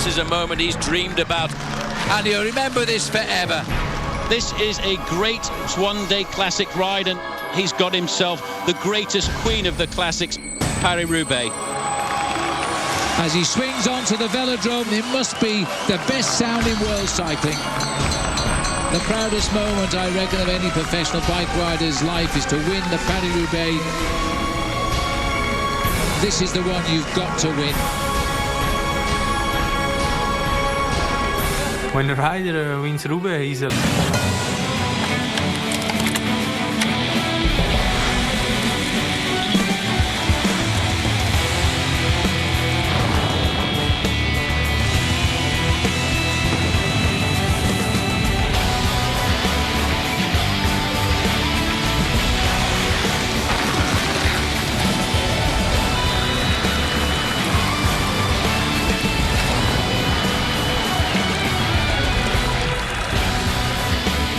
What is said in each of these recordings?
This is a moment he's dreamed about, and he'll remember this forever. This is a great one-day classic ride, and he's got himself the greatest queen of the classics, Paris-Roubaix. As he swings onto the velodrome, it must be the best sound in world cycling. The proudest moment, I reckon, of any professional bike rider's life is to win the Paris-Roubaix. This is the one you've got to win. When a rider wins Roubaix, he's a...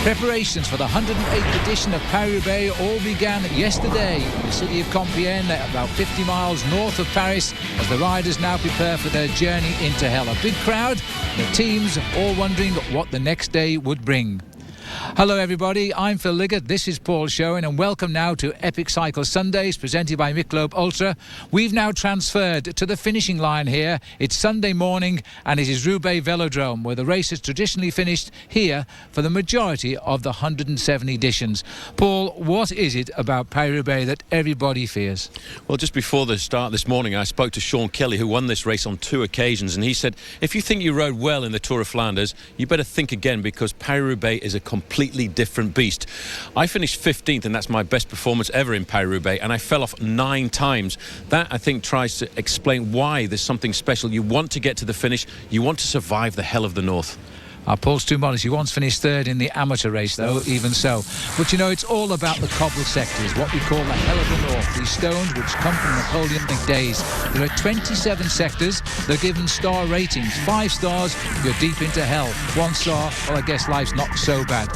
Preparations for the 108th edition of Paris-Roubaix all began yesterday in the city of Compiègne, about 50 miles north of Paris, as the riders now prepare for their journey into hell. A big crowd, the teams all wondering what the next day would bring. Hello everybody, I'm Phil Liggett, this is Paul Sherwen, and welcome now to Epic Cycle Sundays presented by Michelob Ultra. We've now transferred to the finishing line here. It's Sunday morning and it is Roubaix Velodrome, where the race has traditionally finished here for the majority of the 107 editions. Paul, what is it about Paris-Roubaix that everybody fears? Well, just before the start this morning, I spoke to Sean Kelly, who won this race on 2 occasions, and he said, if you think you rode well in the Tour of Flanders, you better think again, because Paris-Roubaix is a completely different beast. I finished 15th, and that's my best performance ever in Paris-Roubaix, and I fell off 9 times. That, I think, tries to explain why there's something special. You want to get to the finish, you want to survive the hell of the north. Paul's too modest. He once finished third in the amateur race, though, even so. But, you know, it's all about the cobble sectors, what we call the hell of the north. These stones which come from Napoleonic days. There are 27 sectors. They're given star ratings. 5 stars, you're deep into hell. 1 star, well, I guess life's not so bad.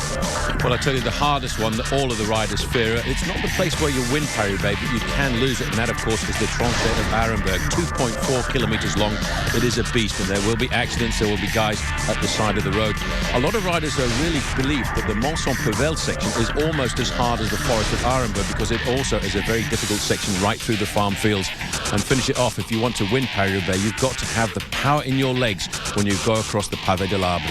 Well, I tell you, the hardest one that all of the riders fear, it's not the place where you win Paris-Roubaix, but you can lose it, and that, of course, is the Tranchée of Arenberg. 2.4 kilometres long. It is a beast, and there will be accidents. There will be guys at the side of the road. A lot of riders really believe that the Mont-Saint-Pével section is almost as hard as the Forest of Arenberg, because it also is a very difficult section right through the farm fields. And finish it off, if you want to win Paris-Roubaix, you've got to have the power in your legs when you go across the Pavé de l'Arbre.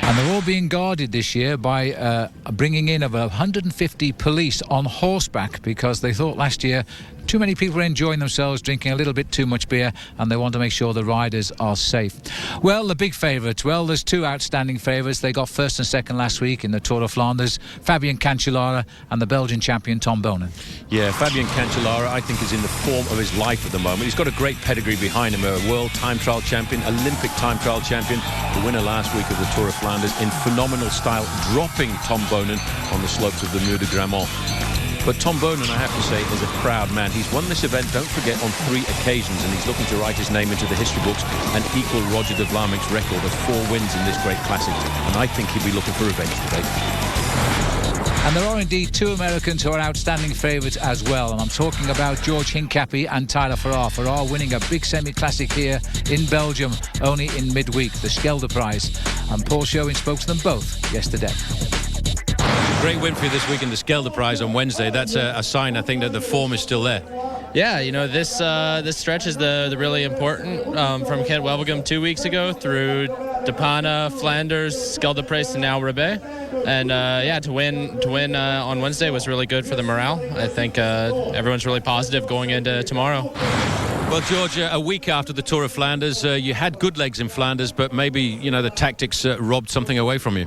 And they're all being guarded this year by bringing in over 150 police on horseback, because they thought last year too many people were enjoying themselves, drinking a little bit too much beer, and they want to make sure the riders are safe. Well, the big favourites, well, there's 2 outstanding favourites. They got first and second last week in the Tour of Flanders, Fabien Cancellara and the Belgian champion Tom Boonen. Yeah, Fabien Cancellara, I think, is in the form of his life at the moment. He's got a great pedigree behind him, a world time trial champion, Olympic time trial champion, the winner last week of the Tour of Flanders in phenomenal style, dropping Tom Boonen on the slopes of the Mur de Grammont. But Tom Boonen, I have to say, is a proud man. He's won this event, don't forget, on 3 occasions, and he's looking to write his name into the history books and equal Roger de Vlaming's record of 4 wins in this great classic. And I think he'll be looking for revenge today. And there are indeed 2 Americans who are outstanding favourites as well. And I'm talking about George Hincapie and Tyler Farrar. Farrar winning a big semi-classic here in Belgium only in midweek, the Schelde Prize. And Paul Sherwen spoke to them both yesterday. Great win for you this week in the Schelde Prize on Wednesday. That's a sign, I think, that the form is still there. Yeah, you know, this stretch is the really important, from Kent Wevelgem 2 weeks ago through De Panne, Flanders, Schelde Prize, and now Roubaix. And yeah, to win on Wednesday was really good for the morale. I think everyone's really positive going into tomorrow. Well, George, a week after the Tour of Flanders, you had good legs in Flanders, but maybe, you know, the tactics robbed something away from you.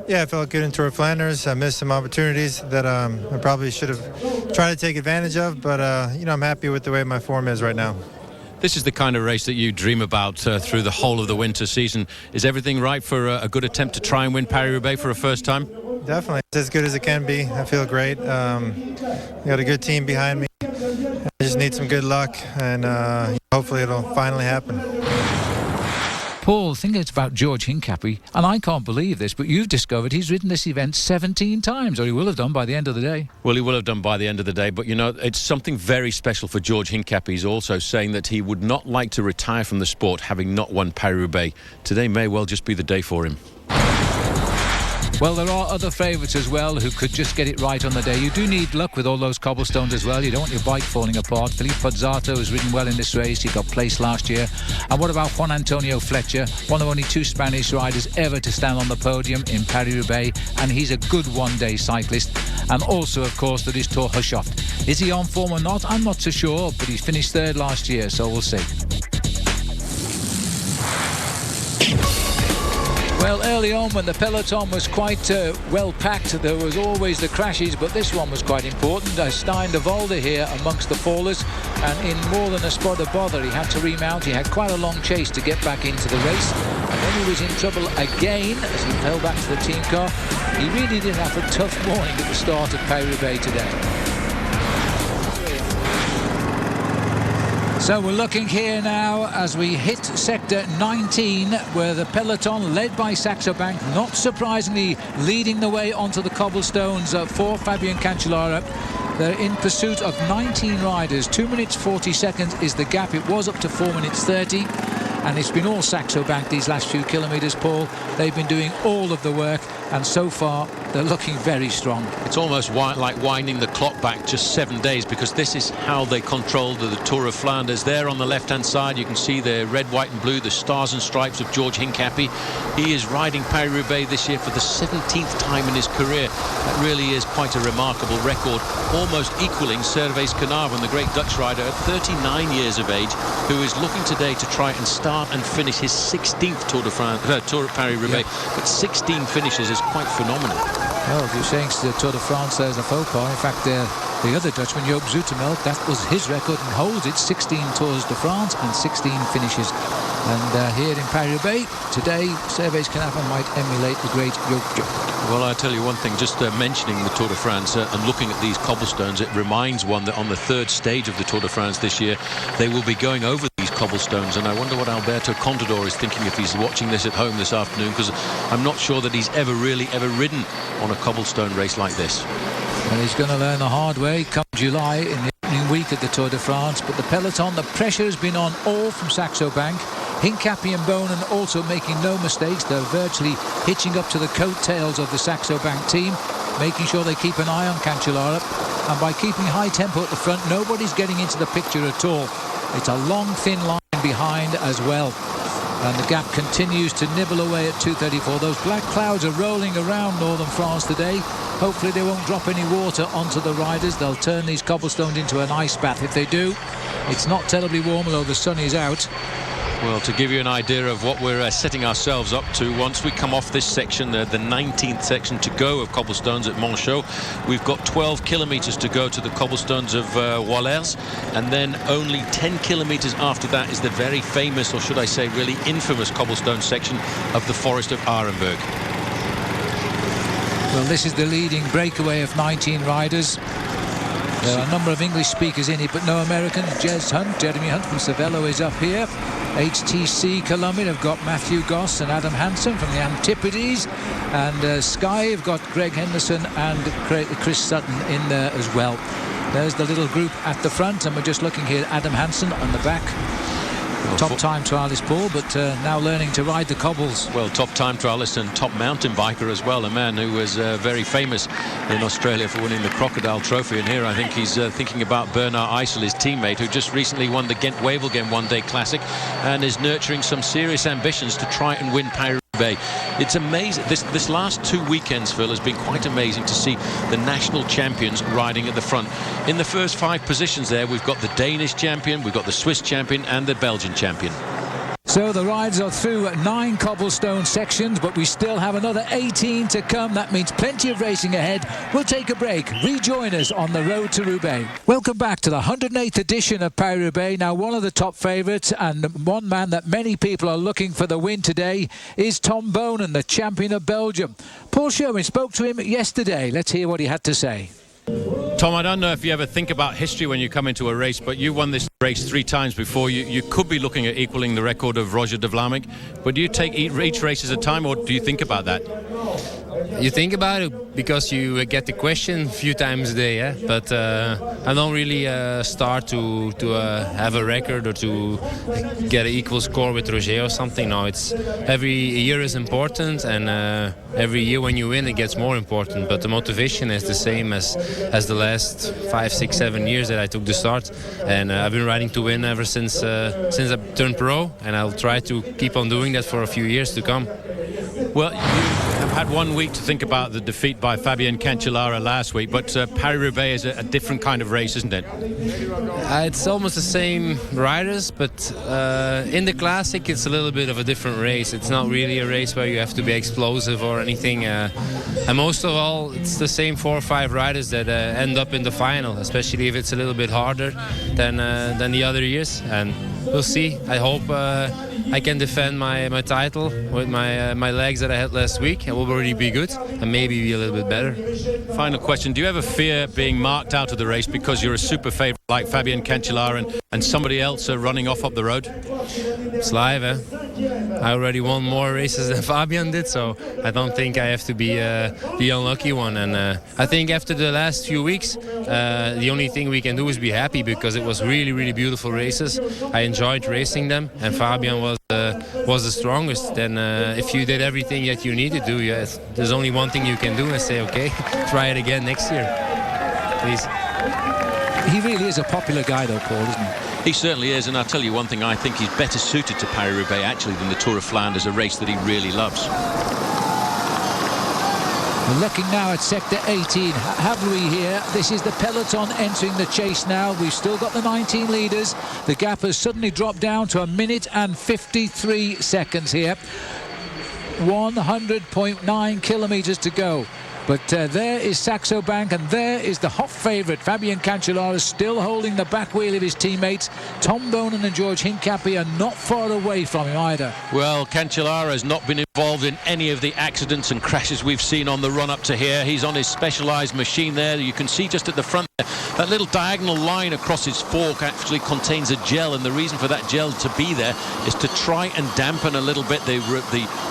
Yeah, I felt good in Tour of Flanders. I missed some opportunities that I probably should have tried to take advantage of, but you know, I'm happy with the way my form is right now. This is the kind of race that you dream about through the whole of the winter season. Is everything right for a good attempt to try and win Paris-Roubaix for a first time? Definitely. It's as good as it can be. I feel great. We got a good team behind me. I just need some good luck, and hopefully it'll finally happen. Paul, the thing is about George Hincapie, and I can't believe this, but you've discovered he's ridden this event 17 times, or he will have done by the end of the day. Well, he will have done by the end of the day, but, you know, it's something very special for George Hincapie. He's also saying that he would not like to retire from the sport having not won Paris-Roubaix. Today may well just be the day for him. Well, there are other favourites as well who could just get it right on the day. You do need luck with all those cobblestones as well. You don't want your bike falling apart. Felipe Pozzato has ridden well in this race. He got placed last year. And what about Juan Antonio Fletcher, one of only 2 Spanish riders ever to stand on the podium in Paris-Roubaix, and he's a good one-day cyclist. And also, of course, there is Thor Hushovd. Is he on form or not? I'm not so sure, but he finished 3rd last year, so we'll see. Well, early on when the peloton was quite well packed, there was always the crashes, but this one was quite important. Stein de Volder here amongst the fallers, and in more than a spot of bother, he had to remount. He had quite a long chase to get back into the race, and then he was in trouble again as he fell back to the team car. He really did have a tough morning at the start of Paris-Roubaix today. So we're looking here now as we hit sector 19, where the peloton led by Saxo Bank, not surprisingly leading the way onto the cobblestones for Fabian Cancellara. They're in pursuit of 19 riders. 2 minutes 40 seconds is the gap. It was up to 4 minutes 30. And it's been all Saxo Bank these last few kilometres, Paul. They've been doing all of the work, and so far they're looking very strong. It's almost like winding the clock back just 7 days, because this is how they controlled the Tour of Flanders. There on the left-hand side, you can see the red, white and blue, the stars and stripes of George Hincapie. He is riding Paris-Roubaix this year for the 17th time in his career. That really is quite a remarkable record, almost equaling Servais Knaven, the great Dutch rider at 39 years of age, who is looking today to try and start and finish his 16th Tour of Paris-Roubaix. Yeah. But 16 finishes is quite phenomenal. Well, if you're saying the Tour de France there's a faux pas, in fact, the other Dutchman, Joop Zoetemelk, that was his record and holds it. 16 Tours de France and 16 finishes. And here in Paris-Roubaix today, Servais Knaven might emulate the great Joop Zoetemelk. Well, I tell you one thing, just mentioning the Tour de France and looking at these cobblestones, it reminds one that on the 3rd stage of the Tour de France this year, they will be going over these cobblestones, and I wonder what Alberto Contador is thinking if he's watching this at home this afternoon, because I'm not sure that he's ever ridden on a cobblestone race like this. Well, he's going to learn the hard way come July in the opening week at the Tour de France. But the peloton, the pressure has been on all from Saxo Bank. Hincapie and Bonen also making no mistakes. They're virtually hitching up to the coattails of the Saxo Bank team, making sure they keep an eye on Cancellara. And by keeping high tempo at the front, nobody's getting into the picture at all. It's a long, thin line behind as well. And the gap continues to nibble away at 2:34. Those black clouds are rolling around northern France today. Hopefully they won't drop any water onto the riders. They'll turn these cobblestones into an ice bath if they do. It's not terribly warm, although the sun is out. Well, to give you an idea of what we're setting ourselves up to, once we come off this section, the 19th section to go of cobblestones at Monchaux, we've got 12 kilometres to go to the cobblestones of Wallers, and then only 10 kilometres after that is the very famous, or should I say really infamous, cobblestone section of the Forest of Arenberg. Well, this is the leading breakaway of 19 riders. There are a number of English speakers in it, but no Americans. Jeremy Hunt from Cervelo is up here. HTC Columbia have got Matthew Goss and Adam Hansen from the Antipodes, and Sky have got Greg Henderson and Chris Sutton in there as well. There's the little group at the front, and we're just looking here at Adam Hansen on the back. Top time trialist, Paul, but now learning to ride the cobbles. Well, top time trialist and top mountain biker as well, a man who was very famous in Australia for winning the Crocodile Trophy. And here I think he's thinking about Bernard Eisel, his teammate, who just recently won the Ghent-Wevelgem one-day classic and is nurturing some serious ambitions to try and win Paris-Roubaix. It's amazing. This last 2 weekends, Phil, has been quite amazing to see the national champions riding at the front. In the first 5 positions there, we've got the Danish champion, we've got the Swiss champion and the Belgian champion. So the rides are through 9 cobblestone sections, but we still have another 18 to come. That means plenty of racing ahead. We'll take a break. Rejoin us on the road to Roubaix. Welcome back to the 108th edition of Paris-Roubaix. Now, one of the top favourites and one man that many people are looking for the win today is Tom Bonen, the champion of Belgium. Paul Sherwen spoke to him yesterday. Let's hear what he had to say. Tom, I don't know if you ever think about history when you come into a race, but you won this raced 3 times before. You could be looking at equaling the record of Roger de Vlaming, but do you take each race as a time, or do you think about that? You think about it because you get the question a few times a day, yeah? But I don't really start to have a record or to get an equal score with Roger or something. No, it's every year is important, and every year when you win it gets more important. But the motivation is the same as the last 5, 6, 7 years that I took the start, and I've been riding to win ever since I turned pro, and I'll try to keep on doing that for a few years to come. Well, you have had 1 week to think about the defeat by Fabian Cancellara last week, but Paris-Roubaix is a different kind of race, isn't it? It's almost the same riders, but in the Classic it's a little bit of a different race. It's not really a race where you have to be explosive or anything. And most of all, it's the same 4 or 5 riders that end up in the final, especially if it's a little bit harder than the other years. And we'll see. I hope I can defend my title with my legs that I had last week. It will already be good and maybe be a little bit better. Final question. Do you ever fear being marked out of the race because you're a super favourite like Fabian Cancellara and somebody else running off up the road? It's live, eh? I already won more races than Fabian did, so I don't think I have to be the unlucky one. And I think after the last few weeks, the only thing we can do is be happy, because it was really, really beautiful races. I enjoyed racing them, and Fabian was the strongest. And if you did everything that you need to do, yes, there's only one thing you can do and say, okay, try it again next year, please. He really is a popular guy though, Paul, isn't he? He certainly is, and I'll tell you one thing, I think he's better suited to Paris-Roubaix actually than the Tour of Flanders, a race that he really loves. We're looking now at sector 18. Have we here? This is the peloton entering the chase now. We've still got the 19 leaders. The gap has suddenly dropped down to 1 minute and 53 seconds here. 100.9 kilometres to go. But there is Saxo Bank, and there is the hot favourite, Fabian Cancellara, still holding the back wheel of his teammates. Tom Boonen and George Hincapie are not far away from him either. Well, Cancellara has not been involved in any of the accidents and crashes we've seen on the run up to here. He's on his specialised machine there. You can see just at the front there, that little diagonal line across his fork actually contains a gel, and the reason for that gel to be there is to try and dampen a little bit the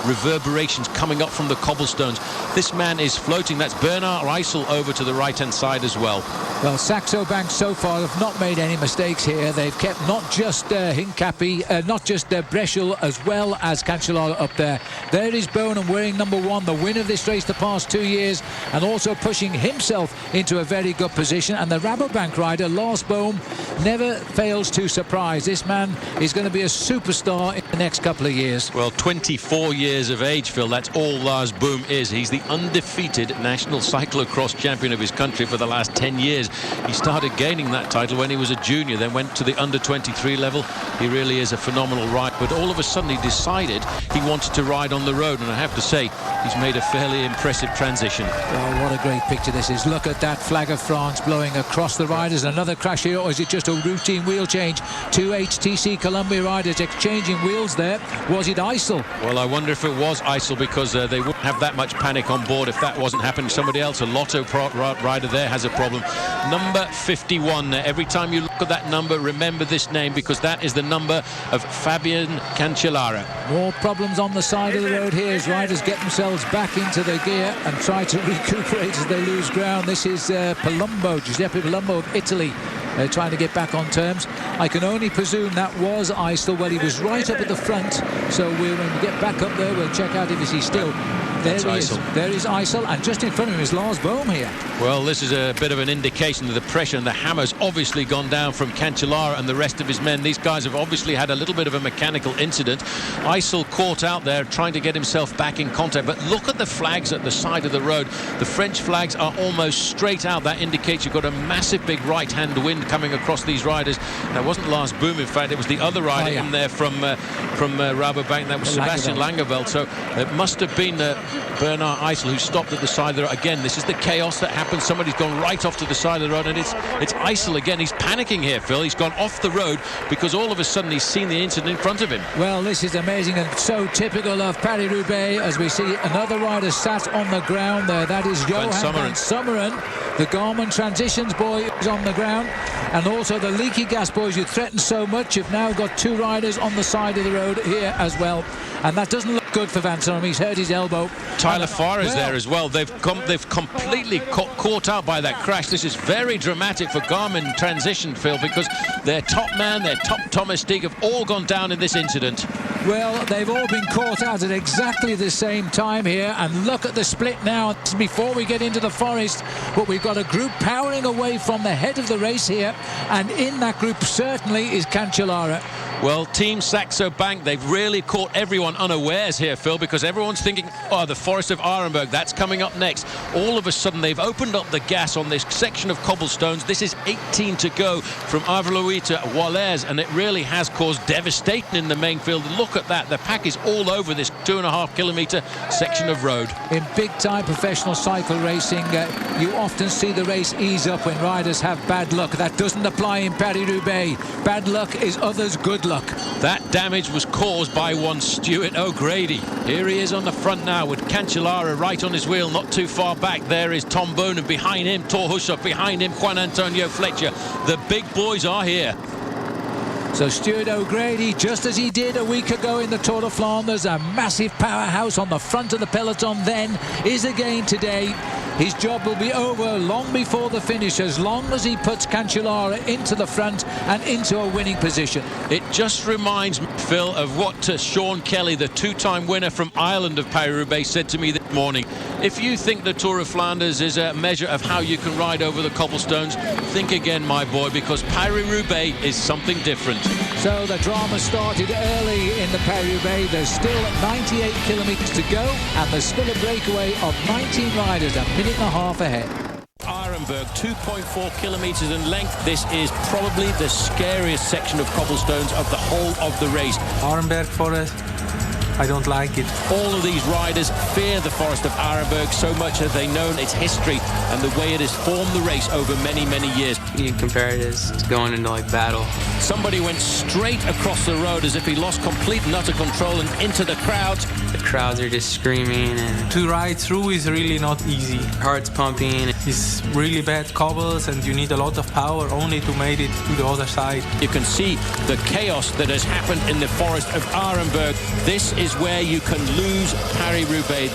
reverberations coming up from the cobblestones. This man is floating. That's Bernard Eisel over to the right-hand side as well. Well, Saxo Bank so far have not made any mistakes here. They've kept not just Hincapie, not just Breschel, as well as Cancellara up there. There is Boonen wearing number 1, the winner of this race the past 2 years, and also pushing himself into a very good position. And the Rabobank rider, Lars Boom, never fails to surprise. This man is going to be a superstar in the next couple of years. Well, 24 years of age, Phil, that's all Lars Boom is. He's the undefeated national cyclocross champion of his country for the last 10 years. He started gaining that title when he was a junior, then went to the under-23 level. He really is a phenomenal rider, but all of a sudden he decided he wanted to ride on the road, and I have to say he's made a fairly impressive transition. Oh, what a great picture this is. Look at that flag of France blowing across the riders. Another crash here, or is it just a routine wheel change? 2 HTC Columbia riders exchanging wheels there. Was it Eisel? Well, I wonder if it was Eisel, because they wouldn't have that much panic on board if that wasn't happening. Somebody else, a Lotto rider there, has a problem. Number 51. Every time you look at that number, remember this name, because that is the number of Fabian Cancellara. More problems on the side of the road here as riders get themselves back into their gear and try to recuperate as they lose ground. This is Giuseppe Palumbo of Italy, trying to get back on terms. I can only presume that was Eisel. Well, he was right up at the front, so when we get back up there, we'll check out if he's still. There he is. There is Eisel, and just in front of him is Lars Boom here. Well, this is a bit of an indication that the pressure and the hammer's obviously gone down from Cancellara and the rest of his men. These guys have obviously had a little bit of a mechanical incident. Eisel caught out there trying to get himself back in contact, but look at the flags at the side of the road. The French flags are almost straight out. That indicates you've got a massive big right-hand wind coming across these riders. That wasn't Lars Boom, in fact, it was the other rider in there from Rabobank. That was Sebastian Langeveld. So it must have been Bernard Eisel who stopped at the side of the road. Again, this is the chaos that happens. Somebody's gone right off to the side of the road, and it's Eisel again. He's panicking here, Phil. He's gone off the road because all of a sudden he's seen the incident in front of him. Well, this is amazing and so typical of Paris-Roubaix, as we see another rider sat on the ground there. That is Johan van Sommeren. The Garmin Transitions boy is on the ground, and also the Leaky Gas boys who threatened so much have now got 2 riders on the side of the road here as well, and that doesn't look good for Van Sonum. He's hurt his elbow. Tyler Farr is there as well. They've completely caught out by that crash. This is very dramatic for Garmin Transition, Phil, because their top man, their top Thomas Deeg have all gone down in this incident. Well, they've all been caught out at exactly the same time here, and look at the split now. This is before we get into the forest, but we've got a group powering away from the head of the race here, and in that group certainly is Cancellara. Well, Team Saxo Bank, they've really caught everyone unawares here, Phil, because everyone's thinking, oh, the Forest of Arenberg, that's coming up next. All of a sudden, they've opened up the gas on this section of cobblestones. This is 18 to go from Arveloy to Wallers, and it really has caused devastation in the main field. Look at that. The pack is all over this 2.5 kilometre section of road. In big-time professional cycle racing, you often see the race ease up when riders have bad luck. That doesn't apply in Paris-Roubaix. Bad luck is others' good luck. That damage was caused by one Stuart O'Grady. Here he is on the front now with Cancellara right on his wheel, not too far back. There is Tom Boone, and behind him Thor Hushovd, behind him Juan Antonio Fletcher. The big boys are here. So Stuart O'Grady, just as he did a week ago in the Tour de Flanders, a massive powerhouse on the front of the peloton then, is again today. His job will be over long before the finish, as long as he puts Cancellara into the front and into a winning position. It just reminds me, Phil, of what Sean Kelly, the 2-time winner from Ireland of Paris-Roubaix, said to me this morning. If you think the Tour of Flanders is a measure of how you can ride over the cobblestones, think again, my boy, because Paris-Roubaix is something different. So the drama started early in the Paris-Roubaix. There's still 98 kilometres to go, and there's still a breakaway of 19 riders, a minute and a half ahead. Arenberg, 2.4 kilometres in length. This is probably the scariest section of cobblestones of the whole of the race. Arenberg Forest, I don't like it. All of these riders fear the Forest of Arenberg, so much have they known its history and the way it has formed the race over many, many years. You can compare it as going into like battle. Somebody went straight across the road as if he lost complete and utter control and into the crowds. The crowds are just screaming, and To ride through is really not easy. heart's pumping. It's really bad cobbles, and you need a lot of power only to make it to the other side. You can see the chaos that has happened in the Forest of Arenberg. This is where you can lose Paris-Roubaix.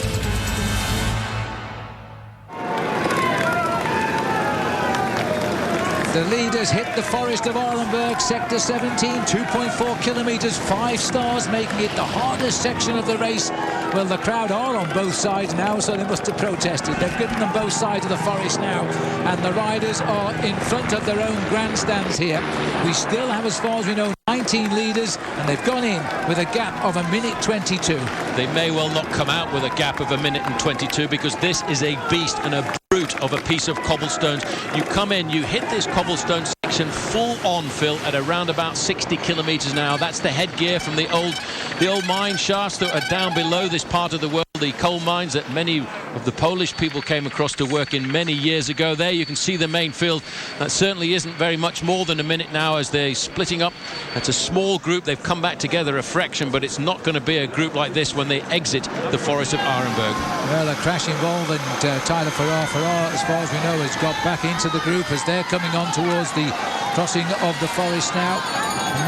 The leaders hit the Forest of Arenberg, sector 17, 2.4 kilometres, 5 stars, making it the hardest section of the race. Well, the crowd are on both sides now, so they must have protested. They've given them both sides of the forest now, and the riders are in front of their own grandstands here. We still have, as far as we know, 19 leaders, and they've gone in with a gap of 1:22. They may well not come out with a gap of 1:22, because this is a beast and a brute of a piece of cobblestones. You come in, you hit this cobblestone section full on, Phil, at around about 60 kilometres an hour. That's the headgear from the old mine shafts that are down below this part of the world, the coal mines that many of the Polish people came across to work in many years ago. There you can see the main field. That certainly isn't very much more than a minute now as they're splitting up. It's a small group. They've come back together a fraction, but it's not going to be a group like this when they exit the Forest of Arenberg. Well, a crash involved, and Tyler Farrar, as far as we know, has got back into the group as they're coming on towards the crossing of the forest now.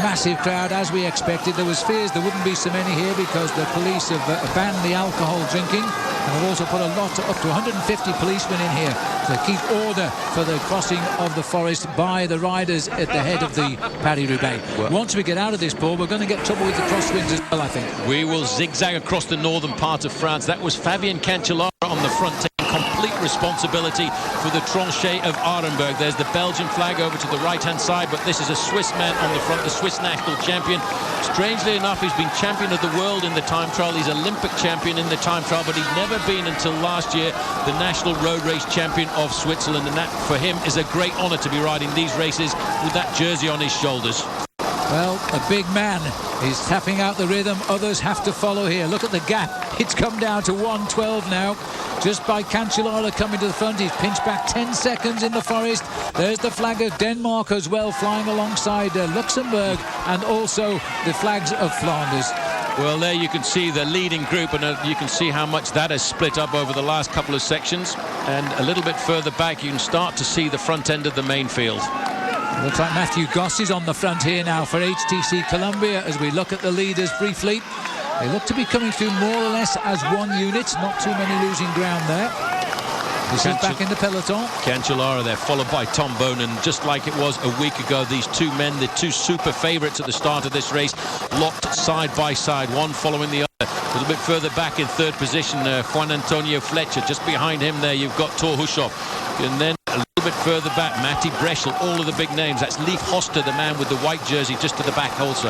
Massive crowd, as we expected. There was fears there wouldn't be so many here because the police have banned the alcohol drinking, and have also put up to 150 policemen in here to keep order for the crossing of the forest by the riders at the head of the Paris-Roubaix. Once we get out of this, Paul, we're going to get trouble with the crosswinds as well, I think. We will zigzag across the northern part of France. That was Fabien Cancellara on the front, taking complete responsibility for the tranchée of Arenberg. There's the Belgian flag over to the right-hand side, but this is a Swiss man on the front, the Swiss national champion. Strangely enough, he's been champion of the world in the time trial. He's Olympic champion in the time trial, but he'd never been until last year the national road race champion of Switzerland, and that for him is a great honour to be riding these races with that jersey on his shoulders. Well, a big man is tapping out the rhythm. Others have to follow here. Look at the gap. It's come down to 1:12 now. Just by Cancellara coming to the front. He's pinched back 10 seconds in the forest. There's the flag of Denmark as well, flying alongside Luxembourg, and also the flags of Flanders. Well, there you can see the leading group, and you can see how much that has split up over the last couple of sections. And a little bit further back, you can start to see the front end of the main field. Looks like Matthew Goss is on the front here now for HTC Columbia. As we look at the leaders briefly, they look to be coming through more or less as one unit. Not too many losing ground there. This is back in the peloton. Cancellara there, followed by Tom Bonen. Just like it was a week ago, these two men, the two super favourites at the start of this race, locked side by side, one following the other. A little bit further back in third position, Juan Antonio Fletcher. Just behind him there, you've got Thor Hushovd. And then a little bit further back, Matti Breschel, all of the big names. That's Leif Hoster, the man with the white jersey, just to the back also.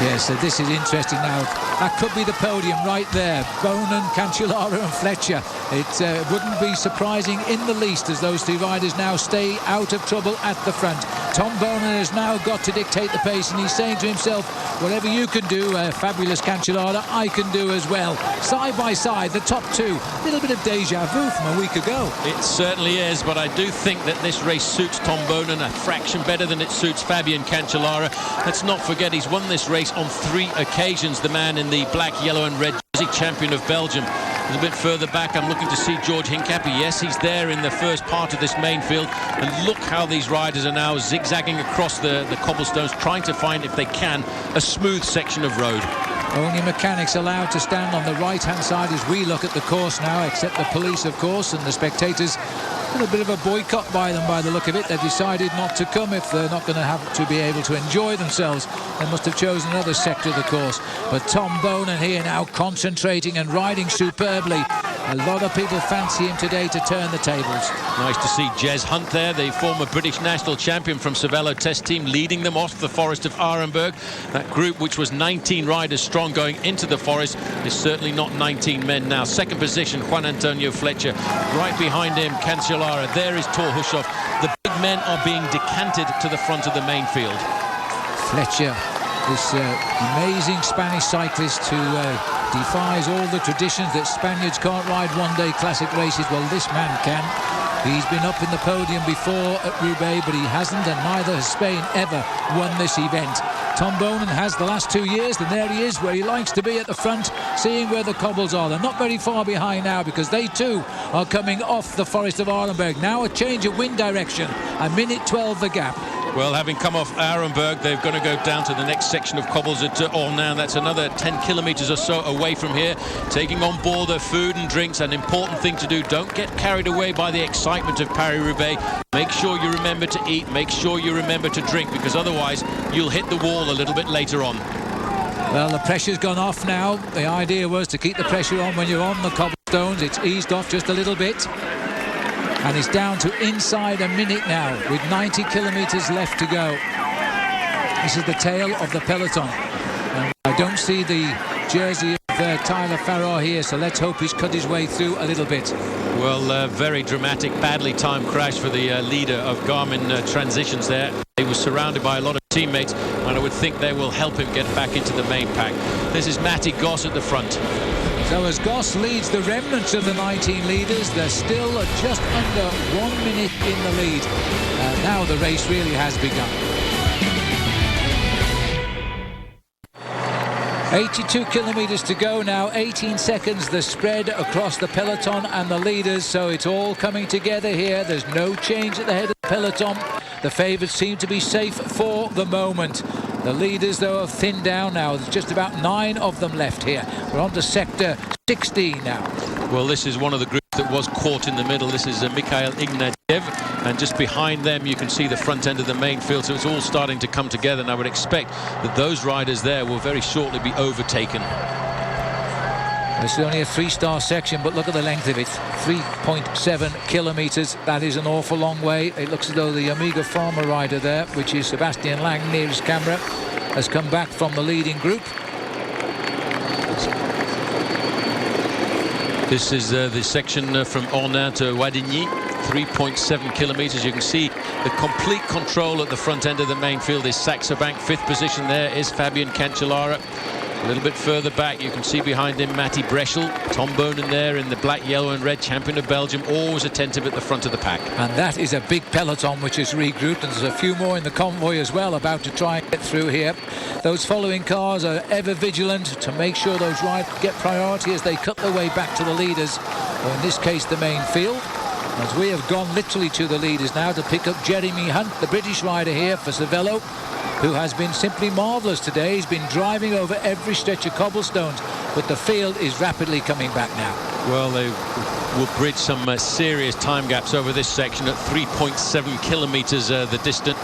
Yes, so this is interesting now. That could be the podium right there. Bonen, Cancellara and Fletcher. It wouldn't be surprising in the least as those two riders now stay out of trouble at the front. Tom Bonen has now got to dictate the pace, and he's saying to himself, whatever you can do, fabulous Cancellara, I can do as well. Side by side, the top two. A little bit of deja vu from a week ago. It certainly is, but I do think that this race suits Tom Bonen a fraction better than it suits Fabian Cancellara. Let's not forget he's won this race on 3 occasions, the man in the black, yellow and red jersey, champion of Belgium. A little bit further back, I'm looking to see George Hincapie. Yes, he's there in the first part of this main field. And look how these riders are now zigzagging across the cobblestones, trying to find, if they can, a smooth section of road. Only mechanics allowed to stand on the right-hand side as we look at the course now, except the police, of course, and the spectators. A little bit of a boycott by them by the look of it. They've decided not to come if they're not going to have to be able to enjoy themselves. They must have chosen another sector of the course. But Tom Bonen here now concentrating and riding superbly. A lot of people fancy him today to turn the tables. Nice to see Jez Hunt there, the former British national champion from Cervelo Test Team, leading them off the Forest of Arenberg. That group, which was 19 riders strong going into the forest, is certainly not 19 men now. Second position, Juan Antonio Fletcher. Right behind him, Cancellara. There is Thor Hushovd. The big men are being decanted to the front of the main field. Fletcher, this amazing Spanish cyclist who defies all the traditions that Spaniards can't ride one-day classic races. Well, this man can. He's been up in the podium before at Roubaix, but he hasn't, and neither has Spain ever won this event. Tom Bonen has the last 2 years, and there he is, where he likes to be at the front, seeing where the cobbles are. They're not very far behind now, because they too are coming off the Forest of Arenberg. Now a change of wind direction, a minute 12 the gap. Well, having come off Arenberg, they're going to go down to the next section of cobbles at Ornain. That's another 10 kilometres or so away from here. Taking on board their food and drinks, an important thing to do. Don't get carried away by the excitement of Paris-Roubaix. Make sure you remember to eat. Make sure you remember to drink, because otherwise you'll hit the wall a little bit later on. Well, the pressure's gone off now. The idea was to keep the pressure on when you're on the cobblestones. It's eased off just a little bit. And it's down to inside a minute now, with 90 kilometres left to go. This is the tail of the peloton. And I don't see the jersey of Tyler Farrar here, so let's hope he's cut his way through a little bit. Well, very dramatic, badly timed crash for the leader of Garmin Transitions there. He was surrounded by a lot of teammates, and I would think they will help him get back into the main pack. This is Matti Goss at the front. So as Goss leads the remnants of the 19 leaders, they're still just under 1 minute in the lead. Now the race really has begun. 82 kilometres to go now, 18 seconds the spread across the peloton and the leaders, so it's all coming together here. There's no change at the head of the peloton. The favourites seem to be safe for the moment. The leaders, though, have thinned down now. There's just about 9 of them left here. We're on to sector 16 now. Well, this is one of the groups that was caught in the middle. This is Mikhail Ignatiev, and just behind them you can see the front end of the main field, so it's all starting to come together, and I would expect that those riders there will very shortly be overtaken. This is only a 3-star section, but look at the length of it. 3.7 kilometres. That is an awful long way. It looks as though the Omega Pharma rider there, which is Sebastian Lang near his camera, has come back from the leading group. This is the section from Ornain to Wadigny. 3.7 kilometres. You can see the complete control at the front end of the main field is Saxo Bank. 5th position there is Fabian Cancellara. A little bit further back, you can see behind him Matty Breschel, Tom Boonen there in the black, yellow and red, champion of Belgium, always attentive at the front of the pack. And that is a big peloton which is regrouped, and there's a few more in the convoy as well about to try and get through here. Those following cars are ever vigilant to make sure those riders get priority as they cut their way back to the leaders, or in this case the main field. As we have gone literally to the leaders now to pick up Jeremy Hunt, the British rider here for Cervelo, who has been simply marvellous today. He's been driving over every stretch of cobblestones, but the field is rapidly coming back now. Well, They will bridge some serious time gaps over this section at 3.7 kilometres the distance.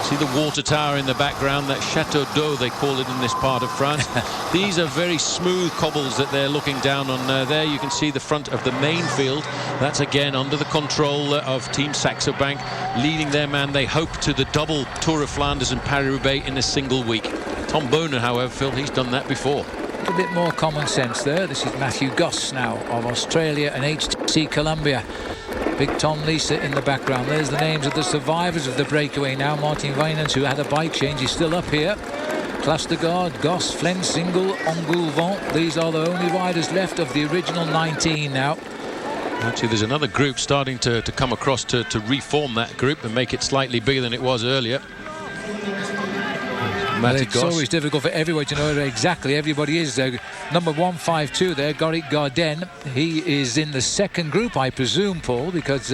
See the water tower in the background, that Chateau d'Eau they call it in this part of France. These are very smooth cobbles that they're looking down on. There you can see the front of the main field. That's again under the control of Team Saxo Bank, leading their man, they hope, to the double Tour of Flanders and Paris-Roubaix in a single week. Tom Boonen, however, Phil, he's done that before. A bit more common sense there. This is Matthew Goss now of Australia and HTC Columbia. Big Tom Lisa in the background. There's the names of the survivors of the breakaway now. Martin Wijnands, who had a bike change, is still up here. Klastergaard, Goss, Flen, Single, Engoulevent. These are the only riders left of the original 19 now. Actually, there's another group starting to come across to reform that group and make it slightly bigger than it was earlier. Well, it's always difficult for everyone to know where exactly everybody is. Number 152 there, Goric Garden. He is in the second group, I presume, Paul, because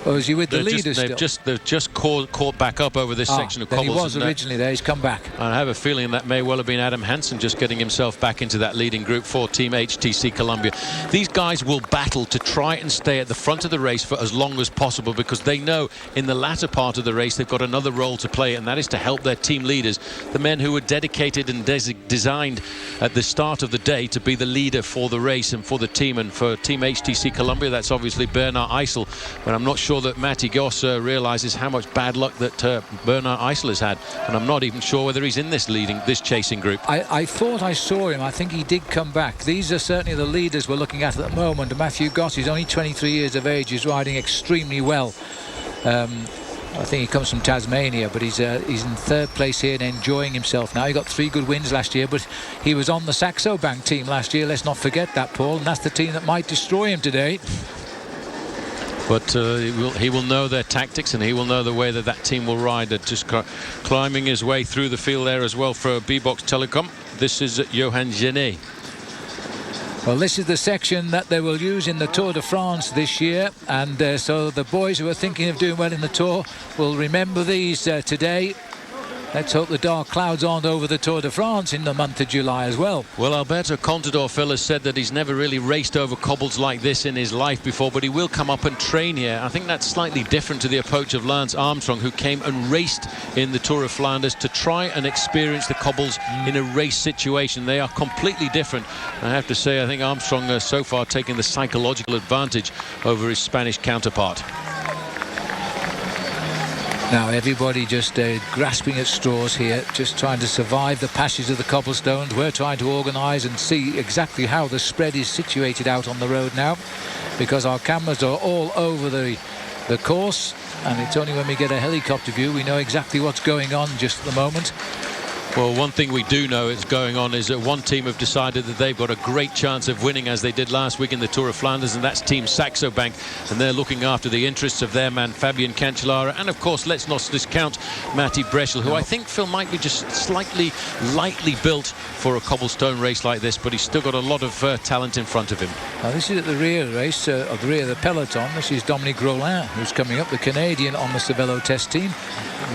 is he with the leaders they've just caught back up over this section of cobbles. He was originally there. He's come back. I have a feeling that may well have been Adam Hansen just getting himself back into that leading group for Team HTC Columbia. These guys will battle to try and stay at the front of the race for as long as possible, because they know in the latter part of the race they've got another role to play, and that is to help their team leaders, the men who were dedicated and designed at the start of the day to be the leader for the race and for the team. And for Team HTC Columbia, that's obviously Bernard Eisel, but I'm not sure that Matty Goss realises how much bad luck that Bernard Eisel has had, and I'm not even sure whether he's in this chasing group. I thought I saw him. I think he did come back. These are certainly the leaders we're looking at the moment. Matthew Goss is only 23 years of age. He's riding extremely well. I think he comes from Tasmania, but he's in third place here and enjoying himself now. He got 3 good wins last year, but he was on the Saxo Bank team last year. Let's not forget that, Paul, and that's the team that might destroy him today. But he will know their tactics, and he will know the way that team will ride. Just climbing his way through the field there as well for B-Box Telecom. This is Johan Genet. Well, this is the section that they will use in the Tour de France this year, and so the boys who are thinking of doing well in the Tour will remember these today. Let's hope the dark clouds aren't over the Tour de France in the month of July as well. Well, Alberto Contador, Phil, has said that he's never really raced over cobbles like this in his life before, but he will come up and train here. I think that's slightly different to the approach of Lance Armstrong, who came and raced in the Tour of Flanders to try and experience the cobbles in a race situation. They are completely different. I have to say, I think Armstrong has so far taken the psychological advantage over his Spanish counterpart. Now everybody just grasping at straws here, just trying to survive the passage of the cobblestones. We're trying to organise and see exactly how the spread is situated out on the road now, because our cameras are all over the course, and it's only when we get a helicopter view we know exactly what's going on just at the moment. Well, one thing we do know is going on is that one team have decided that they've got a great chance of winning, as they did last week in the Tour of Flanders, and that's Team Saxo Bank, and they're looking after the interests of their man Fabian Cancellara, and of course let's not discount Matty Breschel, who I think, Phil, might be just slightly lightly built for a cobblestone race like this, but he's still got a lot of talent in front of him. Now this is at the rear of the race, of the rear of the peloton. This is Dominique Rollin, who's coming up, the Canadian on the Cervelo test team.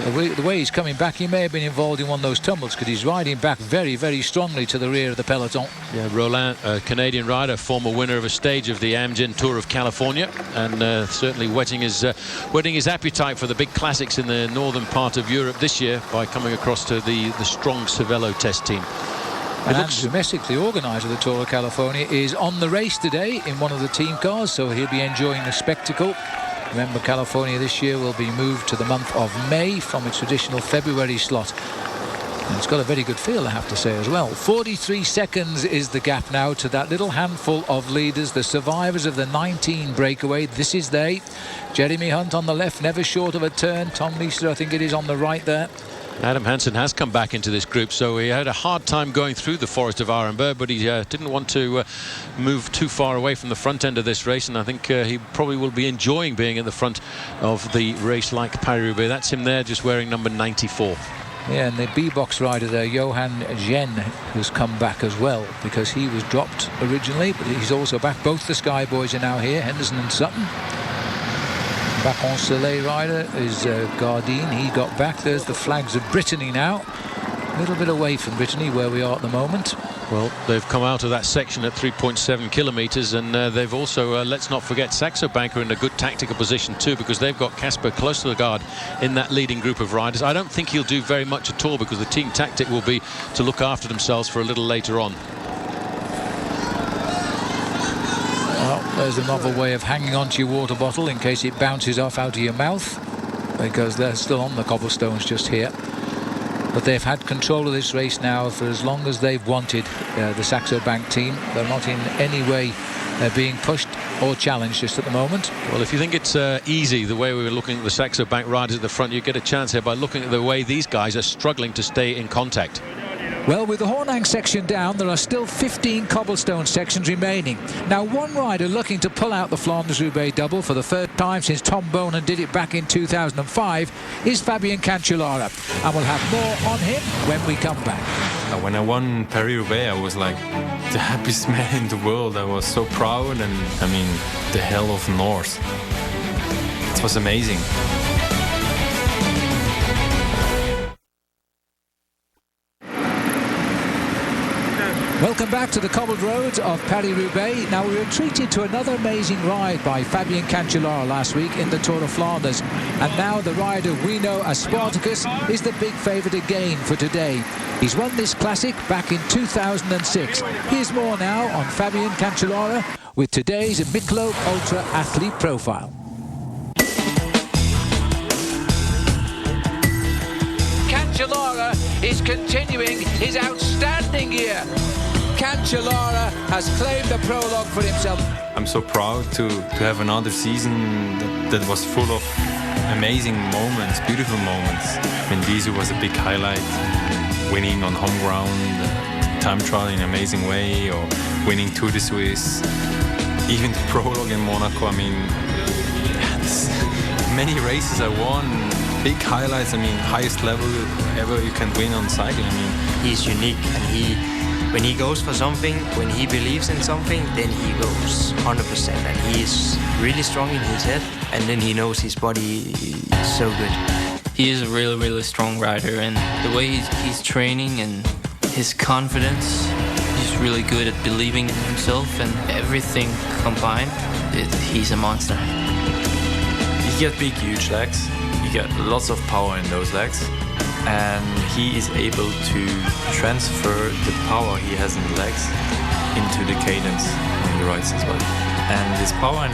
The way he's coming back, he may have been involved in one of those tumbles, because he's riding back very, very strongly to the rear of the peloton. Yeah, Rollin, a Canadian rider, former winner of a stage of the Amgen Tour of California, and certainly whetting his appetite for the big classics in the northern part of Europe this year by coming across to the strong Cervelo test team. And Andrew Messick, the organiser of the Tour of California, is on the race today in one of the team cars, so he'll be enjoying the spectacle. Remember, California this year will be moved to the month of May from its traditional February slot. And it's got a very good feel, I have to say, as well. 43 seconds is the gap now to that little handful of leaders, the survivors of the 19 breakaway. This is they. Jeremy Hunt on the left, never short of a turn. Tom Meester, I think it is, on the right there. Adam Hansen has come back into this group, so he had a hard time going through the forest of Arenberg, but he didn't want to move too far away from the front end of this race, and I think he probably will be enjoying being at the front of the race like Paris-Roubaix. That's him there, just wearing number 94. Yeah, and the B-box rider there, Johan Jen, has come back as well, because he was dropped originally, but he's also back. Both the Sky Boys are now here, Henderson and Sutton. Back on Soleil rider is Gardine. He got back. There's the flags of Brittany now. A little bit away from Brittany where we are at the moment. Well, they've come out of that section at 3.7 kilometres, and they've also, let's not forget, Saxo Bank are in a good tactical position too, because they've got Casper close to the guard in that leading group of riders. I don't think he'll do very much at all, because the team tactic will be to look after themselves for a little later on. Well, there's a novel way of hanging on to your water bottle in case it bounces off out of your mouth, because they're still on the cobblestones just here. But they've had control of this race now for as long as they've wanted, the Saxo Bank team. They're not in any way being pushed or challenged just at the moment. Well, if you think it's easy, the way we were looking at the Saxo Bank riders at the front, you get a chance here by looking at the way these guys are struggling to stay in contact. Well, with the Hornang section down, there are still 15 cobblestone sections remaining. Now, one rider looking to pull out the Flanders-Roubaix double for the third time since Tom Bonan did it back in 2005 is Fabien Cancellara. And we'll have more on him when we come back. When I won Paris-Roubaix, I was like the happiest man in the world. I was so proud, and I mean, the hell of North. It was amazing. Welcome back to the cobbled roads of Paris-Roubaix. Now, we were treated to another amazing ride by Fabien Cancellara last week in the Tour of Flanders. And now the rider we know as Spartacus is the big favourite again for today. He's won this classic back in 2006. Here's more now on Fabien Cancellara with today's Michelob Ultra Athlete Profile. Cancellara is continuing his outstanding year. Cancellara has claimed the prologue for himself. I'm so proud to have another season that was full of amazing moments, beautiful moments. Vendizu was a big highlight, winning on home ground, time trial in an amazing way, or winning Tour de Suisse, even the prologue in Monaco. I mean, many races I won, big highlights. I mean, highest level ever you can win on cycling. I mean, he's unique, and when he goes for something, when he believes in something, then he goes 100%. And he is really strong in his head, and then he knows his body is so good. He is a really, really strong rider, and the way he's training and his confidence, he's really good at believing in himself, and everything combined, he's a monster. He got big, huge legs. He got lots of power in those legs. And he is able to transfer the power he has in the legs into the cadence when he rides as well. And this power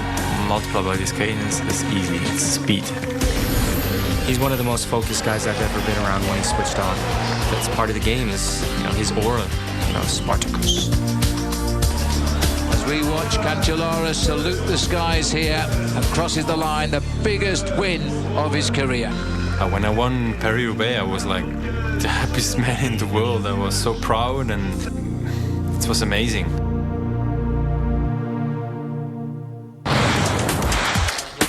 multiplied by this cadence is easy, it's speed. He's one of the most focused guys I've ever been around when he's switched on. That's part of the game, is his aura, Spartacus. As we watch Cancellara salute the skies here and crosses the line, the biggest win of his career. When I won Paris-Roubaix, I was like the happiest man in the world. I was so proud, and it was amazing.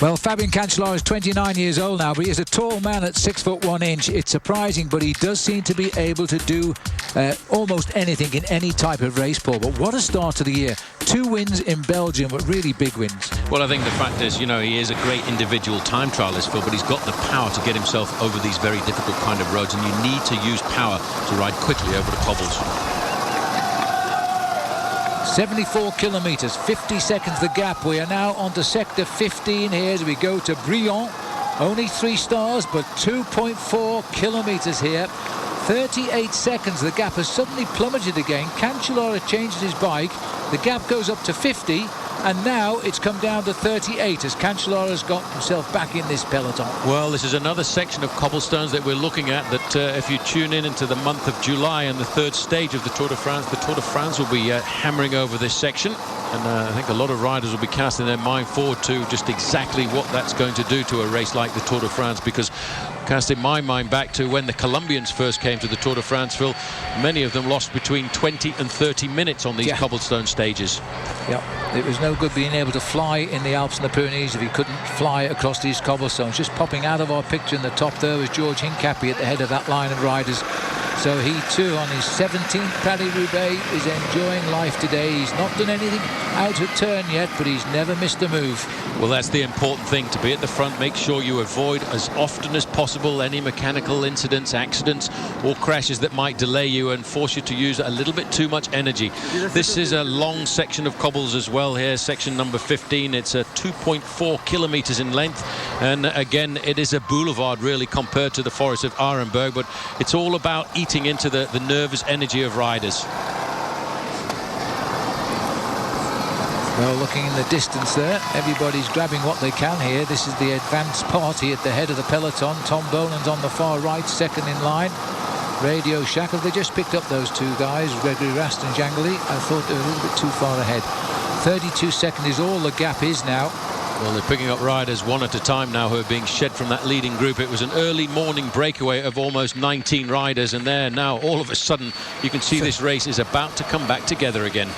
Well, Fabien Cancellara is 29 years old now, but he is a tall man at 6'1". It's surprising, but he does seem to be able to do almost anything in any type of race, Paul. But what a start to the year. 2 wins in Belgium, but really big wins. Well, I think the fact is, he is a great individual time trialist, Phil, but he's got the power to get himself over these very difficult kind of roads, and you need to use power to ride quickly over the cobbles. 74 kilometres, 50 seconds the gap. We are now on to sector 15 here as we go to Briand. Only 3 stars, but 2.4 kilometres here. 38 seconds, the gap has suddenly plummeted again. Cancellara changes his bike, the gap goes up to 50, and now it's come down to 38 as Cancellara's got himself back in this peloton. Well, this is another section of cobblestones that we're looking at, that if you tune in into the month of July and the 3rd stage of the Tour de France will be hammering over this section, and I think a lot of riders will be casting their mind forward to just exactly what that's going to do to a race like the Tour de France, because cast in my mind back to when the Colombians first came to the Tour de France, Phil. Many of them lost between 20 and 30 minutes on these cobblestone stages. Yep, it was no good being able to fly in the Alps and the Pyrenees if he couldn't fly across these cobblestones. Just popping out of our picture in the top there was George Hincapie at the head of that line of riders. So he too, on his 17th Paris-Roubaix, is enjoying life today. He's not done anything out of turn yet, but he's never missed a move. Well, that's the important thing, to be at the front. Make sure you avoid as often as possible any mechanical incidents, accidents or crashes that might delay you and force you to use a little bit too much energy. This is a long section of cobbles as well here, section number 15. It's 2.4 kilometres in length, and again it is a boulevard really compared to the forest of Arenberg, but it's all about eating into the nervous energy of riders. Well, looking in the distance there, everybody's grabbing what they can here. This is the advanced party at the head of the peloton. Tom Boland's on the far right, second in line. Radio Shack, have they just picked up those two guys, Gregory Rast and Jangeli? I thought they were a little bit too far ahead. 32 seconds is all the gap is now. Well, they're picking up riders one at a time now who are being shed from that leading group. It was an early morning breakaway of almost 19 riders, and there now all of a sudden you can see this race is about to come back together again.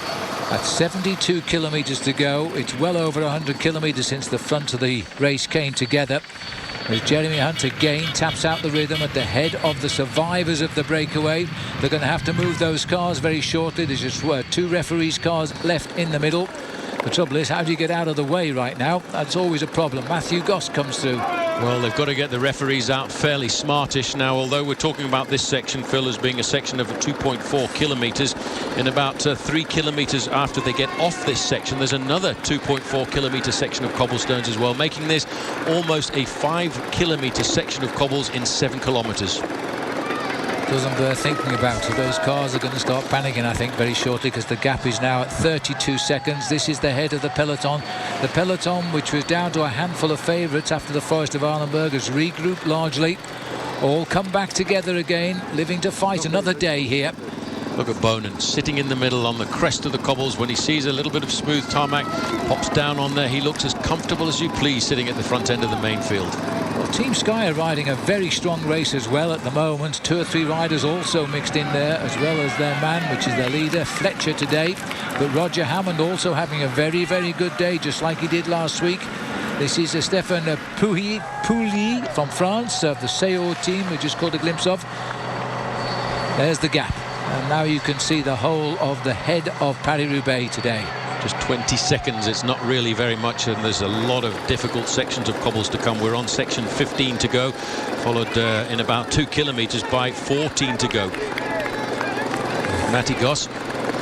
At 72 kilometres to go, it's well over 100 kilometres since the front of the race came together. As Jeremy Hunt again taps out the rhythm at the head of the survivors of the breakaway. They're going to have to move those cars very shortly. There's just two referees' cars left in the middle. The trouble is, how do you get out of the way right now? That's always a problem. Matthew Goss comes through. Well, they've got to get the referees out fairly smartish now, although we're talking about this section, Phil, as being a section of 2.4 kilometres. In about 3 kilometres after they get off this section, there's another 2.4 kilometre section of cobblestones as well, making this almost a 5 kilometre section of cobbles in 7 kilometres. Doesn't bear thinking about it. Those cars are going to start panicking, I think, very shortly, because the gap is now at 32 seconds. This is the head of the peloton. The peloton, which was down to a handful of favourites after the Forest of Arnhenberg, has regrouped largely. All come back together again, living to fight another day here. Look at Bonan sitting in the middle on the crest of the cobbles. When he sees a little bit of smooth tarmac, pops down on there. He looks as comfortable as you please sitting at the front end of the main field. Well, Team Sky are riding a very strong race as well at the moment. 2 or 3 riders also mixed in there, as well as their man, which is their leader, Fletcher, today. But Roger Hammond also having a very, very good day, just like he did last week. This is Stéphane Pouilly from France, of the Seoul team, we just caught a glimpse of. There's the gap. And now you can see the whole of the head of Paris-Roubaix today. Just 20 seconds, it's not really very much, and there's a lot of difficult sections of cobbles to come. We're on section 15 to go, followed in about 2 kilometres by 14 to go. Matty Goss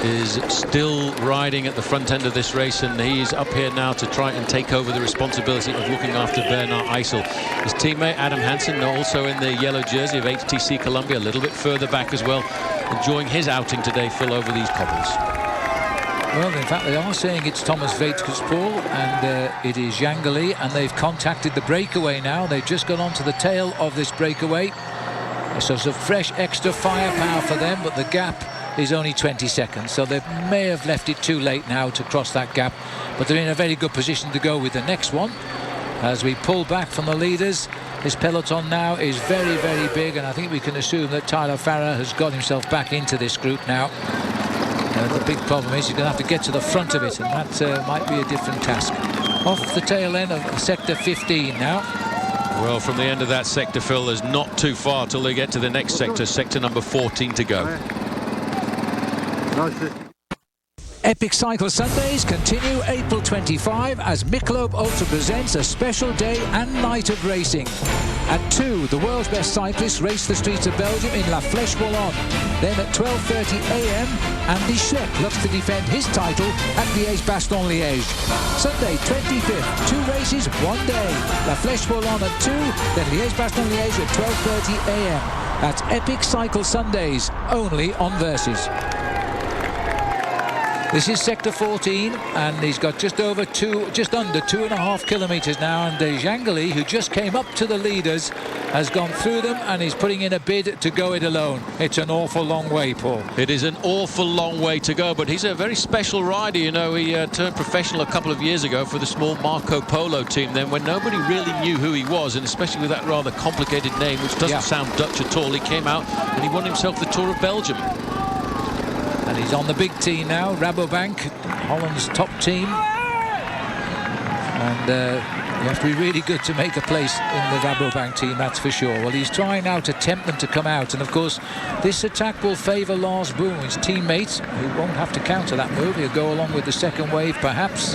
is still riding at the front end of this race, and he's up here now to try and take over the responsibility of looking after Bernard Eisel. His teammate Adam Hansen, also in the yellow jersey of HTC Columbia, a little bit further back as well, enjoying his outing today, Phil, over these cobbles. Well, in fact, they are saying it's Thomas Weitskes-Pool and it is Jangeli, and they've contacted the breakaway now. They've just gone onto the tail of this breakaway. So some fresh extra firepower for them, but the gap is only 20 seconds. So they may have left it too late now to cross that gap, but they're in a very good position to go with the next one. As we pull back from the leaders, this peloton now is very, very big, and I think we can assume that Tyler Farrar has got himself back into this group now. The big problem is you're going to have to get to the front of it, and that might be a different task. Off the tail end of sector 15 now. Well, from the end of that sector, Phil, there's not too far till they get to the next sector, sector number 14 to go. Epic Cycle Sundays continue April 25 as Michelob Ultra presents a special day and night of racing. At 2, the world's best cyclists race the streets of Belgium in La Flèche Wallonne. Then at 12:30 a.m, Andy Schleck looks to defend his title at Liège-Bastogne-Liège. Sunday 25th, 2 races, 1 day. La Flèche Wallonne at 2, then Liège-Bastogne-Liège at 12:30 a.m. That's Epic Cycle Sundays, only on Versus. This is sector 14, and he's got just under 2.5 kilometres now, and Jangeli, who just came up to the leaders, has gone through them and is putting in a bid to go it alone. It's an awful long way, Paul. It is an awful long way to go, but he's a very special rider. You know, he turned professional a couple of years ago for the small Marco Polo team then, when nobody really knew who he was, and especially with that rather complicated name, which doesn't sound Dutch at all. He came out and he won himself the Tour of Belgium. And he's on the big team now, Rabobank, Holland's top team. And you have to be really good to make a place in the Rabobank team, that's for sure. Well, he's trying now to tempt them to come out. And, of course, this attack will favour Lars Boom, his teammates, who won't have to counter that move. He'll go along with the second wave, perhaps.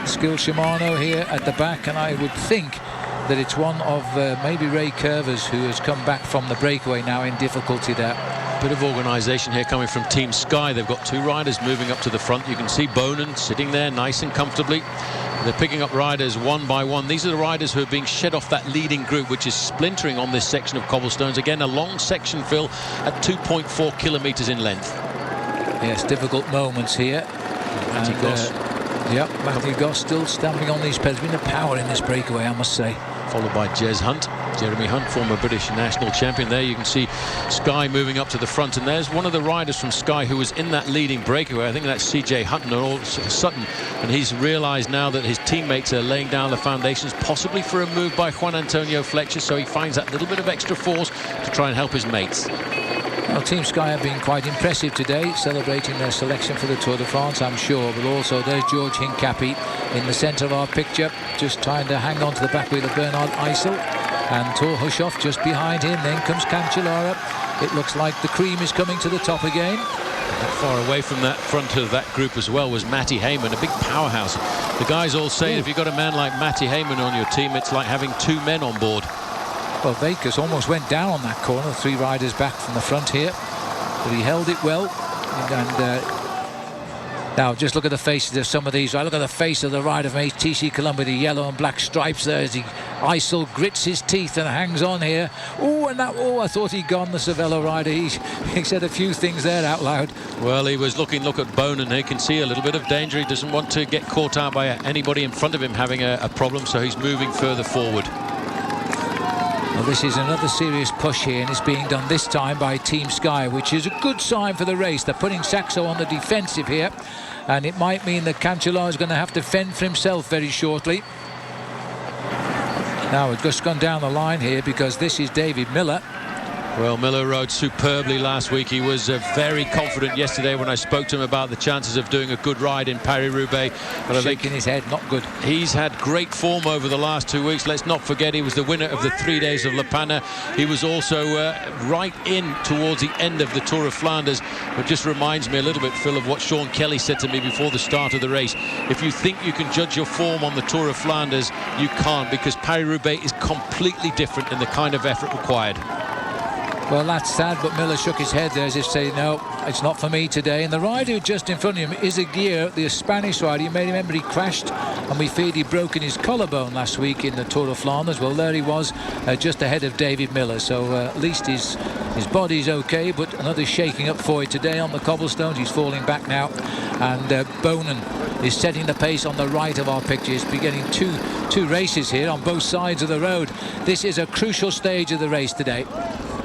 Skill Shimano here at the back. And I would think that it's one of maybe Ray Curvers, who has come back from the breakaway now in difficulty there. Bit of organisation here coming from Team Sky. They've got two riders moving up to the front. You can see Bonen sitting there nice and comfortably. They're picking up riders one by one. These are the riders who are being shed off that leading group, which is splintering on this section of cobblestones. Again, a long section, Phil, at 2.4 kilometres in length. Yes, difficult moments here. Matty Goss. Matthew Goss still stamping on these pedals. Been a power in this breakaway, I must say. Followed by Jeremy Hunt, former British national champion. There you can see Sky moving up to the front, and there's one of the riders from Sky who was in that leading breakaway. I think that's CJ Sutton, and he's realised now that his teammates are laying down the foundations, possibly for a move by Juan Antonio Fletcher, so he finds that little bit of extra force to try and help his mates. Well, Team Sky have been quite impressive today, celebrating their selection for the Tour de France, I'm sure. But also there's George Hincapie in the centre of our picture, just trying to hang on to the back wheel of Bernard Eisel. And Thor Hushoff just behind him. Then comes Cancellara. It looks like the cream is coming to the top again. Not far away from that front of that group as well was Matty Heyman, a big powerhouse. The guys all say if you've got a man like Matty Heyman on your team, it's like having two men on board. Well, Vekas almost went down on that corner. Three riders back from the front here, but he held it well. And now just look at the faces of some of these. Look at the face of the rider from TC Columbia, the yellow and black stripes there as Eisel grits his teeth and hangs on here. I thought he'd gone, the Cervelo rider. He said a few things there out loud. Well, he was look at Bonen. He can see a little bit of danger. He doesn't want to get caught out by anybody in front of him having a problem, so he's moving further forward. Well, this is another serious push here, and it's being done this time by Team Sky, which is a good sign for the race. They're putting Saxo on the defensive here, and it might mean that Cancellara is going to have to fend for himself very shortly. Now we've just gone down the line here because this is David Miller. Well, Miller rode superbly last week. He was very confident yesterday when I spoke to him about the chances of doing a good ride in Paris-Roubaix. But shaking his head, not good. He's had great form over the last 2 weeks. Let's not forget he was the winner of the 3 days of La Panne. He was also right in towards the end of the Tour of Flanders. It just reminds me a little bit, Phil, of what Sean Kelly said to me before the start of the race. If you think you can judge your form on the Tour of Flanders, you can't, because Paris-Roubaix is completely different in the kind of effort required. Well, that's sad, but Miller shook his head there as if saying, no, it's not for me today. And the rider just in front of him is Aguirre, the Spanish rider. You may remember he crashed, and we feared he'd broken his collarbone last week in the Tour of Flanders. Well, there he was, just ahead of David Miller. So at least his body's okay, but another shaking up for it today on the cobblestones. He's falling back now. And Bonen is setting the pace on the right of our picture. He's beginning two races here on both sides of the road. This is a crucial stage of the race today.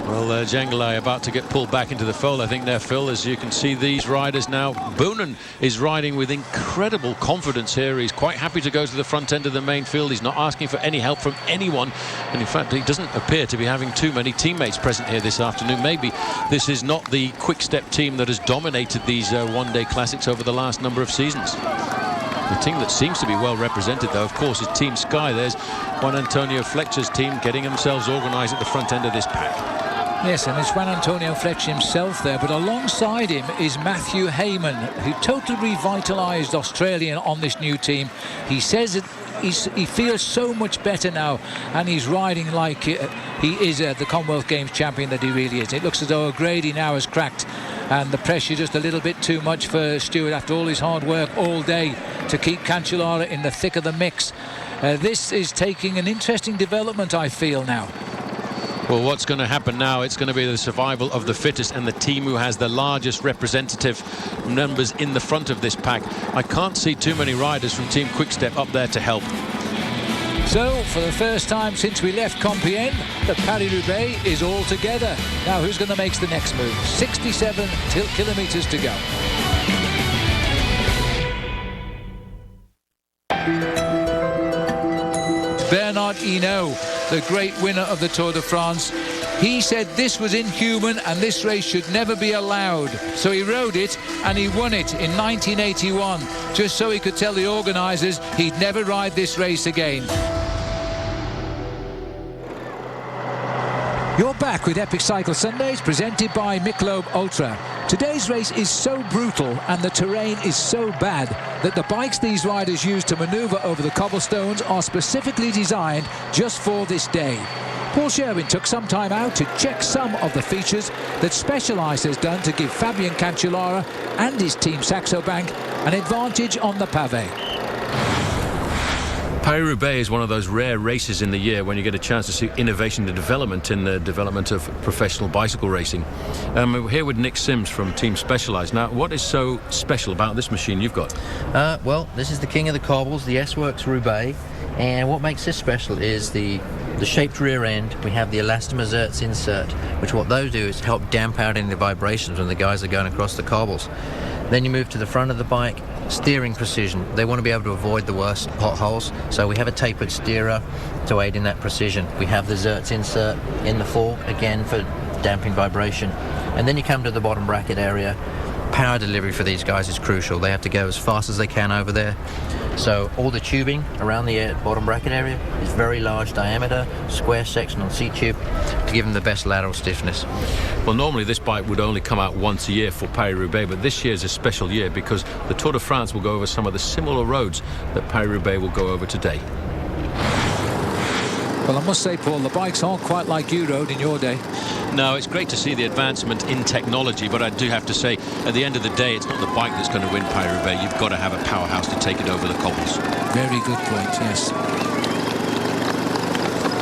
Well, Jangeli about to get pulled back into the fold, I think there, Phil, as you can see these riders now. Bonen is riding with incredible confidence here. He's quite happy to go to the front end of the main field. He's not asking for any help from anyone. And in fact, he doesn't appear to be having too many teammates present here this afternoon. Maybe this is not the quick-step team that has dominated these one-day classics over the last number of seasons. The team that seems to be well represented, though, of course, is Team Sky. There's Juan Antonio Fletcher's team getting themselves organised at the front end of this pack. Yes, and it's Juan Antonio Fletcher himself there, but alongside him is Matthew Heyman, who totally revitalised Australia on this new team. He says that he feels so much better now, and he's riding like he is the Commonwealth Games champion that he really is. It looks as though O'Grady now has cracked, and the pressure just a little bit too much for Stewart after all his hard work all day to keep Cancellara in the thick of the mix. This is taking an interesting development, I feel now. Well, what's going to happen now? It's going to be the survival of the fittest and the team who has the largest representative numbers in the front of this pack. I can't see too many riders from Team Quickstep up there to help. So, for the first time since we left Compiègne, the Paris-Roubaix is all together. Now, who's going to make the next move? 67 kilometres to go. Bernard Hinault, the great winner of the Tour de France, he said this was inhuman and this race should never be allowed. So he rode it and he won it in 1981, just so he could tell the organisers he'd never ride this race again. You're back with Epic Cycle Sundays, presented by Michelob Ultra. Today's race is so brutal and the terrain is so bad that the bikes these riders use to manoeuvre over the cobblestones are specifically designed just for this day. Paul Sherwen took some time out to check some of the features that Specialized has done to give Fabian Cancellara and his team Saxo Bank an advantage on the pavé. Paris-Roubaix is one of those rare races in the year when you get a chance to see innovation and development in the development of professional bicycle racing. We're here with Nick Sims from Team Specialized. Now, what is so special about this machine you've got? Well, this is the king of the cobbles, the S-Works Roubaix, and what makes this special is the shaped rear end. We have the elastomer Zertz insert, which what those do is help damp out any of the vibrations when the guys are going across the cobbles. Then you move to the front of the bike, steering precision. They want to be able to avoid the worst potholes, so we have a tapered steerer to aid in that precision. We have the Zertz insert in the fork, again for damping vibration. And then you come to the bottom bracket area. Power delivery for these guys is crucial. They have to go as fast as they can over there. So all the tubing around the bottom bracket area is very large diameter, square sectional seat tube to give them the best lateral stiffness. Well, normally this bike would only come out once a year for Paris-Roubaix, but this year is a special year because the Tour de France will go over some of the similar roads that Paris-Roubaix will go over today. Well, I must say, Paul, the bikes aren't quite like you rode in your day. No, it's great to see the advancement in technology, but I do have to say, at the end of the day, it's not the bike that's going to win Paris-Roubaix. You've got to have a powerhouse to take it over the cobbles. Very good point, yes.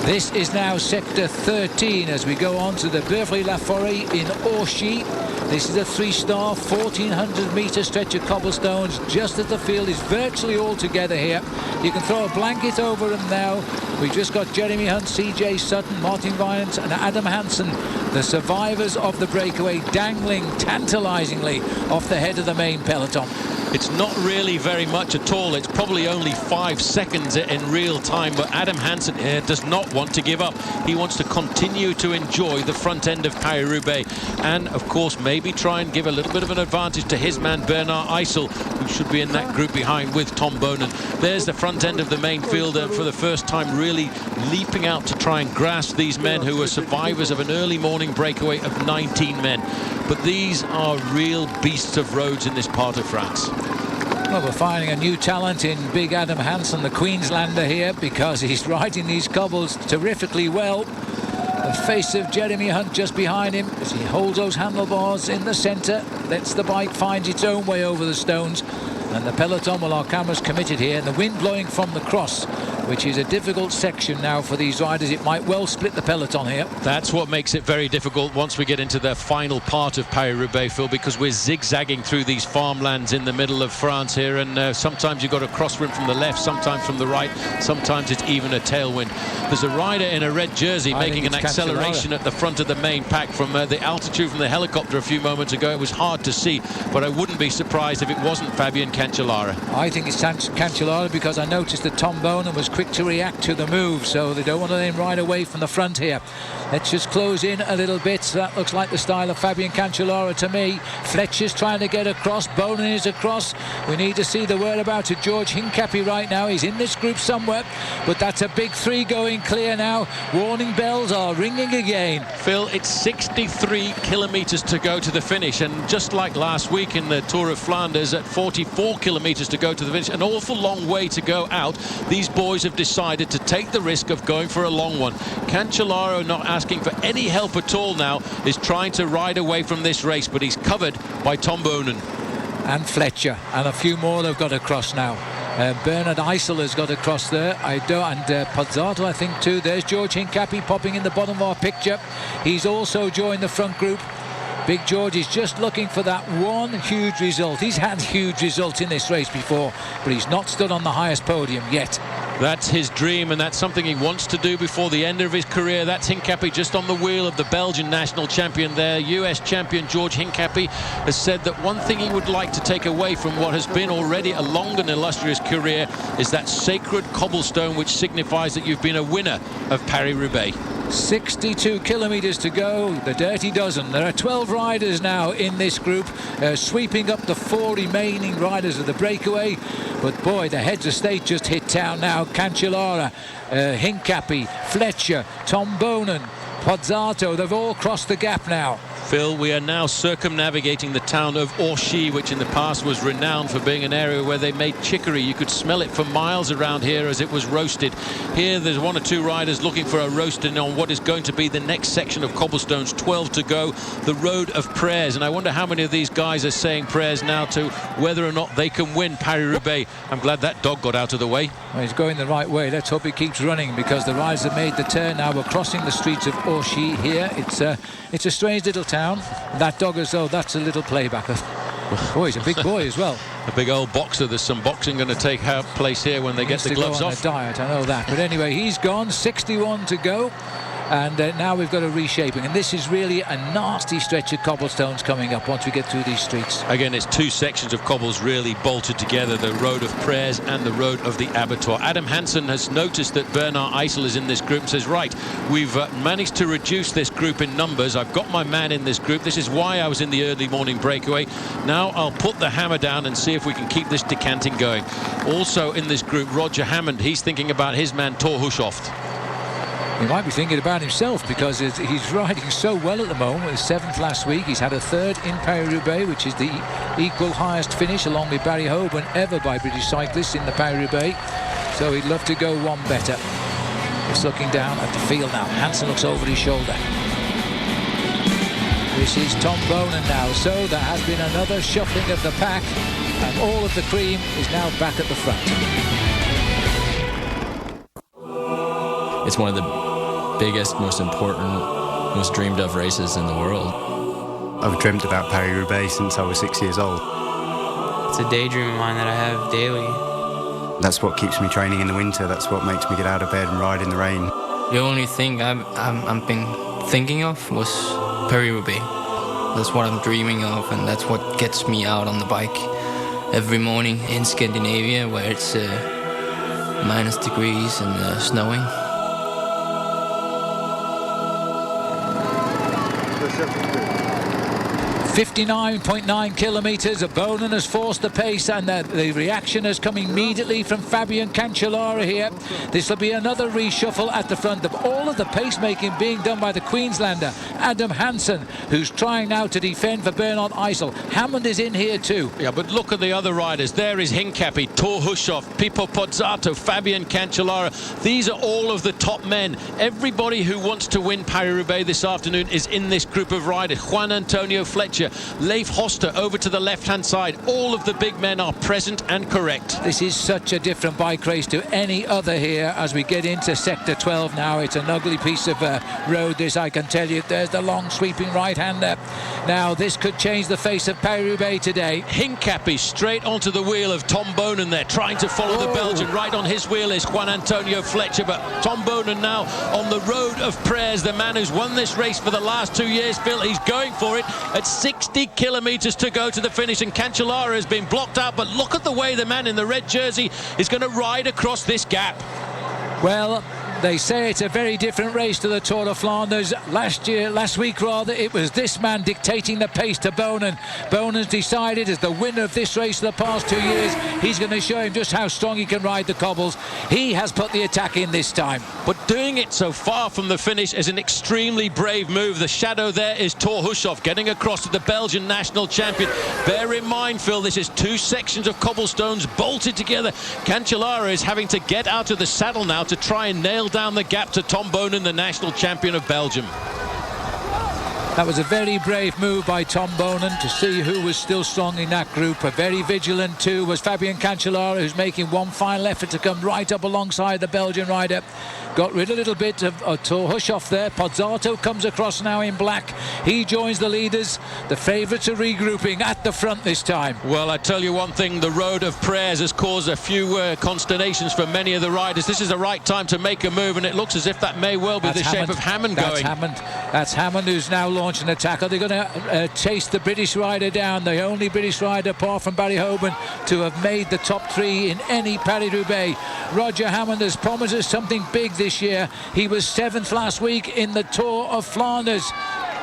This is now Sector 13 as we go on to the Beuvry-la-Forêt in Orchy. This is a 3-star, 1,400-metre stretch of cobblestones, just as the field is virtually all together here. You can throw a blanket over them now. We've just got Jeremy Hunt, CJ Sutton, Martin Viance and Adam Hansen, the survivors of the breakaway, dangling tantalisingly off the head of the main peloton. It's not really very much at all. It's probably only 5 seconds in real time, but Adam Hansen here does not want to give up. He wants to continue to enjoy the front end of Paris-Roubaix and, of course, maybe try and give a little bit of an advantage to his man Bernard Eisel, who should be in that group behind with Tom Bonen. There's the front end of the main field for the first time, really leaping out to try and grasp these men who are survivors of an early morning breakaway of 19 men. But these are real beasts of roads in this part of France. Well, we're finding a new talent in Big Adam Hansen, the Queenslander here, because he's riding these cobbles terrifically well. The face of Jeremy Hunt just behind him as he holds those handlebars in the centre, lets the bike find its own way over the stones. And the peloton, well, our camera's committed here, and the wind blowing from the cross, which is a difficult section now for these riders. It might well split the peloton here. That's what makes it very difficult once we get into the final part of Paris-Roubaix, Phil, because we're zigzagging through these farmlands in the middle of France here, and sometimes you've got a crosswind from the left, sometimes from the right, sometimes it's even a tailwind. There's a rider in a red jersey making an acceleration at the front of the main pack from the altitude from the helicopter a few moments ago. It was hard to see, but I wouldn't be surprised if it wasn't Fabian Cancellara. I think it's Cancellara because I noticed that Tom Bonen was quick to react to the move, so they don't want to let him ride away from the front here. Let's just close in a little bit. That looks like the style of Fabian Cancellara to me. Fletcher's trying to get across. Bonen is across. We need to see the whereabouts of George Hincapie right now. He's in this group somewhere, but that's a big 3 going clear now. Warning bells are ringing again. Phil, it's 63 kilometres to go to the finish, and just like last week in the Tour of Flanders, at 44 kilometres to go to the finish, an awful long way to go out. These boys have decided to take the risk of going for a long one. Cancellara, not asking for any help at all now, is trying to ride away from this race, but he's covered by Tom Bonen. And Fletcher, and a few more they've got across now. Bernard Eisel has got across there. And Pozzato, I think, too. There's George Hincapie popping in the bottom of our picture. He's also joined the front group. Big George is just looking for that one huge result. He's had huge results in this race before, but he's not stood on the highest podium yet. That's his dream, and that's something he wants to do before the end of his career. That's Hincapie just on the wheel of the Belgian national champion there. US champion George Hincapie has said that one thing he would like to take away from what has been already a long and illustrious career is that sacred cobblestone which signifies that you've been a winner of Paris-Roubaix. 62 kilometres to go, the dirty dozen. There are 12 riders now in this group, sweeping up the 4 remaining riders of the breakaway. But boy, the heads of state just hit town now. Cancellara, Hincapie, Fletcher, Tom Bonen, Pozzato, they've all crossed the gap now. Phil, we are now circumnavigating the town of Orchy, which in the past was renowned for being an area where they made chicory. You could smell it for miles around here as it was roasted. Here there's 1 or 2 riders looking for a roasting on what is going to be the next section of cobblestones. 12 to go, the road of prayers. And I wonder how many of these guys are saying prayers now to whether or not they can win Paris-Roubaix. I'm glad that dog got out of the way. Well, he's going the right way. Let's hope he keeps running, because the riders have made the turn now. We're crossing the streets of Orchy here. It's a strange little town. That dog as though that's a little playback. Oh, he's a big boy as well. A big old boxer. There's some boxing going to take place here when they get the gloves off. Go on a diet, I know that. But anyway, he's gone. 61 to go. And now we've got a reshaping, and this is really a nasty stretch of cobblestones coming up once we get through these streets. Again, it's 2 sections of cobbles really bolted together, the road of prayers and the road of the abattoir. Adam Hansen has noticed that Bernard Eisel is in this group and says, right, we've managed to reduce this group in numbers. I've got my man in this group. This is why I was in the early morning breakaway. Now I'll put the hammer down and see if we can keep this decanting going. Also in this group, Roger Hammond, he's thinking about his man Thor Hushovd. He might be thinking about himself, because he's riding so well at the moment. With 7th last week, he's had a 3rd in Paris-Roubaix, which is the equal highest finish along with Barry Hoban ever by British cyclists in the Paris-Roubaix. So he'd love to go one better. Just looking down at the field now. Hansen looks over his shoulder. This is Tom Bonen now. So there has been another shuffling of the pack, and all of the cream is now back at the front. It's one of the biggest, most important, most dreamed of races in the world. I've dreamt about Paris-Roubaix since I was 6 years old. It's a daydream of mine that I have daily. That's what keeps me training in the winter. That's what makes me get out of bed and ride in the rain. The only thing I've been thinking of was Paris-Roubaix. That's what I'm dreaming of, and that's what gets me out on the bike every morning in Scandinavia, where it's minus degrees and snowing. 59.9 kilometres. Bonen has forced the pace, and the reaction is coming immediately from Fabian Cancellara here. This will be another reshuffle at the front. Of all of the pacemaking being done by the Queenslander Adam Hansen, who's trying now to defend for Bernard Eisel. Hammond is in here too. Yeah, but look at the other riders. There is Hincapie, Thor Hushovd, Pippo Pozzato, Fabian Cancellara. These are all of the top men. Everybody who wants to win Paris-Roubaix this afternoon is in this group of riders. Juan Antonio Fletcher, Leif Hoster over to the left-hand side. All of the big men are present and correct. This is such a different bike race to any other here as we get into Sector 12 now. It's an ugly piece of road, this, I can tell you. There's the long sweeping right-hander. Now, this could change the face of Paris-Roubaix today. Hincapie straight onto the wheel of Tom Bonen there, trying to follow the Belgian. Right on his wheel is Juan Antonio Fletcher, but Tom Bonen now on the road of prayers, the man who's won this race for the last 2 years. Phil, he's going for it at 60 kilometres to go to the finish, and Cancellara has been blocked out, but look at the way the man in the red jersey is going to ride across this gap. Well, they say it's a very different race to the Tour de Flanders. Last week, it was this man dictating the pace to Bonen. Bonen's decided as the winner of this race for the past 2 years, he's going to show him just how strong he can ride the cobbles. He has put the attack in this time. But doing it so far from the finish is an extremely brave move. The shadow there is Thor Hushovd getting across to the Belgian national champion. Bear in mind, Phil, this is 2 sections of cobblestones bolted together. Cancellara is having to get out of the saddle now to try and nail down the gap to Tom Bonen, the national champion of Belgium. That was a very brave move by Tom Bonen to see who was still strong in that group. A very vigilant too was Fabian Cancellara, who's making one final effort to come right up alongside the Belgian rider. Got rid of a little bit of Hushoff there. Pozzato comes across now in black. He joins the leaders. The favourites are regrouping at the front this time. Well, I tell you one thing, the road of prayers has caused a few consternations for many of the riders. This is the right time to make a move, and it looks as if that may well be the shape of Hammond going. That's Hammond who's now launched an attack. Are they going to chase the British rider down? The only British rider, apart from Barry Hoban, to have made the top 3 in any Paris-Roubaix. Roger Hammond has promised us something big this year. He was 7th last week in the Tour of Flanders.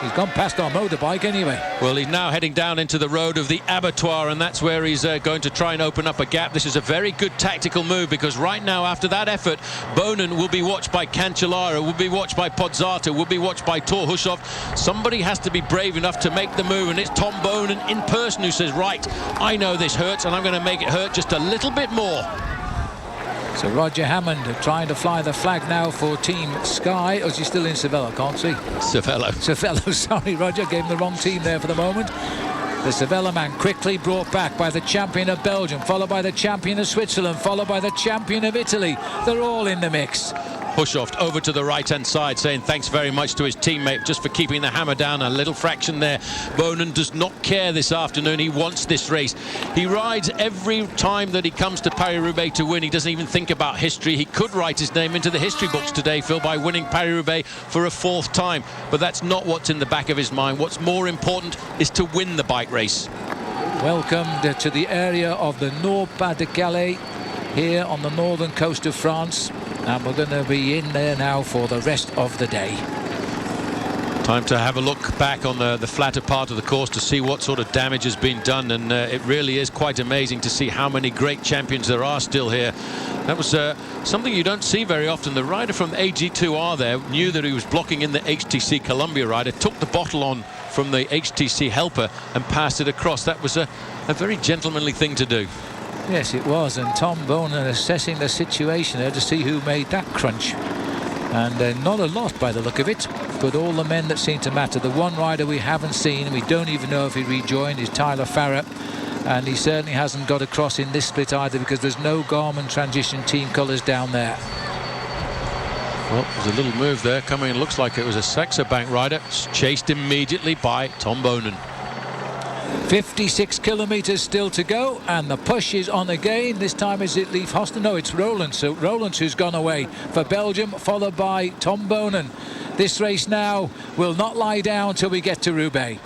He's gone past our motorbike anyway. Well, he's now heading down into the road of the abattoir, and that's where he's going to try and open up a gap. This is a very good tactical move, because right now, after that effort, Bonen will be watched by Cancellara, will be watched by Pozzato, will be watched by Thor Hushoff. Somebody has to be brave enough to make the move, and it's Tom Bonen in person who says, right, I know this hurts, and I'm going to make it hurt just a little bit more. So Roger Hammond trying to fly the flag now for Team Sky. Or is he still in Cervelo? Can't see. Cervelo, sorry, Roger. Gave him the wrong team there for the moment. The Cervelo man quickly brought back by the champion of Belgium, followed by the champion of Switzerland, followed by the champion of Italy. They're all in the mix. Hushoff over to the right-hand side, saying thanks very much to his teammate just for keeping the hammer down a little fraction there. Bonen does not care this afternoon. He wants this race. He rides every time that he comes to Paris-Roubaix to win. He doesn't even think about history. He could write his name into the history books today, Phil, by winning Paris-Roubaix for a 4th time. But that's not what's in the back of his mind. What's more important is to win the bike race. Welcome to the area of the Nord-Pas-de-Calais here on the northern coast of France. And we're going to be in there now for the rest of the day. Time to have a look back on the flatter part of the course to see what sort of damage has been done, and it really is quite amazing to see how many great champions there are still here. That was something you don't see very often. The rider from AG2R there knew that he was blocking in the HTC Columbia rider, took the bottle on from the HTC helper and passed it across. That was a very gentlemanly thing to do. Yes, it was, and Tom Bonen assessing the situation there to see who made that crunch. And not a lot by the look of it, but all the men that seem to matter. The one rider we haven't seen, and we don't even know if he rejoined, is Tyler Farrar. And he certainly hasn't got across in this split either, because there's no Garmin transition team colours down there. Well, there's a little move there coming. It looks like it was a Saxo Bank rider. Chased immediately by Tom Bonen. 56 kilometres still to go, and the push is on again. This time is it Leif Hoster? No, it's Roland. So Roland who's gone away for Belgium, followed by Tom Bonen. This race now will not lie down till we get to Roubaix.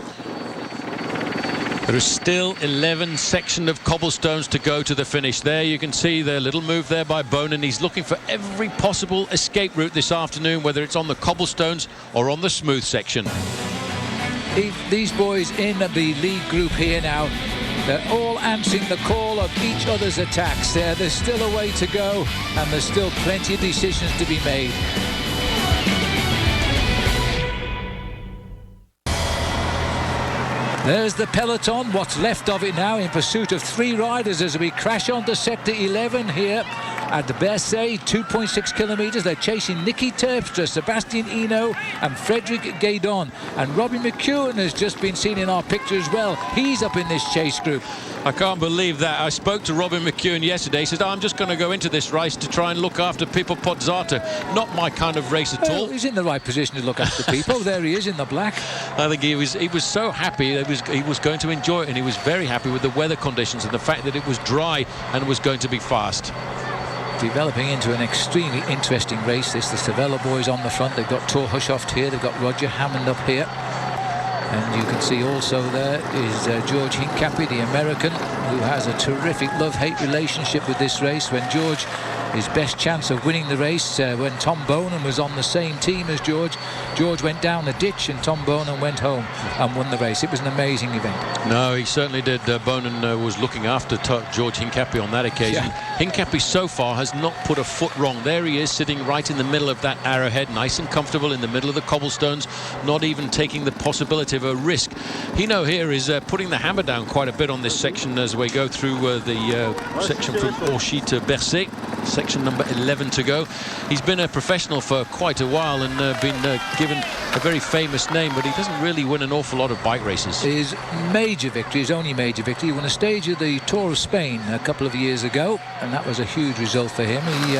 There is still 11 sections of cobblestones to go to the finish. There you can see the little move there by Bonen. He's looking for every possible escape route this afternoon, whether it's on the cobblestones or on the smooth section. These boys in the lead group here now, they're all answering the call of each other's attacks. There's still a way to go, and there's still plenty of decisions to be made. There's the peloton, what's left of it now, in pursuit of 3 riders as we crash onto sector 11 here at Bercy, 2.6 kilometres. They're chasing Nicky Terpstra, Sebastian Eno and Frederick Gaydon. And Robbie McEwen has just been seen in our picture as well. He's up in this chase group. I can't believe that. I spoke to Robin McEwen yesterday. He said, I'm just going to go into this race to try and look after Pippo Pozzato. Not my kind of race at all. He's in the right position to look after people. There he is in the black. I think he was so happy that he was going to enjoy it, and he was very happy with the weather conditions and the fact that it was dry and was going to be fast. Developing into an extremely interesting race. This the Cervelo boys on the front. They've got Thor Hushoff here. They've got Roger Hammond up here. And you can see also there is George Hincapie, the American, who has a terrific love-hate relationship with this race. When George, his best chance of winning the race, when Tom Bonen was on the same team as George went down the ditch and Tom Bonen went home and won the race. It was an amazing event. No, he certainly did. Bonen was looking after George Hincapie on that occasion. Yeah. Hincapie so far has not put a foot wrong. There he is, sitting right in the middle of that arrowhead, nice and comfortable in the middle of the cobblestones, not even taking the possibility of a risk. Hino here is putting the hammer down quite a bit on this section as we go through the section from Orchy to Bercy. section number 11 to go. He's been a professional for quite a while and been given a very famous name, but he doesn't really win an awful lot of bike races. His major victory, his only major victory, he won a stage of the Tour of Spain a couple of years ago, and that was a huge result for him. He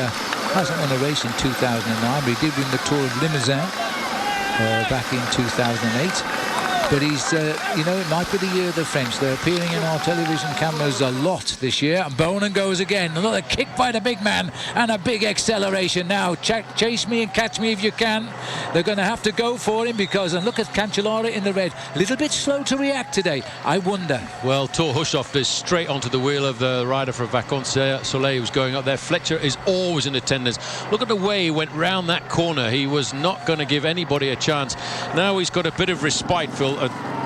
hasn't won a race in 2009, but he did win the Tour of Limousin back in 2008. But he's, you know, it might be the year of the French. They're appearing in our television cameras a lot this year. And Bonin goes again. Another kick by the big man and a big acceleration. Now, chase me and catch me if you can. They're going to have to go for him because, and look at Cancellara in the red. A little bit slow to react today. I wonder. Well, Thor Hushoff is straight onto the wheel of the rider for Vacances Soleil who's going up there. Fletcher is always in attendance. Look at the way he went round that corner. He was not going to give anybody a chance. Now he's got a bit of respite, Phil.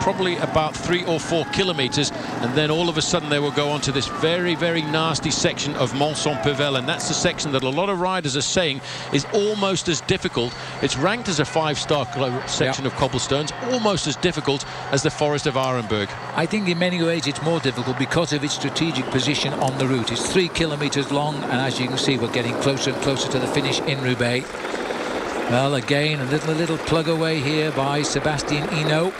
Probably about 3 or 4 kilometres, and then all of a sudden they will go on to this very, very nasty section of Mont-Saint-Pével, and that's the section that a lot of riders are saying is almost as difficult. It's ranked as a 5-star section of cobblestones, almost as difficult as the Forest of Arenberg. I think in many ways it's more difficult because of its strategic position on the route. It's 3 kilometres long, and as you can see, we're getting closer and closer to the finish in Roubaix. Well, again, a little plug away here by Sébastien Hinault.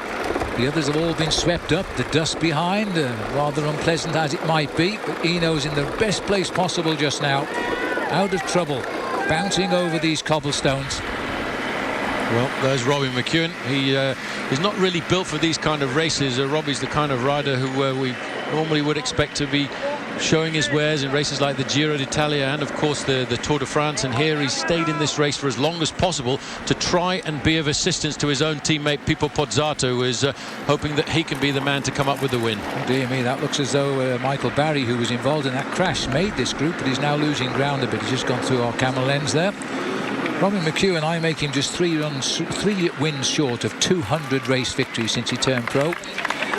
The others have all been swept up. The dust behind, rather unpleasant as it might be, but Hinault's in the best place possible just now. Out of trouble, bouncing over these cobblestones. Well, there's Robbie McEwen. He is not really built for these kind of races. Robbie's the kind of rider who we normally would expect to be showing his wares in races like the Giro d'Italia and of course the Tour de France, and here he's stayed in this race for as long as possible to try and be of assistance to his own teammate Pippo Pozzato, who is hoping that he can be the man to come up with the win. Oh, dear me, that looks as though Michael Barry, who was involved in that crash, made this group, but he's now losing ground a bit. He's just gone through our camera lens there. Robin McEwen, I make him just 3 wins short of 200 race victories since he turned pro.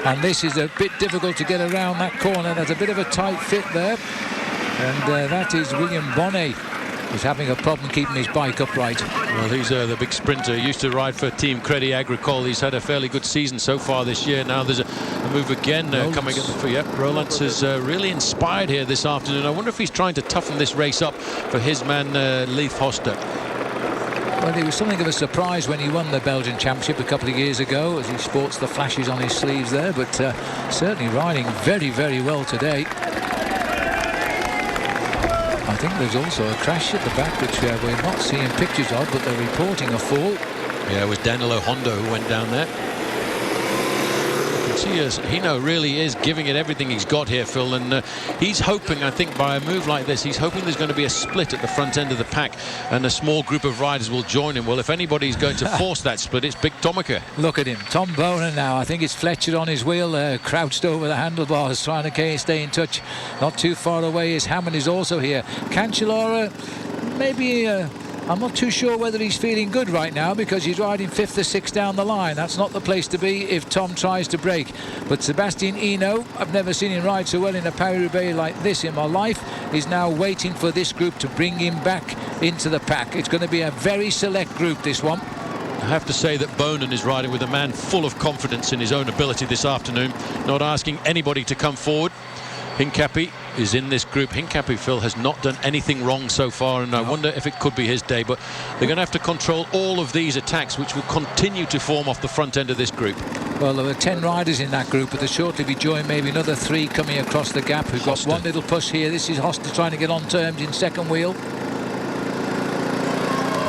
And this is a bit difficult to get around that corner. There's a bit of a tight fit there. And that is William Bonnet, who's having a problem keeping his bike upright. Well, he's the big sprinter. He used to ride for Team Crédit Agricole. He's had a fairly good season so far this year. Now there's a move again coming up for Roland is really inspired here this afternoon. I wonder if he's trying to toughen this race up for his man Leif Hoster. Well, it was something of a surprise when he won the Belgian Championship a couple of years ago, as he sports the flashes on his sleeves there, but certainly riding very, very well today. I think there's also a crash at the back, which we're not seeing pictures of, but they're reporting a fall. Yeah, it was Danilo Hondo who went down there. See, Hinault really is giving it everything he's got here, Phil, and he's hoping, I think, by a move like this, he's hoping there's going to be a split at the front end of the pack and a small group of riders will join him. Well, if anybody's going to force that split, it's Big Tomaker. Look at him, Tom Bonin now. I think it's Fletcher on his wheel, crouched over the handlebars, trying to stay in touch. Not too far away is Hammond is also here. Cancellara, maybe... I'm not too sure whether he's feeling good right now because he's riding 5th or 6th down the line. That's not the place to be if Tom tries to break. But Sébastien Hinault, I've never seen him ride so well in a Paris-Roubaix like this in my life, is now waiting for this group to bring him back into the pack. It's going to be a very select group, this one. I have to say that Bonin is riding with a man full of confidence in his own ability this afternoon, not asking anybody to come forward. Hincapie is in this group. Hincapie, Phil, has not done anything wrong so far, and I wonder if it could be his day, but they're going to have to control all of these attacks, which will continue to form off the front end of this group. Well, there were 10 riders in that group, but they'll shortly be joined maybe another 3 coming across the gap who've got one little push here. This is Hoster trying to get on terms in second wheel.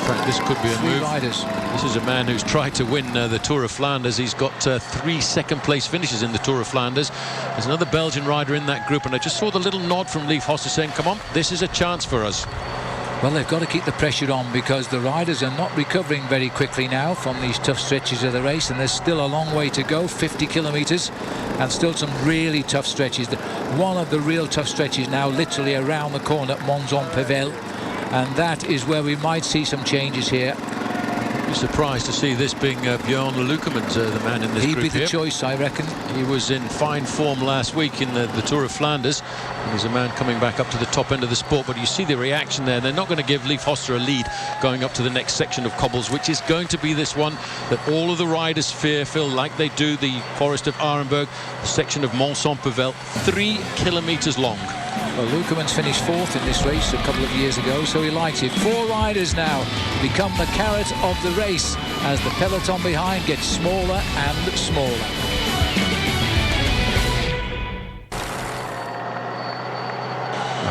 In fact, this could be a 3 move. riders. This is a man who's tried to win the Tour of Flanders. He's got 3 second-place finishes in the Tour of Flanders. There's another Belgian rider in that group, and I just saw the little nod from Leif Hoster saying, come on, this is a chance for us. Well, they've got to keep the pressure on because the riders are not recovering very quickly now from these tough stretches of the race, and there's still a long way to go, 50 kilometres, and still some really tough stretches. One of the real tough stretches now literally around the corner at Mont-Saint-Pével, and that is where we might see some changes here. Surprised to see this being Björn Lukemans, the man in this group. He'd be the choice, I reckon. He was in fine form last week in the Tour of Flanders, and he's a man coming back up to the top end of the sport, but you see the reaction there. They're not going to give Leif Hoster a lead going up to the next section of cobbles, which is going to be this one that all of the riders fear, Phil, like they do the Forest of Arenberg, the section of Mont-Saint-Pével, 3 kilometres long. Well, Lukerman's finished 4th in this race a couple of years ago, so he likes it. 4 riders now become the carrot of the race as the peloton behind gets smaller and smaller.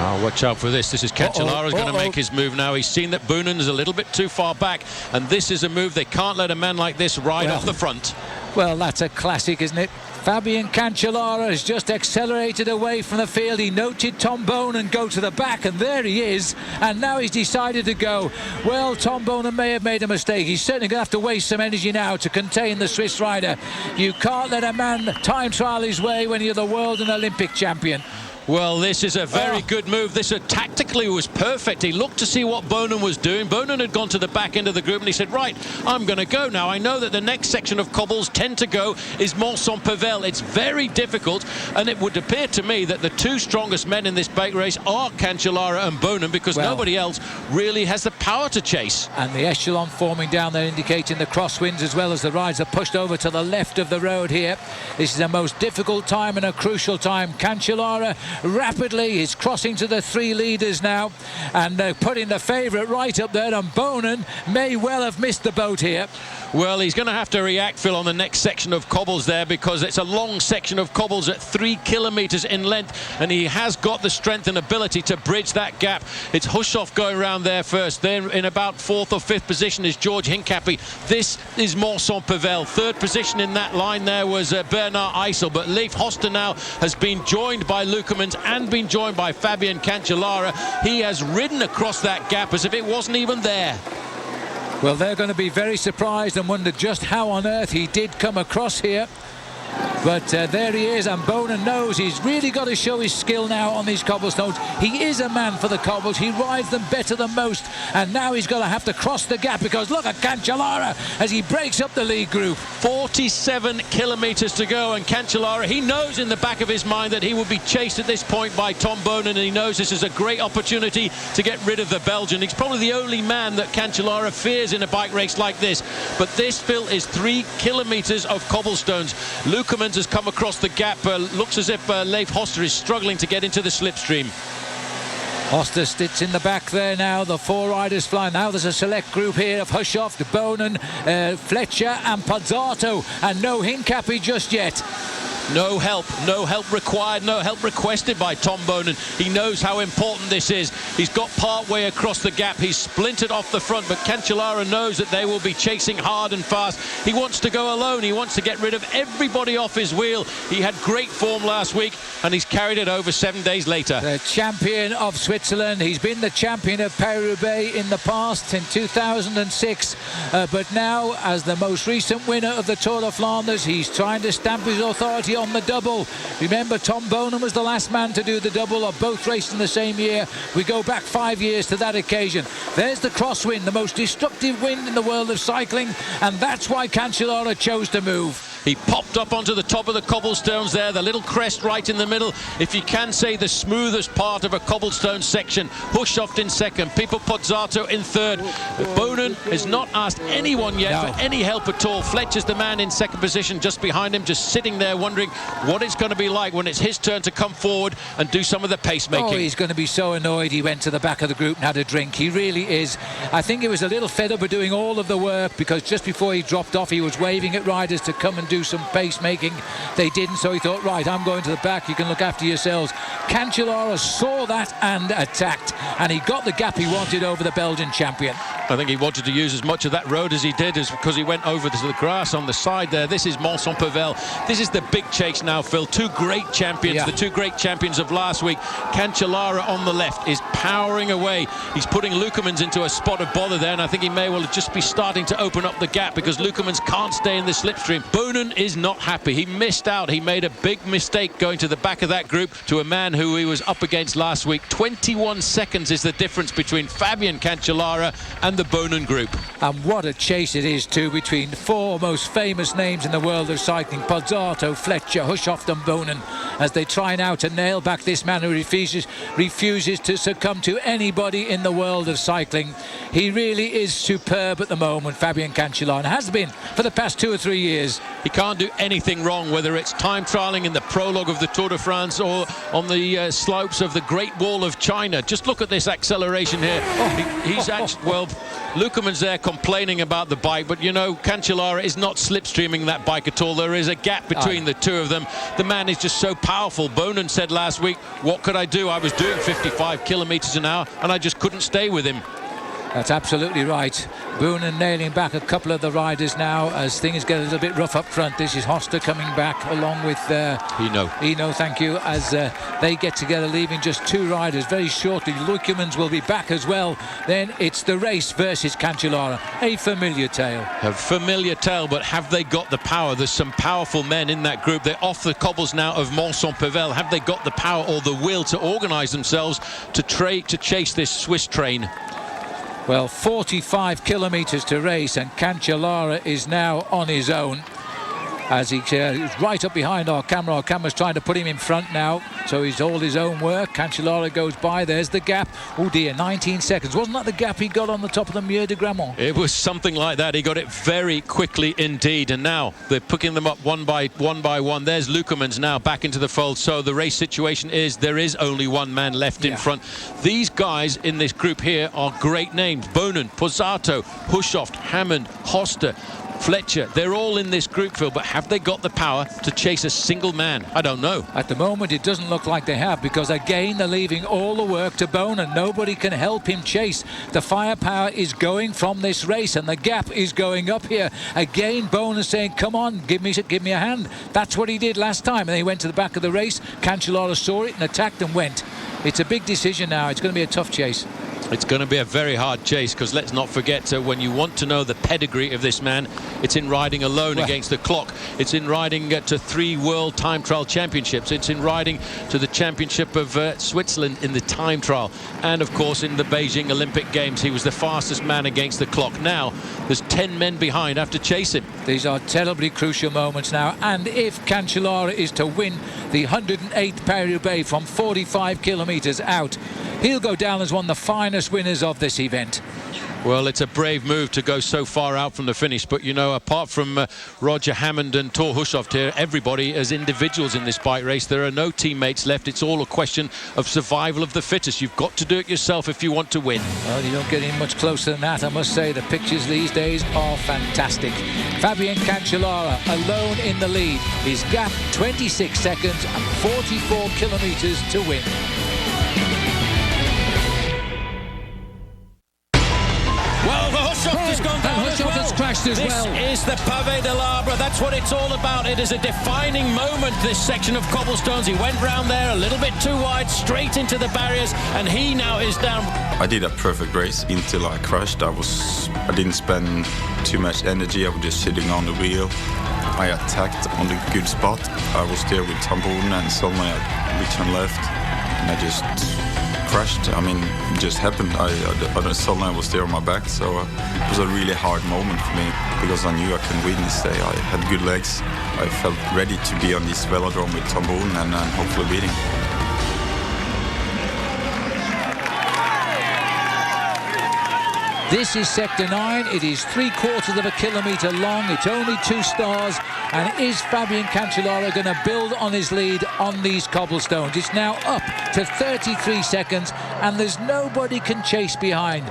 Oh, watch out for this. This is Cancellara's going to make his move now. He's seen that Boonen is a little bit too far back, and this is a move they can't let a man like this ride off the front. Well, that's a classic, isn't it? Fabian Cancellara has just accelerated away from the field. He noted Tom Boonen go to the back, and there he is. And now he's decided to go. Well, Tom Boonen may have made a mistake. He's certainly going to have to waste some energy now to contain the Swiss rider. You can't let a man time trial his way when you're the world and Olympic champion. Well, this is a very good move. This tactically was perfect. He looked to see what Boonen was doing. Boonen had gone to the back end of the group and he said, right, I'm going to go now. I know that the next section of cobbles tend to go is Mont-Saint-Pével. It's very difficult, and it would appear to me that the 2 strongest men in this bike race are Cancellara and Boonen, because nobody else really has the power to chase. And the echelon forming down there indicating the crosswinds, as well as the rides are pushed over to the left of the road here. This is a most difficult time and a crucial time. Cancellara rapidly is crossing to the 3 leaders now, and putting the favourite right up there, and Boonen may well have missed the boat here. Well, he's going to have to react, Phil, on the next section of cobbles there, because it's a long section of cobbles at 3 kilometres in length, and he has got the strength and ability to bridge that gap. It's Hushoff going around there first. Then in about 4th or 5th position is George Hincapie. This is Mont-Saint-Pével. 3rd position in that line there was Bernard Eisel, but Leif Hoster now has been joined by Lukerman and been joined by Fabian Cancellara. He has ridden across that gap as if it wasn't even there. Well, they're going to be very surprised and wonder just how on earth he did come across here. But there he is, and Boonen knows he's really got to show his skill now on these cobblestones. He is a man for the cobbles. He rides them better than most, and now he's going to have to cross the gap, because look at Cancellara as he breaks up the lead group. 47 kilometres to go, and Cancellara, he knows in the back of his mind that he will be chased at this point by Tom Boonen, and he knows this is a great opportunity to get rid of the Belgian. He's probably the only man that Cancellara fears in a bike race like this. But this, Phil, is 3 kilometres of cobblestones. Lukermans has come across the gap. Looks as if Leif Hoster is struggling to get into the slipstream. Hoster sits in the back there now. The 4 riders fly. Now there's a select group here of Hushoff, Boonen, Fletcher and Pozzato, and no Hincapie just yet. No help required, no help requested by Tom Boonen. He knows how important this is. He's got part way across the gap. He's splintered off the front, but Cancellara knows that they will be chasing hard and fast. He wants to go alone. He wants to get rid of everybody off his wheel. He had great form last week, and he's carried it over 7 days later. The champion of Switzerland. He's been the champion of Paris-Roubaix in the past, in 2006. But now, as the most recent winner of the Tour de Flanders, he's trying to stamp his authority on the double. Remember, Tom Boonen was the last man to do the double, or both raced in the same year. We go back 5 years to that occasion. There's the crosswind, the most destructive wind in the world of cycling, and that's why Cancellara chose to move. He popped up onto the top of the cobblestones there, the little crest right in the middle. If you can say the smoothest part of a cobblestone section. Hushoff in 2nd, Pipo Pozzato in 3rd. Boonen has not asked anyone yet for any help at all. Fletcher's the man in 2nd position, just behind him, just sitting there wondering what it's going to be like when it's his turn to come forward and do some of the pacemaking. Oh, he's going to be so annoyed he went to the back of the group and had a drink. He really is. I think he was a little fed up with doing all of the work, because just before he dropped off, he was waving at riders to come and do some pacemaking. They didn't, so he thought, right, I'm going to the back, you can look after yourselves. Cancellara saw that and attacked, and he got the gap he wanted over the Belgian champion. I think he wanted to use as much of that road as he did, because he went over to the grass on the side there. This is Mont-Saint-Pével. This is the big chase now, Phil. 2 great champions, the 2 great champions of last week. Cancellara on the left is powering away. He's putting Lukermans into a spot of bother there, and I think he may well just be starting to open up the gap, because Lukermans can't stay in the slipstream. Boonen is not happy. He missed out. He made a big mistake going to the back of that group to a man who he was up against last week. 21 seconds is the difference between Fabian Cancellara and the the Bonin group. And what a chase it is too, between the four most famous names in the world of cycling: Pozzato, Fletcher, Hushoft and Bonin, as they try now to nail back this man who refuses to succumb to anybody in the world of cycling. He really is superb at the moment, Fabian Cancellara, and has been for the past 2 or 3 years. He can't do anything wrong, whether it's time trialling in the prologue of the Tour de France or on the slopes of the Great Wall of China. Just look at this acceleration here. He's actually, well, Lukerman's there complaining about the bike, but you know, Cancellara is not slipstreaming that bike at all. There is a gap between the two of them. The man is just so powerful. Bonin said last week, what could I do? I was doing 55 kilometers an hour and I just couldn't stay with him. That's absolutely right. Bonin nailing back a couple of the riders now as things get a little bit rough up front. This is Hoster coming back along with Eno, thank you, as they get together, leaving just 2 riders very shortly. Lukermans will be back as well. Then it's the race versus Cancellara. A familiar tale. A familiar tale, but have they got the power? There's some powerful men in that group. They're off the cobbles now of Mont-Saint-Pével. Have they got the power or the will to organise themselves to chase this Swiss train? Well, 45 kilometres to race, and Cancellara is now on his own. As he's right up behind our camera. Our camera's trying to put him in front now, so he's all his own work. Cancellara goes by. There's the gap. Oh dear, 19 seconds. Wasn't that the gap he got on the top of the Mur de Grammont? It was something like that. He got it very quickly indeed, and now they're picking them up one by one. There's Lukermans now back into the fold. So the race situation is there is only one man left in front. These guys in this group here are great names: Bonin, Pozzato, Hushoft, Hammond, Hoster, Fletcher. They're all in this group, Phil, but have they got the power to chase a single man? I don't know. At the moment, it doesn't look like they have, because again, they're leaving all the work to Bonin. Nobody can help him chase. The firepower is going from this race, and the gap is going up here. Again, Bonin saying, come on, give me a hand. That's what he did last time, and then he went to the back of the race. Cancellara saw it and attacked and went. It's a big decision now. It's going to be a tough chase. It's going to be a very hard chase, because let's not forget, when you want to know the pedigree of this man, it's in riding alone against the clock. It's in riding to 3 World Time Trial Championships. It's in riding to the Championship of Switzerland in the time trial. And, of course, in the Beijing Olympic Games, he was the fastest man against the clock. Now, there's 10 men behind have to chase him. These are terribly crucial moments now. And if Cancellara is to win the 108th Paris-Roubaix from 45 kilometres out, he'll go down as one of the finest winners of this event. Well, it's a brave move to go so far out from the finish, but you know, apart from Roger Hammond and Thor Hushoft here, everybody as individuals in this bike race. There are no teammates left. It's all a question of survival of the fittest. You've got to do it yourself if you want to win. Well, you don't get any much closer than that, I must say. The pictures these days are fantastic. Fabian Cancellara alone in the lead. His gap 26 seconds and 44 kilometres to win. Hushoft has crashed as well. This is the Pavé de l'Arbre. That's what it's all about. It is a defining moment, this section of cobblestones. He went round there a little bit too wide, straight into the barriers, and he now is down. I did a perfect race until I crashed. I didn't spend too much energy. I was just sitting on the wheel. I attacked on the good spot. I was there with Tambon, and suddenly I returned left, and I just crashed. I mean, it just happened. Suddenly I was there on my back, so it was a really hard moment for me, because I knew I can win this day. I had good legs. I felt ready to be on this velodrome with Tambon and hopefully beating. This is Sector 9. It is 3/4 of a kilometre long. It's only 2 stars. And is Fabian Cancellara going to build on his lead on these cobblestones? It's now up to 33 seconds, and there's nobody can chase behind.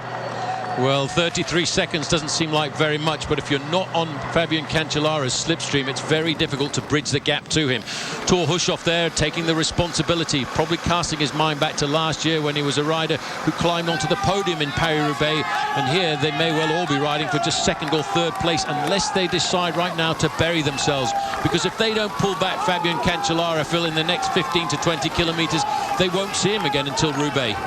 Well, 33 seconds doesn't seem like very much, but if you're not on Fabian Cancellara's slipstream, it's very difficult to bridge the gap to him. Thor Hushoft there taking the responsibility, probably casting his mind back to last year when he was a rider who climbed onto the podium in Paris-Roubaix, and here they may well all be riding for just 2nd or 3rd place unless they decide right now to bury themselves, because if they don't pull back Fabian Cancellara, Phil, in the next 15 to 20 kilometres, they won't see him again until Roubaix.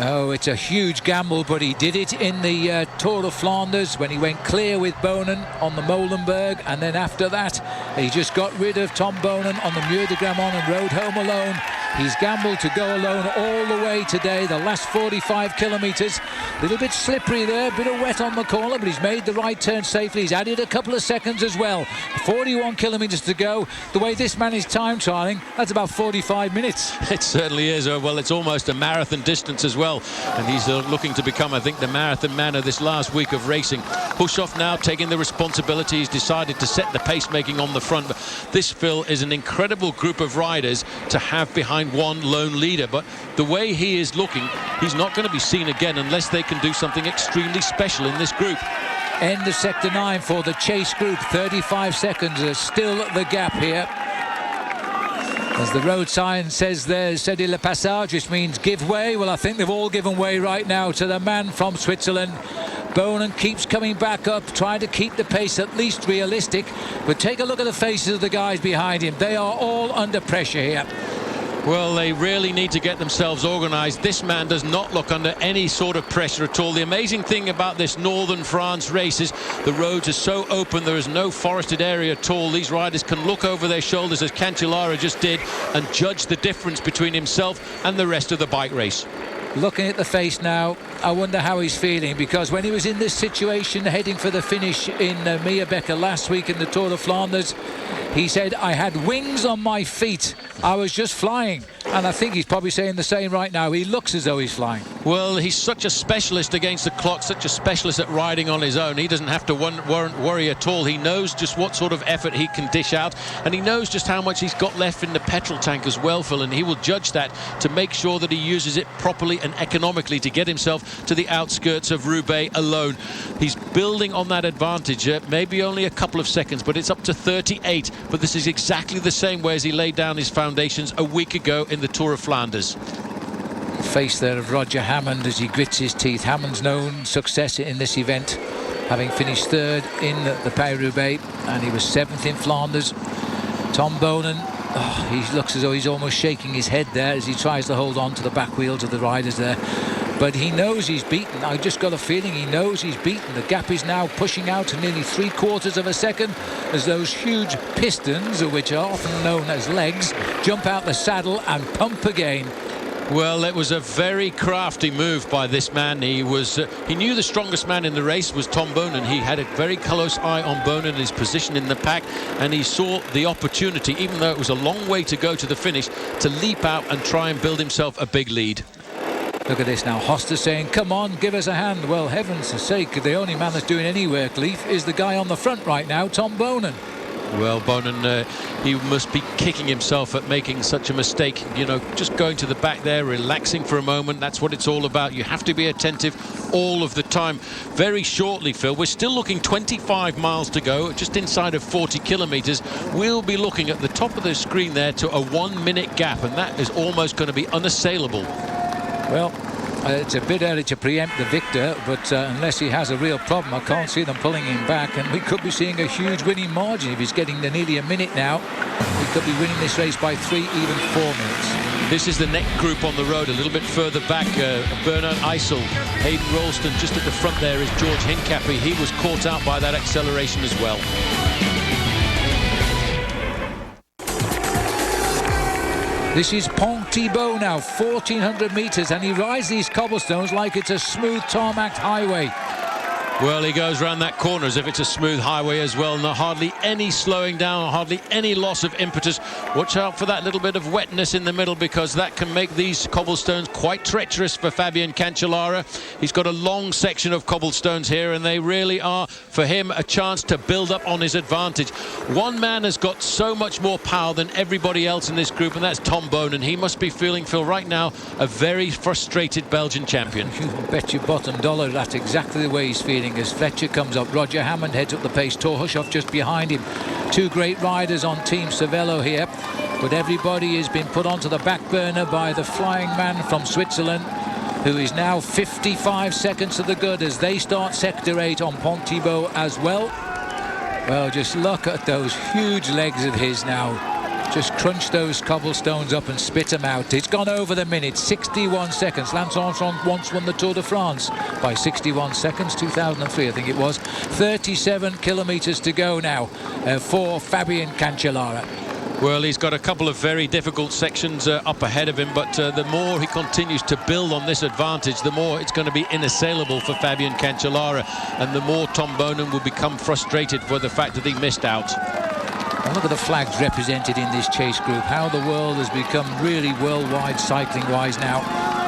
Oh, it's a huge gamble, but he did it in the Tour of Flanders when he went clear with Bonin on the Molenberg, and then after that he just got rid of Tom Bonin on the Mur de Grammont and rode home alone. He's gambled to go alone all the way today, the last 45 kilometres. A little bit slippery there, a bit of wet on the corner, but he's made the right turn safely. He's added a couple of seconds as well. 41 kilometres to go. The way this man is time trialling, that's about 45 minutes. It certainly is. Well, it's almost a marathon distance as well. And he's looking to become, I think, the marathon man of this last week of racing. Hushoff now taking the responsibility. He's decided to set the pace-making on the front. But this, Phil, is an incredible group of riders to have behind one lone leader. But the way he is looking, he's not going to be seen again unless they can do something extremely special in this group. End of sector 9 for the chase group. 35 seconds is still the gap here. As the road sign says there, céder le passage, which means give way. Well, I think they've all given way right now to the man from Switzerland. Bonan keeps coming back up, trying to keep the pace at least realistic. But take a look at the faces of the guys behind him. They are all under pressure here. Well, they really need to get themselves organised. This man does not look under any sort of pressure at all. The amazing thing about this Northern France race is the roads are so open, there is no forested area at all. These riders can look over their shoulders, as Cancellara just did, and judge the difference between himself and the rest of the bike race. Looking at the face now, I wonder how he's feeling, because when he was in this situation heading for the finish in Meerbecker last week in the Tour de Flanders, he said, I had wings on my feet. I was just flying. And I think he's probably saying the same right now. He looks as though he's flying. Well, he's such a specialist against the clock, such a specialist at riding on his own. He doesn't have to worry at all. He knows just what sort of effort he can dish out, and he knows just how much he's got left in the petrol tank as well, Phil, and he will judge that to make sure that he uses it properly and economically to get himself to the outskirts of Roubaix alone. He's building on that advantage, maybe only a couple of seconds, but it's up to 38. But this is exactly the same way as he laid down his foundations a week ago in the Tour of Flanders. Face there of Roger Hammond as he grits his teeth. Hammond's known success in this event, having finished third in the Paris-Roubaix, and he was 7th in Flanders. Tom Bonan, he looks as though he's almost shaking his head there as he tries to hold on to the back wheels of the riders there. But he knows he's beaten. I just got a feeling he knows he's beaten. The gap is now pushing out to nearly 3/4 of a second as those huge pistons, which are often known as legs, jump out the saddle and pump again. Well, it was a very crafty move by this man. He knew the strongest man in the race was Tom Bonan. He had a very close eye on Bonan and his position in the pack, and he saw the opportunity, even though it was a long way to go to the finish, to leap out and try and build himself a big lead. Look at this now. Hoster saying, come on, give us a hand. Well, heaven's sake, the only man that's doing any work, Leaf, is the guy on the front right now, Tom Bonan. Well, Bonan, he must be kicking himself at making such a mistake. You know, just going to the back there, relaxing for a moment. That's what it's all about. You have to be attentive all of the time. Very shortly, Phil, we're still looking 25 miles to go, just inside of 40 kilometres. We'll be looking at the top of the screen there to a 1-minute gap, and that is almost going to be unassailable. Well, it's a bit early to preempt the victor, but unless he has a real problem, I can't see them pulling him back, and we could be seeing a huge winning margin. If he's getting to nearly a minute now, he could be winning this race by 3, even 4 minutes. This is the next group on the road, a little bit further back. Bernard Eisel, Hayden Rolston, just at the front there is George Hincapie. He was caught out by that acceleration as well. This is Pont Thibault now, 1,400 metres, and he rides these cobblestones like it's a smooth tarmac highway. Well, he goes around that corner as if it's a smooth highway as well. No, hardly any slowing down, hardly any loss of impetus. Watch out for that little bit of wetness in the middle, because that can make these cobblestones quite treacherous for Fabian Cancellara. He's got a long section of cobblestones here, and they really are, for him, a chance to build up on his advantage. One man has got so much more power than everybody else in this group, and that's Tom Bonan. He must be feeling, Phil, right now, a very frustrated Belgian champion. You bet your bottom dollar that's exactly the way he's feeling. As Fletcher comes up, Roger Hammond heads up the pace, Torhushoff just behind him. Two great riders on Team Cervelo here, but everybody has been put onto the back burner by the flying man from Switzerland, who is now 55 seconds to the good as they start Sector 8 on Pont Thibault as well. Well, just look at those huge legs of his now. Just crunch those cobblestones up and spit them out. It's gone over the minute, 61 seconds. Lance Armstrong once won the Tour de France by 61 seconds, 2003 I think it was. 37 kilometres to go now for Fabian Cancellara. Well, he's got a couple of very difficult sections up ahead of him, but the more he continues to build on this advantage, the more it's going to be inassailable for Fabian Cancellara, and the more Tom Bonen will become frustrated for the fact that he missed out. And look at the flags represented in this chase group, how the world has become really worldwide cycling-wise now.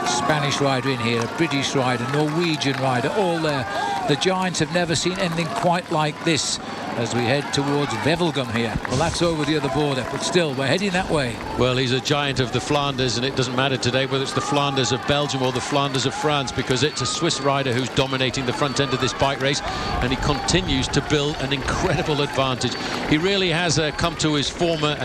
Spanish rider in here, a British rider, Norwegian rider, all there. The Giants have never seen anything quite like this as we head towards Wevelgem here. Well, that's over the other border, but still, we're heading that way. Well, he's a giant of the Flanders, and it doesn't matter today whether it's the Flanders of Belgium or the Flanders of France, because it's a Swiss rider who's dominating the front end of this bike race, and he continues to build an incredible advantage. He really has come to his former...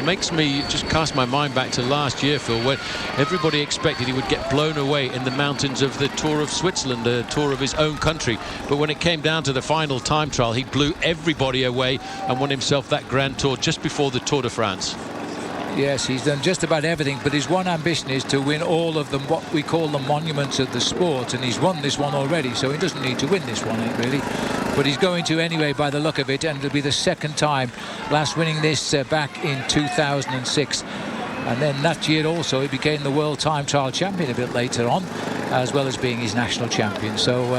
makes me just cast my mind back to last year, Phil, when everybody expected he would get blown away in the mountains of the Tour of Switzerland, a tour of his own country. But when it came down to the final time trial, he blew everybody away and won himself that Grand Tour just before the Tour de France. Yes, he's done just about everything, but his one ambition is to win all of them, what we call the monuments of the sport, and he's won this one already, so he doesn't need to win this one, really. But he's going to anyway by the look of it, and it'll be the second time, last winning this back in 2006. And then that year also he became the world time trial champion a bit later on, as well as being his national champion. So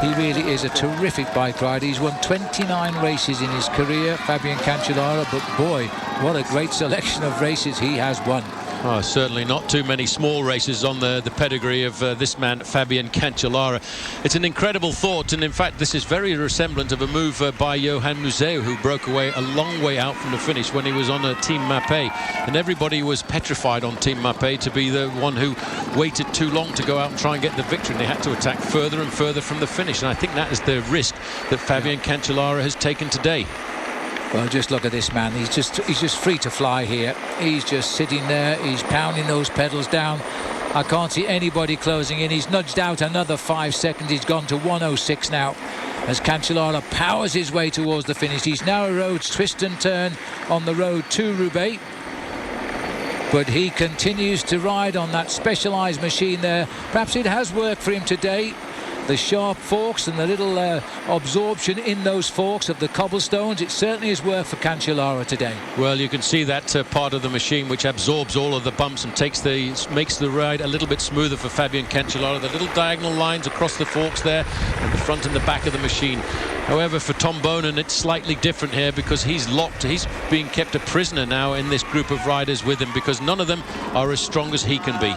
he really is a terrific bike rider. He's won 29 races in his career, Fabian Cancellara, but boy, what a great selection of races he has won. Oh, certainly not too many small races on the pedigree of this man, Fabian Cancellara. It's an incredible thought, and in fact this is very resemblant of a move by Johan Museeuw, who broke away a long way out from the finish when he was on a Team Mappé, and everybody was petrified on Team Mappé to be the one who waited too long to go out and try and get the victory, and they had to attack further and further from the finish, and I think that is the risk that Fabian Cancellara has taken today. Well, just look at this man. He's just free to fly here. He's just sitting there. He's pounding those pedals down. I can't see anybody closing in. He's nudged out another 5 seconds. He's gone to 1:06 now as Cancellara powers his way towards the finish. These narrow roads twist and turn on the road to Roubaix, but he continues to ride on that specialised machine there. Perhaps it has worked for him today. The sharp forks and the little absorption in those forks of the cobblestones, it certainly has worked for Cancellara today. Well, you can see that part of the machine which absorbs all of the bumps and makes the ride a little bit smoother for Fabian Cancellara. The little diagonal lines across the forks there, and the front and the back of the machine. However, for Tom Bonen, it's slightly different here because he's locked. He's being kept a prisoner now in this group of riders with him because none of them are as strong as he can be.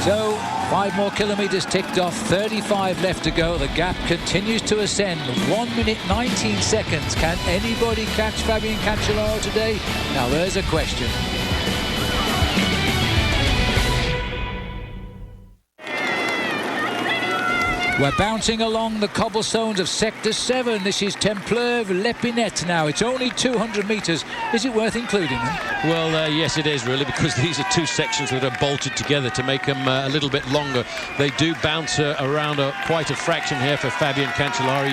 So 5 more kilometres ticked off, 35 left to go. The gap continues to ascend. 1 minute 19 seconds. Can anybody catch Fabian Cancellara today? Now there's a question. We're bouncing along the cobblestones of Sector 7. This is Templeuve-l'Épinette now. It's only 200 metres. Is it worth including them? Well, yes, it is, really, because these are two sections that are bolted together to make them a little bit longer. They do bounce around quite a fraction here for Fabian Cancellara.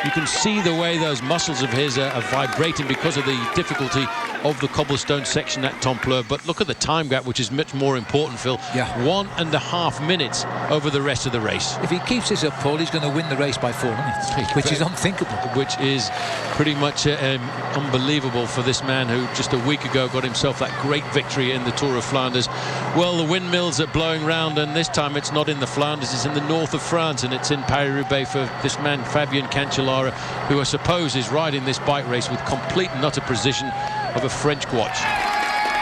You can see the way those muscles of his are vibrating because of the difficulty of the cobblestone section at Templeuve. But look at the time gap, which is much more important, Phil. Yeah. 1.5 minutes over the rest of the race. If he keeps this up, Paul, he's going to win the race by 4 minutes, which is unthinkable. Which is pretty much unbelievable for this man who just a week ago got himself that great victory in the Tour of Flanders. Well, the windmills are blowing round, and this time it's not in the Flanders, it's in the north of France, and it's in Paris-Roubaix for this man, Fabian Cancellara, who I suppose is riding this bike race with complete and utter precision of a French watch.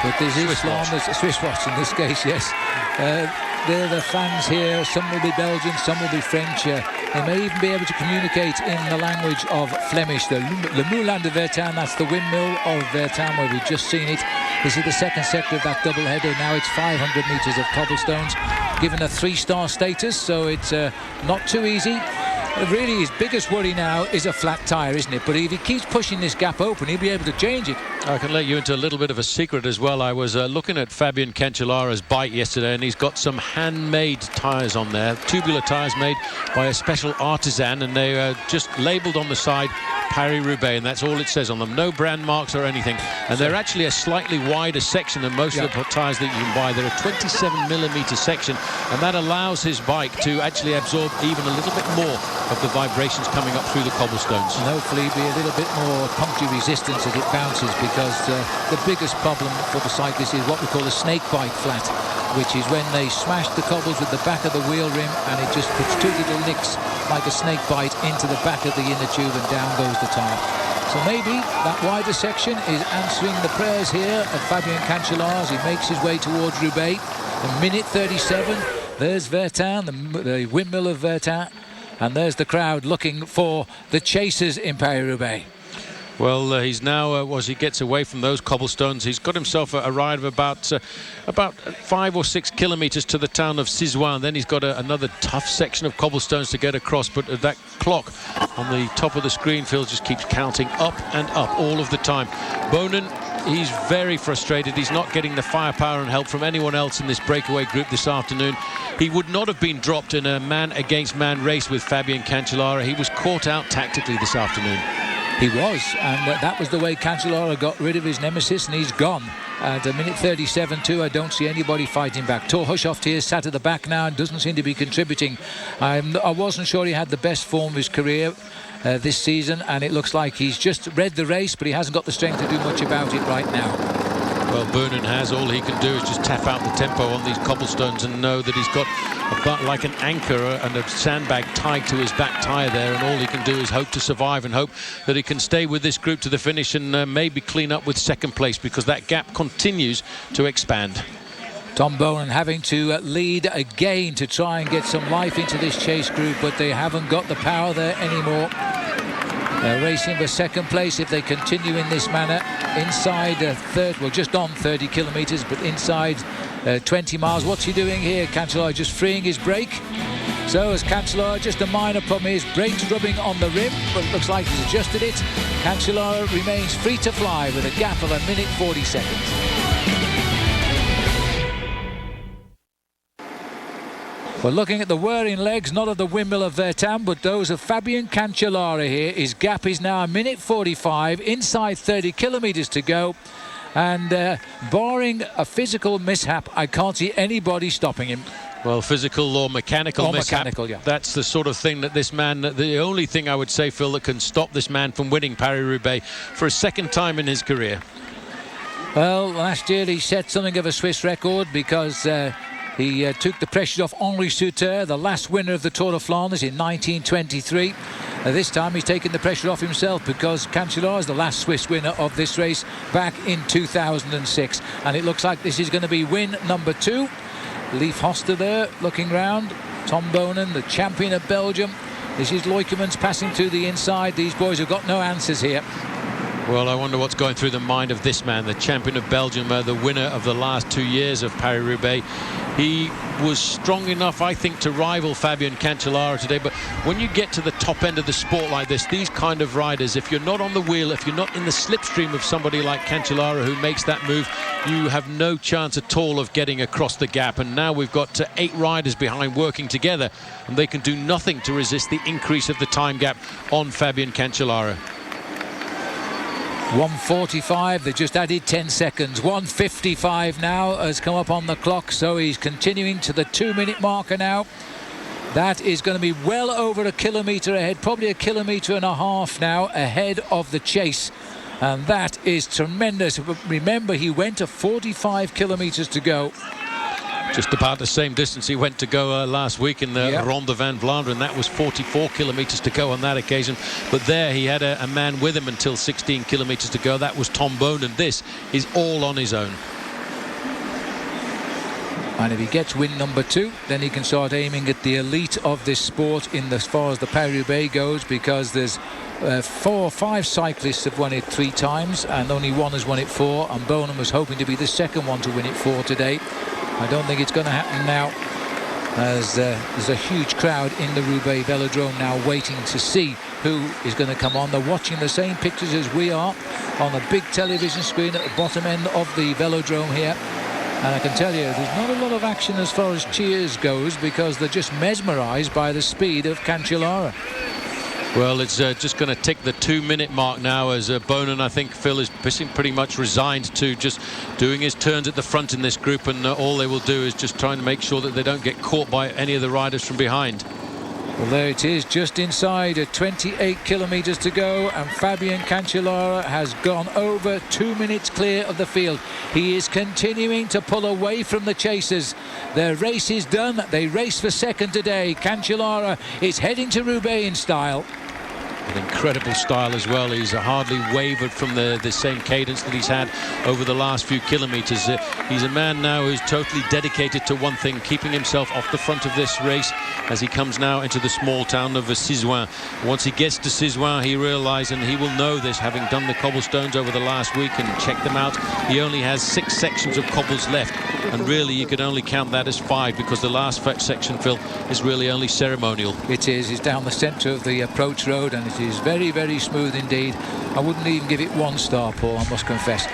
But this is a Swiss watch in this case, yes. There are the fans here. Some will be Belgian, some will be French. They may even be able to communicate in the language of Flemish. The Moulin de Vertain, that's the windmill of Vertain where we've just seen it. This is the second sector of that double header. Now it's 500 metres of cobblestones, given a 3-star status, so it's not too easy. Really, his biggest worry now is a flat tyre, isn't it? But if he keeps pushing this gap open, he'll be able to change it. I can let you into a little bit of a secret as well. I was looking at Fabian Cancellara's bike yesterday, and he's got some handmade tyres on there, tubular tyres made by a special artisan, and they are just labelled on the side Paris-Roubaix, and that's all it says on them. No brand marks or anything. And they're actually a slightly wider section than most of the tyres that you can buy. They're a 27mm section, and that allows his bike to actually absorb even a little bit more of the vibrations coming up through the cobblestones. And hopefully be a little bit more puncture resistance as it bounces, because the biggest problem for the cyclists is what we call a snake bite flat, which is when they smash the cobbles with the back of the wheel rim and it just puts two little nicks like a snake bite into the back of the inner tube, and down goes the tyre. So maybe that wider section is answering the prayers here of Fabien Cancellara as he makes his way towards Roubaix. A minute 37. There's Vertain, the windmill of Vertain, and there's the crowd looking for the chasers in Paris-Roubaix. Well, he's now, as he gets away from those cobblestones, he's got himself a ride of about 5 or 6 kilometres to the town of Sherwen. Then he's got another tough section of cobblestones to get across, but that clock on the top of the screen, Phil, just keeps counting up and up all of the time. Bonin, he's very frustrated. He's not getting the firepower and help from anyone else in this breakaway group this afternoon. He would not have been dropped in a man-against-man race with Fabien Cancellara. He was caught out tactically this afternoon. He was, and that was the way Cancellara got rid of his nemesis, and he's gone. At a minute 37 I don't see anybody fighting back. Thor Hushovd here sat at the back now and doesn't seem to be contributing. I wasn't sure he had the best form of his career this season, and it looks like he's just read the race, but he hasn't got the strength to do much about it right now. Well, Bonin has. All he can do is just tap out the tempo on these cobblestones and know that he's got like an anchor and a sandbag tied to his back tyre there, and all he can do is hope to survive and hope that he can stay with this group to the finish and maybe clean up with second place, because that gap continues to expand. Tom Bonin having to lead again to try and get some life into this chase group, but they haven't got the power there anymore. They're racing for second place if they continue in this manner. Inside just on 30 kilometres, but inside 20 miles. What's he doing here? Cancellara just freeing his brake. So as Cancellara, just a minor problem, his brake's rubbing on the rim, but it looks like he's adjusted it. Cancellara remains free to fly with a gap of a minute 40 seconds. We're looking at the whirring legs, not of the windmill of Vertain, but those of Fabien Cancellara here. His gap is now a minute 45, inside 30 kilometres to go. And barring a physical mishap, I can't see anybody stopping him. Well, physical or mechanical mishap, yeah. That's the sort of thing that this man, the only thing I would say, Phil, that can stop this man from winning Paris-Roubaix for a second time in his career. Well, last year he set something of a Swiss record because he took the pressure off Henri Sauter, the last winner of the Tour de Flanders in 1923. This time he's taken the pressure off himself because Cancellara is the last Swiss winner of this race back in 2006. And it looks like this is going to be win number 2. Leif Hoster there looking round. Tom Bonin, the champion of Belgium. This is Loikemans passing to the inside. These boys have got no answers here. Well, I wonder what's going through the mind of this man, the champion of Belgium, the winner of the last 2 years of Paris-Roubaix. He was strong enough, I think, to rival Fabien Cancellara today. But when you get to the top end of the sport like this, these kind of riders, if you're not on the wheel, if you're not in the slipstream of somebody like Cancellara who makes that move, you have no chance at all of getting across the gap. And now we've got 8 riders behind working together, and they can do nothing to resist the increase of the time gap on Fabien Cancellara. 1:45, they just added 10 seconds. 1:55 now has come up on the clock, so he's continuing to the 2-minute marker now. That is going to be well over a kilometre ahead, probably a kilometre and a half now ahead of the chase. And that is tremendous. Remember, he went to 45 kilometres to go. Just about the same distance he went to go last week in the Ronde van Vlaanderen, and that was 44 kilometres to go on that occasion. But there he had a man with him until 16 kilometres to go. That was Tom Bonin. This is all on his own. And if he gets win number 2, then he can start aiming at the elite of this sport in as far as the Paris-Roubaix goes, because there's 4 or 5 cyclists have won it 3 times and only one has won it 4, and Bonin was hoping to be the second one to win it 4 today. I don't think it's going to happen now, as there's a huge crowd in the Roubaix Velodrome now waiting to see who is going to come on. They're watching the same pictures as we are on a big television screen at the bottom end of the Velodrome here. And I can tell you, there's not a lot of action as far as cheers goes, because they're just mesmerised by the speed of Cancellara. Well, it's just going to tick the 2-minute mark now, as Bonin, I think, Phil, is pretty much resigned to just doing his turns at the front in this group, and all they will do is just trying to make sure that they don't get caught by any of the riders from behind. Well, there it is, just inside 28 kilometres to go, and Fabian Cancellara has gone over 2 minutes clear of the field. He is continuing to pull away from the chasers. Their race is done. They race for second today. Cancellara is heading to Roubaix in style. With incredible style as well. He's hardly wavered from the same cadence that he's had over the last few kilometres. He's a man now who's totally dedicated to one thing, keeping himself off the front of this race as he comes now into the small town of Sisouin. Once he gets to Sisouin, he realises, and he will know this, having done the cobblestones over the last week and checked them out, he only has 6 sections of cobbles left, and really you could only count that as 5, because the last section, Phil, is really only ceremonial. It is. It's down the centre of the approach road, and it is very, very smooth indeed. I wouldn't even give it 1 star, Paul, I must confess.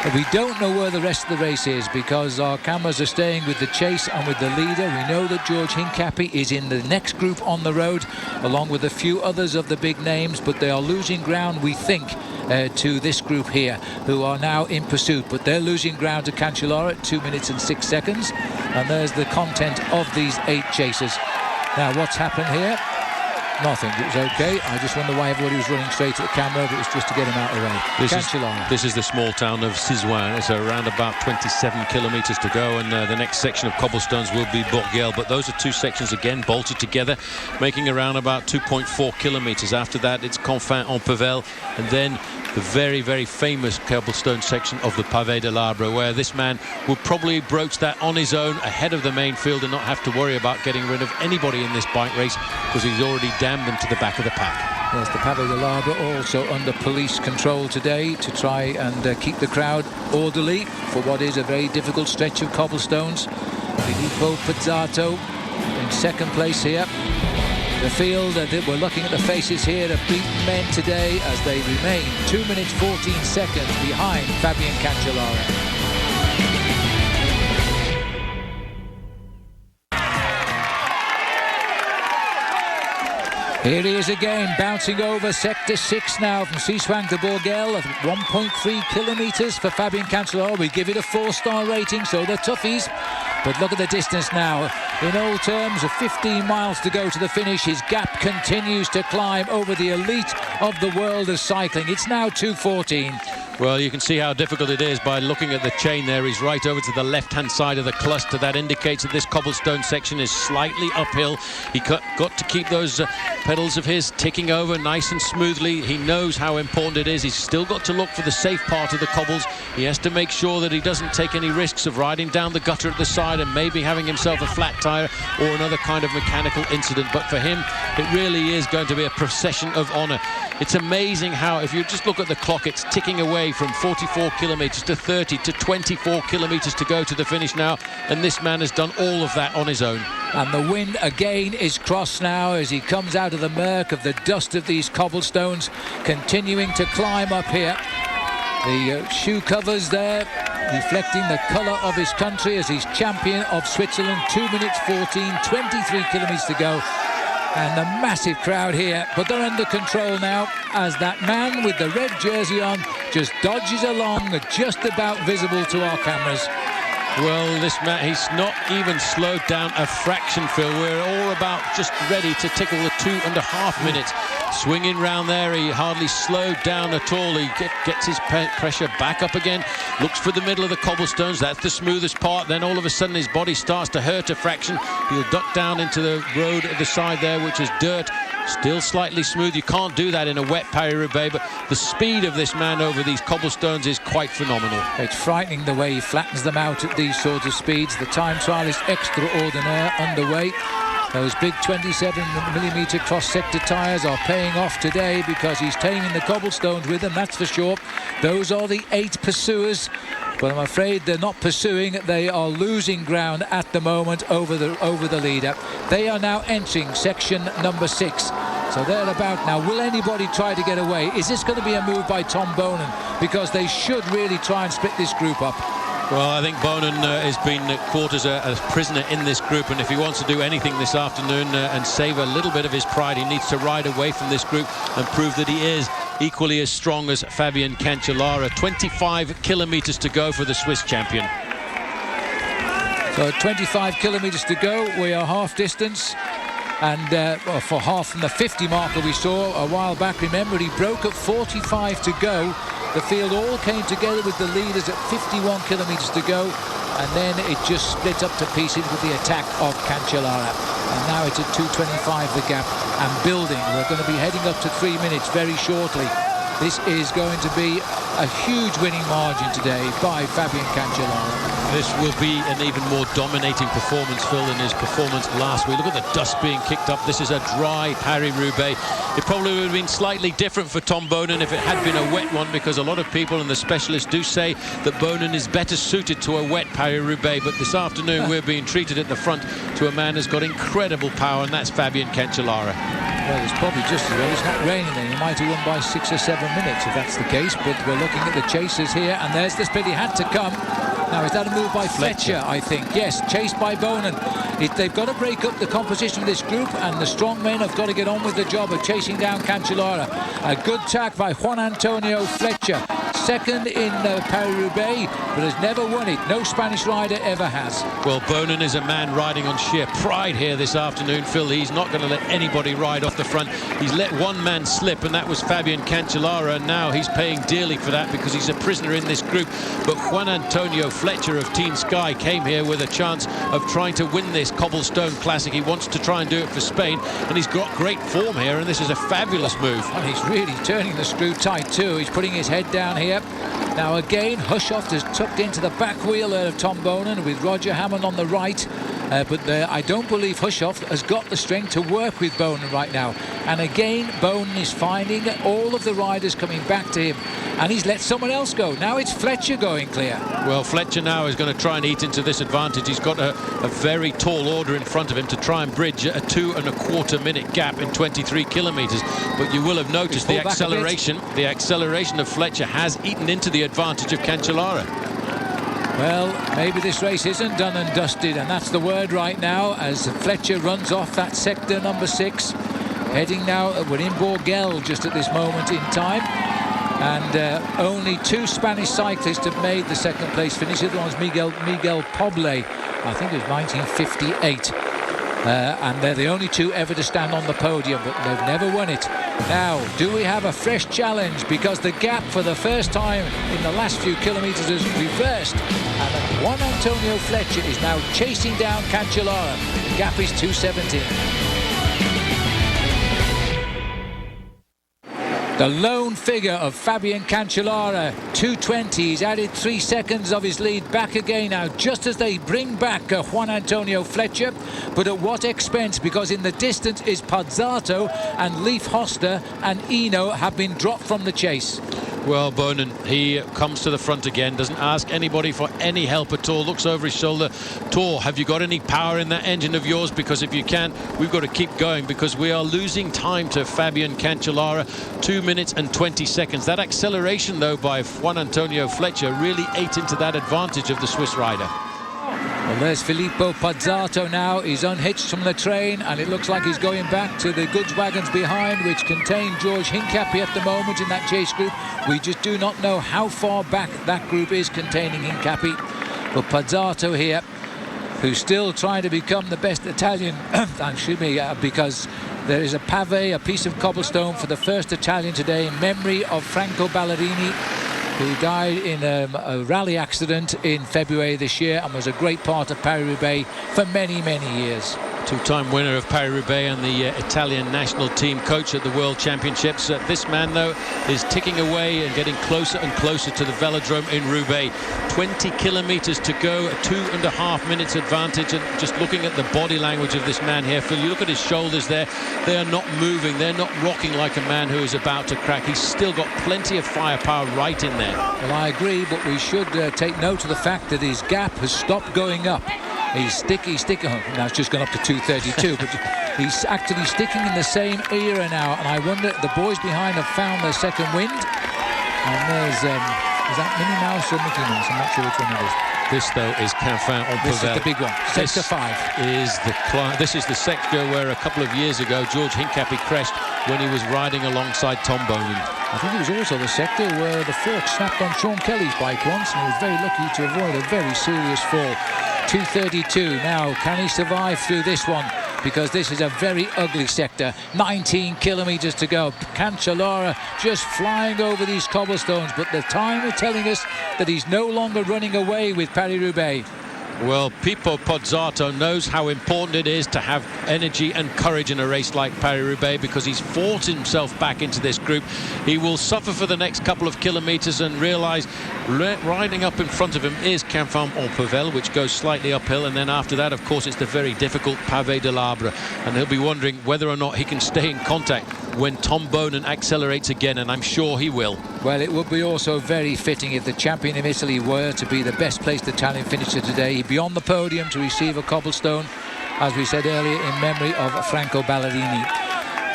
But we don't know where the rest of the race is, because our cameras are staying with the chase and with the leader. We know that George Hincapie is in the next group on the road, along with a few others of the big names, but they are losing ground, we think, to this group here, who are now in pursuit. But they're losing ground to Cancellara at 2 minutes and 6 seconds. And there's the content of these 8 chasers. Now, what's happened here? Nothing. It was okay. I just wonder why everybody was running straight at the camera, but it was just to get him out of the way. This is the small town of Sisouin. It's around about 27 kilometres to go, and the next section of cobblestones will be Bourguel. But those are 2 sections again bolted together, making around about 2.4 kilometres. After that, it's Confin-en-Pévèle, and then the very, very famous cobblestone section of the Pavé de l'Arbre, where this man will probably broach that on his own ahead of the main field and not have to worry about getting rid of anybody in this bike race, because he's already damned them to the back of the pack. Yes, the Pavé de l'Arbre also under police control today to try and keep the crowd orderly for what is a very difficult stretch of cobblestones. Filippo Pizzato in second place here. The field, we're looking at the faces here of beaten men today as they remain 2 minutes 14 seconds behind Fabian Cancellara. Here he is again, bouncing over sector 6 now from Sisouin to Bourguel at 1.3 kilometres for Fabian Cancellara. We give it a 4-star rating, so they're toughies. But look at the distance now. In old terms, 15 miles to go to the finish. His gap continues to climb over the elite of the world of cycling. It's now 2:14. Well, you can see how difficult it is by looking at the chain there. He's right over to the left-hand side of the cluster. That indicates that this cobblestone section is slightly uphill. He got to keep those pedals of his ticking over nice and smoothly. He knows how important it is. He's still got to look for the safe part of the cobbles. He has to make sure that he doesn't take any risks of riding down the gutter at the side and maybe having himself a flat tyre or another kind of mechanical incident. But for him, it really is going to be a procession of honour. It's amazing how, if you just look at the clock, it's ticking away from 44 kilometres to 30 to 24 kilometres to go to the finish now, and this man has done all of that on his own. And the wind again is crossed now as he comes out of the murk of the dust of these cobblestones, continuing to climb up here. The shoe covers there reflecting the colour of his country as he's champion of Switzerland. 2 minutes 14, 23 kilometres to go. And the massive crowd here, but they're under control now as that man with the red jersey on just dodges along, just about visible to our cameras. Well, this man, he's not even slowed down a fraction, Phil. We're all about just ready to tickle the 2.5 minutes. Swinging round there, he hardly slowed down at all. He gets his pressure back up again, looks for the middle of the cobblestones. That's the smoothest part. Then all of a sudden his body starts to hurt a fraction. He'll duck down into the road at the side there, which is dirt. Still slightly smooth. You can't do that in a wet Paris-Roubaix, but the speed of this man over these cobblestones is quite phenomenal. It's frightening the way he flattens them out at these sorts of speeds. The time trial is extraordinaire underway. Those big 27mm cross-sector tyres are paying off today because he's taming the cobblestones with them, that's for sure. Those are the 8 pursuers, but I'm afraid they're not pursuing. They are losing ground at the moment over the leader. They are now entering section number 6. So they're about now. Will anybody try to get away? Is this going to be a move by Tom Bonen? Because they should really try and split this group up. Well, I think Bonen has been caught as a prisoner in this group, and if he wants to do anything this afternoon and save a little bit of his pride, he needs to ride away from this group and prove that he is equally as strong as Fabian Cancellara. 25 kilometres to go for the Swiss champion. So 25 kilometres to go. We are half distance. And well, for half from the 50 marker we saw a while back, remember, he broke at 45 to go. The field all came together with the leaders at 51 kilometres to go, and then it just split up to pieces with the attack of Cancellara. And now it's at 2:25 the gap, and building. We're going to be heading up to 3 minutes very shortly. This is going to be a huge winning margin today by Fabian Cancellara. This will be an even more dominating performance, Phil, than his performance last week. Look at the dust being kicked up. This is a dry Paris-Roubaix. It probably would have been slightly different for Tom Boonen if it had been a wet one, because a lot of people and the specialists do say that Boonen is better suited to a wet Paris-Roubaix. But this afternoon we're being treated at the front to a man who's got incredible power, and that's Fabian Cancellara. Well, it's probably just as well. It's not raining then. He might have won by 6 or 7 minutes if that's the case. But we're looking at the chasers here, and there's the split. He had to come. Now, is that a move by Fletcher, I think? Yes, chased by Boonen. They've got to break up the composition of this group, and the strong men have got to get on with the job of chasing down Cancellara. A good tack by Juan Antonio Fletcher. Second in Paris-Roubaix, but has never won it. No Spanish rider ever has. Well, Boonen is a man riding on sheer pride here this afternoon, Phil. He's not going to let anybody ride off the front. He's let one man slip, and that was Fabian Cancellara, and now he's paying dearly for that because he's a prisoner in this group. But Juan Antonio Fletcher of Team Sky came here with a chance of trying to win this cobblestone classic. He wants to try and do it for Spain, and he's got great form here, and this is a fabulous move. And he's really turning the screw tight too. He's putting his head down here. Now again, Hushoff is tucked into the back wheel there of Tom Boonen with Roger Hammond on the right. But I don't believe Hushoff has got the strength to work with Boonen right now. And again, Boonen is finding all of the riders coming back to him. And he's let someone else go. Now it's Fletcher going clear. Well, Fletcher now is going to try and eat into this advantage. He's got a very tall order in front of him to try and bridge a 2.25 minute gap in 23 kilometres. But you will have noticed the acceleration. The acceleration of Fletcher has eaten into the advantage of Cancellara. Well, maybe this race isn't done and dusted, and that's the word right now as Fletcher runs off that sector number 6. Heading now, we're in Bourgel just at this moment in time. And only 2 Spanish cyclists have made the second place finish. The other one's Miguel Poble, I think it was 1958. And they're the only 2 ever to stand on the podium, but they've never won it. Now, do we have a fresh challenge? Because the gap for the first time in the last few kilometres is reversed. And Juan Antonio Fletcher is now chasing down Cancellara. The gap is 2:17. The lone figure of Fabian Cancellara, 2:20. He's added 3 seconds of his lead back again now, just as they bring back Juan Antonio Fletcher. But at what expense? Because in the distance is Pozzato and Leif Hoster and Eno have been dropped from the chase. Well, Boonen, he comes to the front again, doesn't ask anybody for any help at all, looks over his shoulder. Tor, have you got any power in that engine of yours? Because if you can, we've got to keep going because we are losing time to Fabian Cancellara. 2 minutes and 20 seconds. That acceleration, though, by Juan Antonio Fletcher really ate into that advantage of the Swiss rider. Well, there's Filippo Pozzato now. He's unhitched from the train, and it looks like he's going back to the goods wagons behind, which contain George Hincapie at the moment in that chase group. We just do not know how far back that group is containing Hincapie. But Pozzato here, who's still trying to become the best Italian, excuse me, because there is a pave, a piece of cobblestone for the first Italian today in memory of Franco Ballerini, who died in a rally accident in February this year and was a great part of Paris-Roubaix for many, many years. Two-time winner of Paris-Roubaix and the Italian national team coach at the World Championships. This man, though, is ticking away and getting closer and closer to the velodrome in Roubaix. 20 kilometres to go, a 2.5 minutes advantage. And just looking at the body language of this man here, Phil, you look at his shoulders there, they are not moving, they're not rocking like a man who is about to crack. He's still got plenty of firepower right in there. Well, I agree, but we should take note of the fact that his gap has stopped going up. He's sticking. Now it's just gone up to 2:32, but he's actually sticking in the same era now. And I wonder, the boys behind have found their second wind. And there's, is that Minnie Mouse or Mickey Mouse? I'm not sure which one it is. This, though, is Canfin en Pavel. This is the big one, sector 5. This is the sector where a couple of years ago George Hincapie crashed when he was riding alongside Tom Boonen. I think it was also the sector where the fork snapped on Sean Kelly's bike once, and he was very lucky to avoid a very serious fall. 2:32 now. Can he survive through this one? because this is a very ugly sector. 19 kilometres to go. Cancellara just flying over these cobblestones, but the time is telling us that he's no longer running away with Paris-Roubaix. Well, Pippo Pozzato knows how important it is to have energy and courage in a race like Paris-Roubaix, because he's fought himself back into this group. He will suffer for the next couple of kilometres and realise riding up in front of him is Quinfam-en-Pévèle, which goes slightly uphill, and then after that, of course, it's the very difficult Pavé de l'Arbre, and he'll be wondering whether or not he can stay in contact when Tom Boonen accelerates again, and I'm sure he will. Well, it would be also very fitting if the champion of Italy were to be the best placed Italian finisher today. He'd be on the podium to receive a cobblestone, as we said earlier, in memory of Franco Ballerini.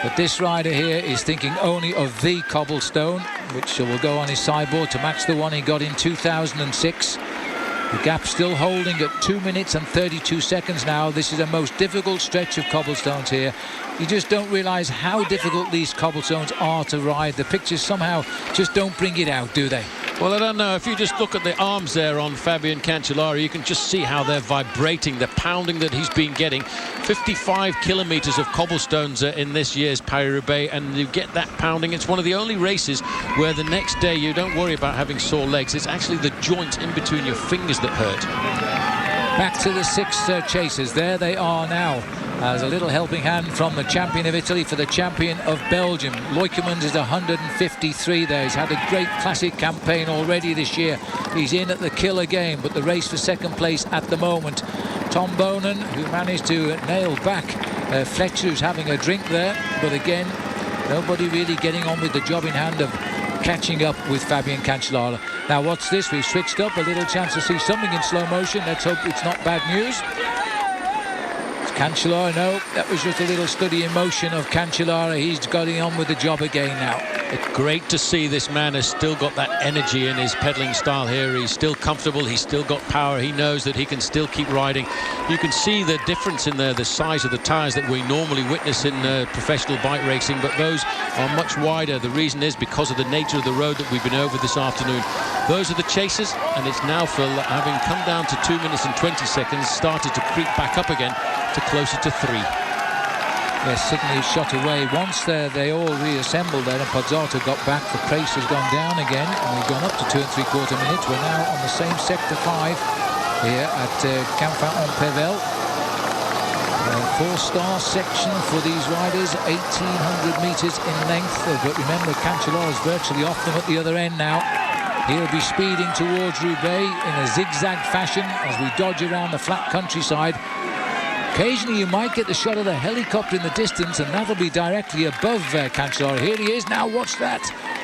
But this rider here is thinking only of the cobblestone, which will go on his sideboard to match the one he got in 2006. The gap still holding at 2 minutes and 32 seconds now. This is a most difficult stretch of cobblestones here. You just don't realise how difficult these cobblestones are to ride. The pictures somehow just don't bring it out, do they? Well, I don't know. If you just look at the arms there on Fabian Cancellara, you can just see how they're vibrating, the pounding that he's been getting. 55 kilometres of cobblestones in this year's Paris-Roubaix, and you get that pounding. It's one of the only races where the next day you don't worry about having sore legs. It's actually the joints in between your fingers that hurt. Back to the 6 chasers. There they are now. As a little helping hand from the champion of Italy for the champion of Belgium. Loikemans is 153 there. He's had a great classic campaign already this year. He's in at the killer game, but the race for second place at the moment. Tom Boonen, who managed to nail back Fletcher, who's having a drink there. But again, nobody really getting on with the job in hand of catching up with Fabian Cancellara. Now, what's this? We've switched up. A little chance to see something in slow motion. Let's hope it's not bad news. Cancellara, no, that was just a little study in motion of Cancellara. He's getting on with the job again now. It's great to see this man has still got that energy in his pedaling style here. He's still comfortable, he's still got power, he knows that he can still keep riding. You can see the difference in the size of the tyres that we normally witness in professional bike racing, but those are much wider. The reason is because of the nature of the road that we've been over this afternoon. Those are the chasers, and it's now Phil, having come down to 2 minutes and 20 seconds, started to creep back up again to closer to 3. Yes, suddenly shot away. Once they all reassembled there and Pozzato got back, the pace has gone down again, and we've gone up to 2 3/4 minutes. We're now on the same sector 5 here at Quinfam-en-Pévèle. 4-star section for these riders, 1,800 metres in length, but remember Cancellara is virtually off them at the other end now. He'll be speeding towards Roubaix in a zigzag fashion as we dodge around the flat countryside. Occasionally you might get the shot of the helicopter in the distance, and that'll be directly above Cancellara. Here he is now, watch that.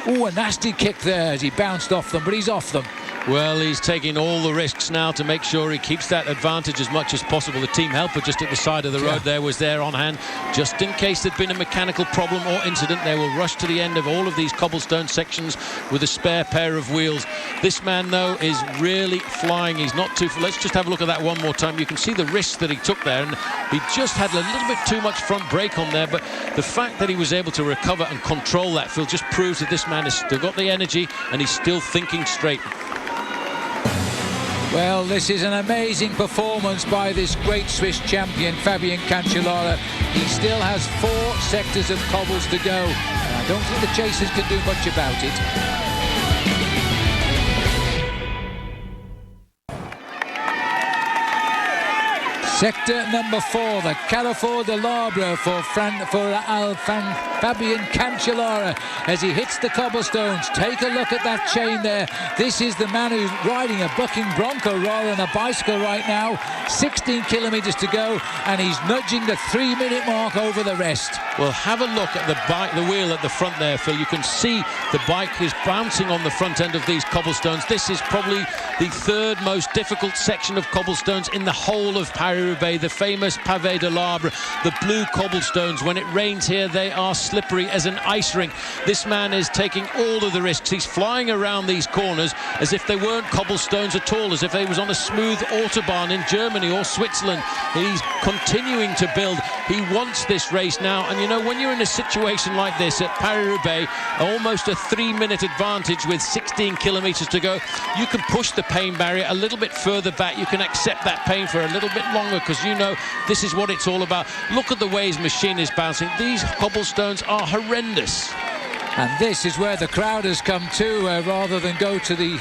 Oh, a nasty kick there as he bounced off them, but he's off them. Well, he's taking all the risks now to make sure he keeps that advantage as much as possible. The team helper just at the side of the road there was there on hand. Just in case there'd been a mechanical problem or incident, they will rush to the end of all of these cobblestone sections with a spare pair of wheels. This man, though, is really flying. He's not too... Let's just have a look at that one more time. You can see the risks that he took there, and he just had a little bit too much front brake on there, but the fact that he was able to recover and control that, Phil, just proves that this man has still got the energy and he's still thinking straight. Well, this is an amazing performance by this great Swiss champion, Fabian Cancellara. He still has 4 sectors of cobbles to go, and I don't think the chasers can do much about it. Sector number 4, the Carrefour de l'Arbre for Fabian Cancellara as he hits the cobblestones. Take a look at that chain there. This is the man who's riding a bucking bronco rather than a bicycle right now. 16 kilometres to go, and he's nudging the 3-minute mark over the rest. Well, have a look at the wheel at the front there, Phil. You can see the bike is bouncing on the front end of these cobblestones. This is probably the 3rd most difficult section of cobblestones in the whole of Paris-Roubaix, the famous Pavé de l'Arbre, the blue cobblestones. When it rains here, they are slippery as an ice rink. This man is taking all of the risks. He's flying around these corners as if they weren't cobblestones at all, as if they was on a smooth autobahn in Germany or Switzerland. He's continuing to build. He wants this race now, and you know, when you're in a situation like this at Paris-Roubaix, almost a 3-minute advantage with 16 kilometres to go, you can push the pain barrier a little bit further back. You can accept that pain for a little bit longer because you know this is what it's all about. Look at the way his machine is bouncing. These cobblestones are horrendous. And this is where the crowd has come to, rather than go to the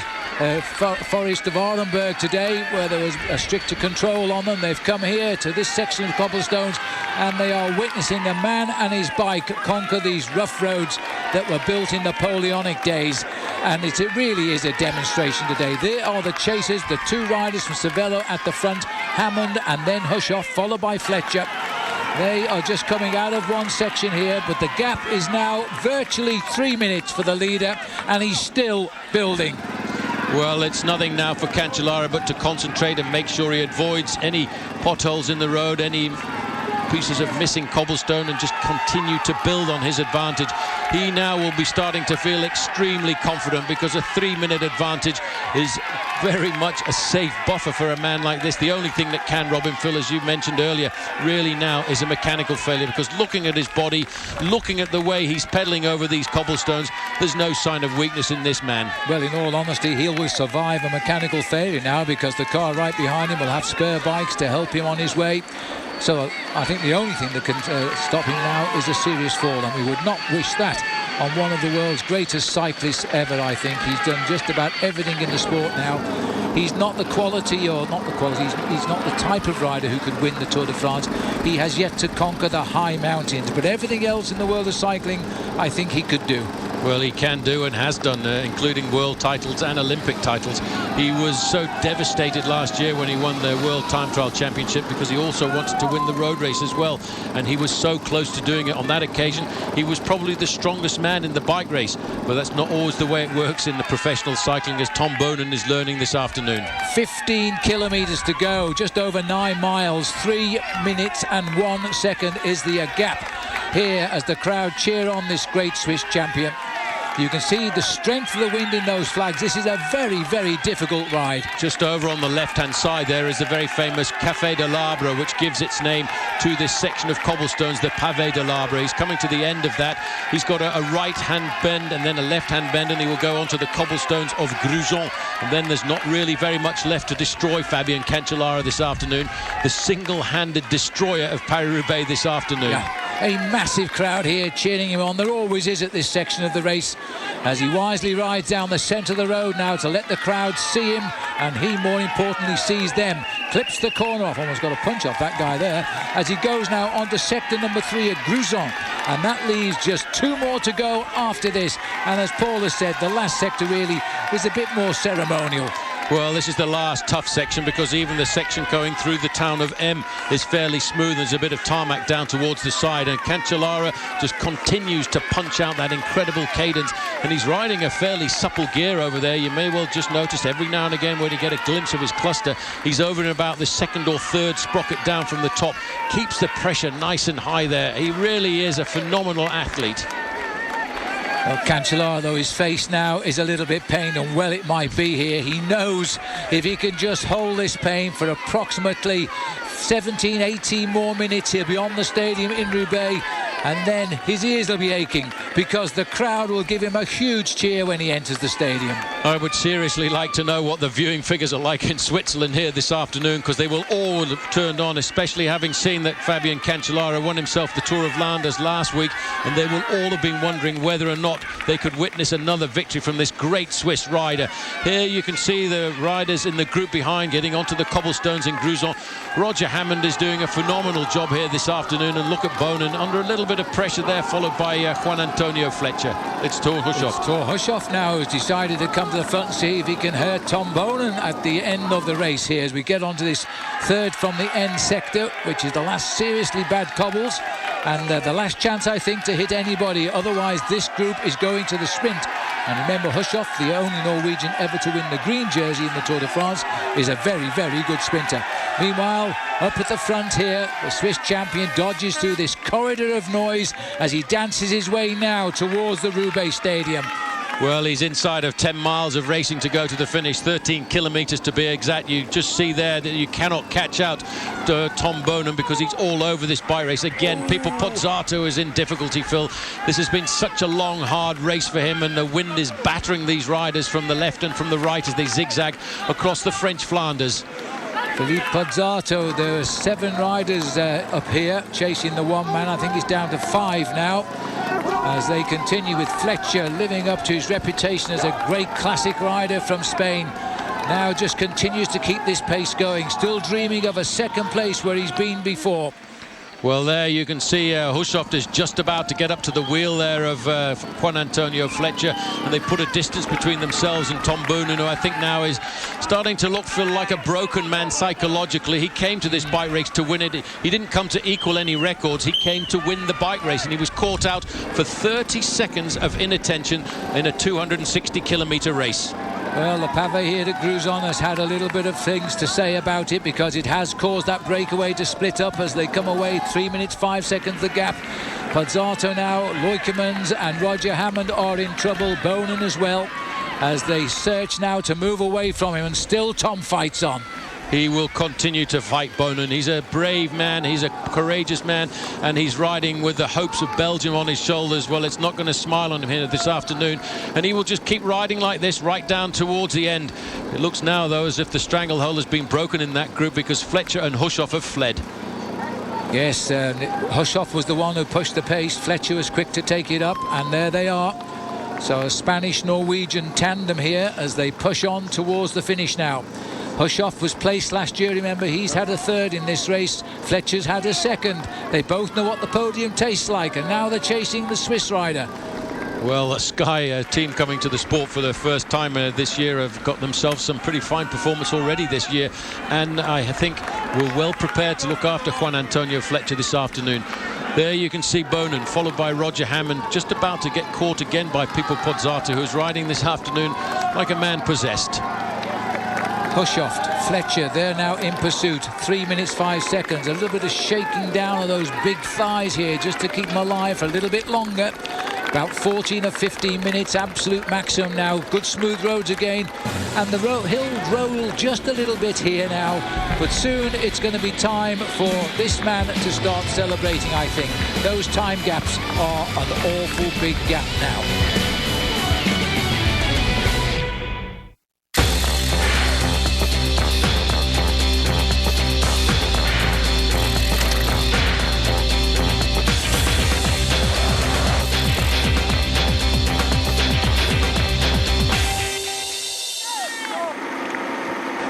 Forest of Arenberg today, where there was a stricter control on them. They've come here to this section of cobblestones, and they are witnessing a man and his bike conquer these rough roads that were built in Napoleonic days. And it really is a demonstration today. There are the chasers, the two riders from Cervelo at the front, Hammond and then Hushoff, followed by Fletcher. They are just coming out of one section here, but the gap is now virtually 3 minutes for the leader, and he's still building. Well, it's nothing now for Cancellara but to concentrate and make sure he avoids any potholes in the road, any pieces of missing cobblestone, and just continue to build on his advantage. He now will be starting to feel extremely confident because a 3-minute advantage is very much a safe buffer for a man like this. The only thing that can rob him, Phil, as you mentioned earlier, really now is a mechanical failure, because looking at his body, looking at the way he's pedaling over these cobblestones, there's no sign of weakness in this man. Well, in all honesty, he will survive a mechanical failure now, because the car right behind him will have spare bikes to help him on his way. So I think the only thing that can stop him now is a serious fall, and we would not wish that on one of the world's greatest cyclists ever. I think he's done just about everything in the sport now. He's not the quality, or not the quality, he's not the type of rider who could win the Tour de France. He has yet to conquer the high mountains, but everything else in the world of cycling, I think he could do. Well, he can do and has done, including world titles and Olympic titles. He was so devastated last year when he won the World Time Trial Championship, because he also wanted to win the road race as well, and he was so close to doing it on that occasion. He was probably the strongest man in the bike race, but that's not always the way it works in the professional cycling, as Tom Bonen is learning this afternoon. 15 kilometres to go, just over 9 miles. 3 minutes and 1 second is the gap here as the crowd cheer on this great Swiss champion. You can see the strength of the wind in those flags. This is a very, very difficult ride. Just over on the left-hand side there is the very famous Café de l'Arbre, which gives its name to this section of cobblestones, the Pavé de l'Arbre. He's coming to the end of that. He's got a right-hand bend and then a left-hand bend, and he will go onto the cobblestones of Gruzon. And then there's not really very much left to destroy Fabien Cancellara this afternoon. The single-handed destroyer of Paris-Roubaix this afternoon. Yeah. A massive crowd here cheering him on. There always is at this section of the race, as he wisely rides down the centre of the road now to let the crowd see him, and he, more importantly, sees them. Clips the corner off, almost got a punch off that guy there, as he goes now on to sector number 3 at Gruzon, and that leaves just 2 more to go after this. And as Paul has said, the last sector really is a bit more ceremonial. Well, this is the last tough section, because even the section going through the town of M is fairly smooth. There's a bit of tarmac down towards the side, and Cancellara just continues to punch out that incredible cadence, and he's riding a fairly supple gear over there. You may well just notice every now and again when you get a glimpse of his cluster, he's over and about the 2nd or 3rd sprocket down from the top. Keeps the pressure nice and high there. He really is a phenomenal athlete. Well, Cancellara, though, his face now is a little bit pained, and well it might be here. He knows if he can just hold this pain for approximately 17, 18 more minutes, he'll be on the stadium in Roubaix, and then his ears will be aching, because the crowd will give him a huge cheer when he enters the stadium. I would seriously like to know what the viewing figures are like in Switzerland here this afternoon, because they will all have turned on, especially having seen that Fabien Cancellara won himself the Tour of Flanders last week, and they will all have been wondering whether or not they could witness another victory from this great Swiss rider. Here you can see the riders in the group behind getting onto the cobblestones in Gruzon. Roger Hammond is doing a phenomenal job here this afternoon, and look at Bonen under a little bit of pressure there, followed by Juan Antonio Fletcher. It's Thor Hushoff. Thor Hushoff now has decided to come to the front and see if he can hurt Tom Bonen at the end of the race here, as we get onto this 3rd from the end sector, which is the last seriously bad cobbles, and the last chance, I think, to hit anybody. Otherwise, this group is going to the sprint. And remember, Hushoff, the only Norwegian ever to win the green jersey in the Tour de France, is a very, very good sprinter. Meanwhile, up at the front here, the Swiss champion dodges through this corridor of noise as he dances his way now towards the Roubaix Stadium. Well, he's inside of 10 miles of racing to go to the finish, 13 kilometres to be exact. You just see there that you cannot catch out Tom Boonen because he's all over this bike race. Again, Pippo Pozzato is in difficulty, Phil. This has been such a long, hard race for him, and the wind is battering these riders from the left and from the right as they zigzag across the French Flanders. Philippe Pozzato, there are 7 riders up here chasing the one man. I think he's down to 5 now, as they continue with Fletcher living up to his reputation as a great classic rider from Spain. Now just continues to keep this pace going, still dreaming of a second place where he's been before. Well, there you can see Hushoft is just about to get up to the wheel there of Juan Antonio Fletcher, and they put a distance between themselves and Tom Boonen, who I think now is starting to feel like a broken man psychologically. He came to this bike race to win it. He didn't come to equal any records. He came to win the bike race, and he was caught out for 30 seconds of inattention in a 260-kilometre race. Well, the pavé here at Gruzon has had a little bit of things to say about it, because it has caused that breakaway to split up as they come away 3 minutes 5 seconds the gap. Pozzato now, Loikemans and Roger Hammond are in trouble, Boonen as well, as they search now to move away from him, and still Tom fights on. He will continue to fight Boonen. He's a brave man, he's a courageous man, and he's riding with the hopes of Belgium on his shoulders. Well, it's not going to smile on him here this afternoon, and he will just keep riding like this right down towards the end. It looks now, though, as if the stranglehold has been broken in that group, because Fletcher and Hushoff have fled. Yes, Hushoff was the one who pushed the pace. Fletcher was quick to take it up, and there they are. So a Spanish-Norwegian tandem here as they push on towards the finish now. Hushoff was placed last year, remember. He's had a 3rd in this race. Fletcher's had a 2nd. They both know what the podium tastes like, and now they're chasing the Swiss rider. Well, Sky, team coming to the sport for the first time this year, have got themselves some pretty fine performance already this year, and I think we're well prepared to look after Juan Antonio Fletcher this afternoon. There you can see Boonen, followed by Roger Hammond, just about to get caught again by Pippo Pozzato, who's riding this afternoon like a man possessed. Hushoft, Fletcher, they're now in pursuit. 3 minutes 5 seconds. A little bit of shaking down of those big thighs here just to keep them alive for a little bit longer. About 14 or 15 minutes, absolute maximum now. Good smooth roads again, and the hill roll just a little bit here now. But soon it's going to be time for this man to start celebrating, I think. Those time gaps are an awful big gap now.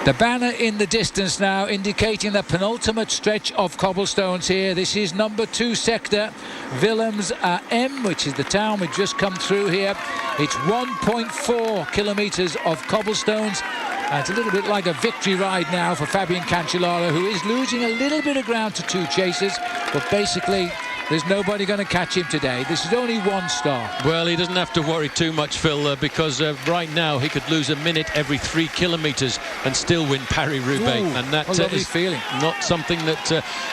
The banner in the distance now indicating the penultimate stretch of cobblestones here. This is number 2 sector, Willems AM, which is the town we've just come through here. It's 1.4 kilometres of cobblestones. And it's a little bit like a victory ride now for Fabian Cancellara, who is losing a little bit of ground to 2 chasers, but basically there's nobody going to catch him today. This is only 1 star. Well, he doesn't have to worry too much, Phil, because right now he could lose a minute every 3 kilometres and still win Paris-Roubaix. And that is feeling. Not something that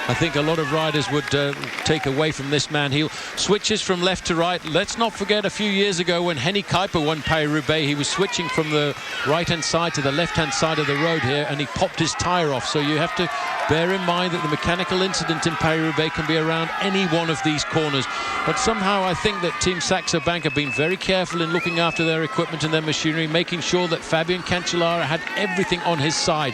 I think a lot of riders would take away from this man. He switches from left to right. Let's not forget a few years ago when Henny Kuiper won Paris-Roubaix, he was switching from the right-hand side to the left-hand side of the road here, and he popped his tyre off. So you have to bear in mind that the mechanical incident in Paris-Roubaix can be around any one of these corners. But somehow I think that Team Saxo Bank have been very careful in looking after their equipment and their machinery, making sure that Fabian Cancellara had everything on his side.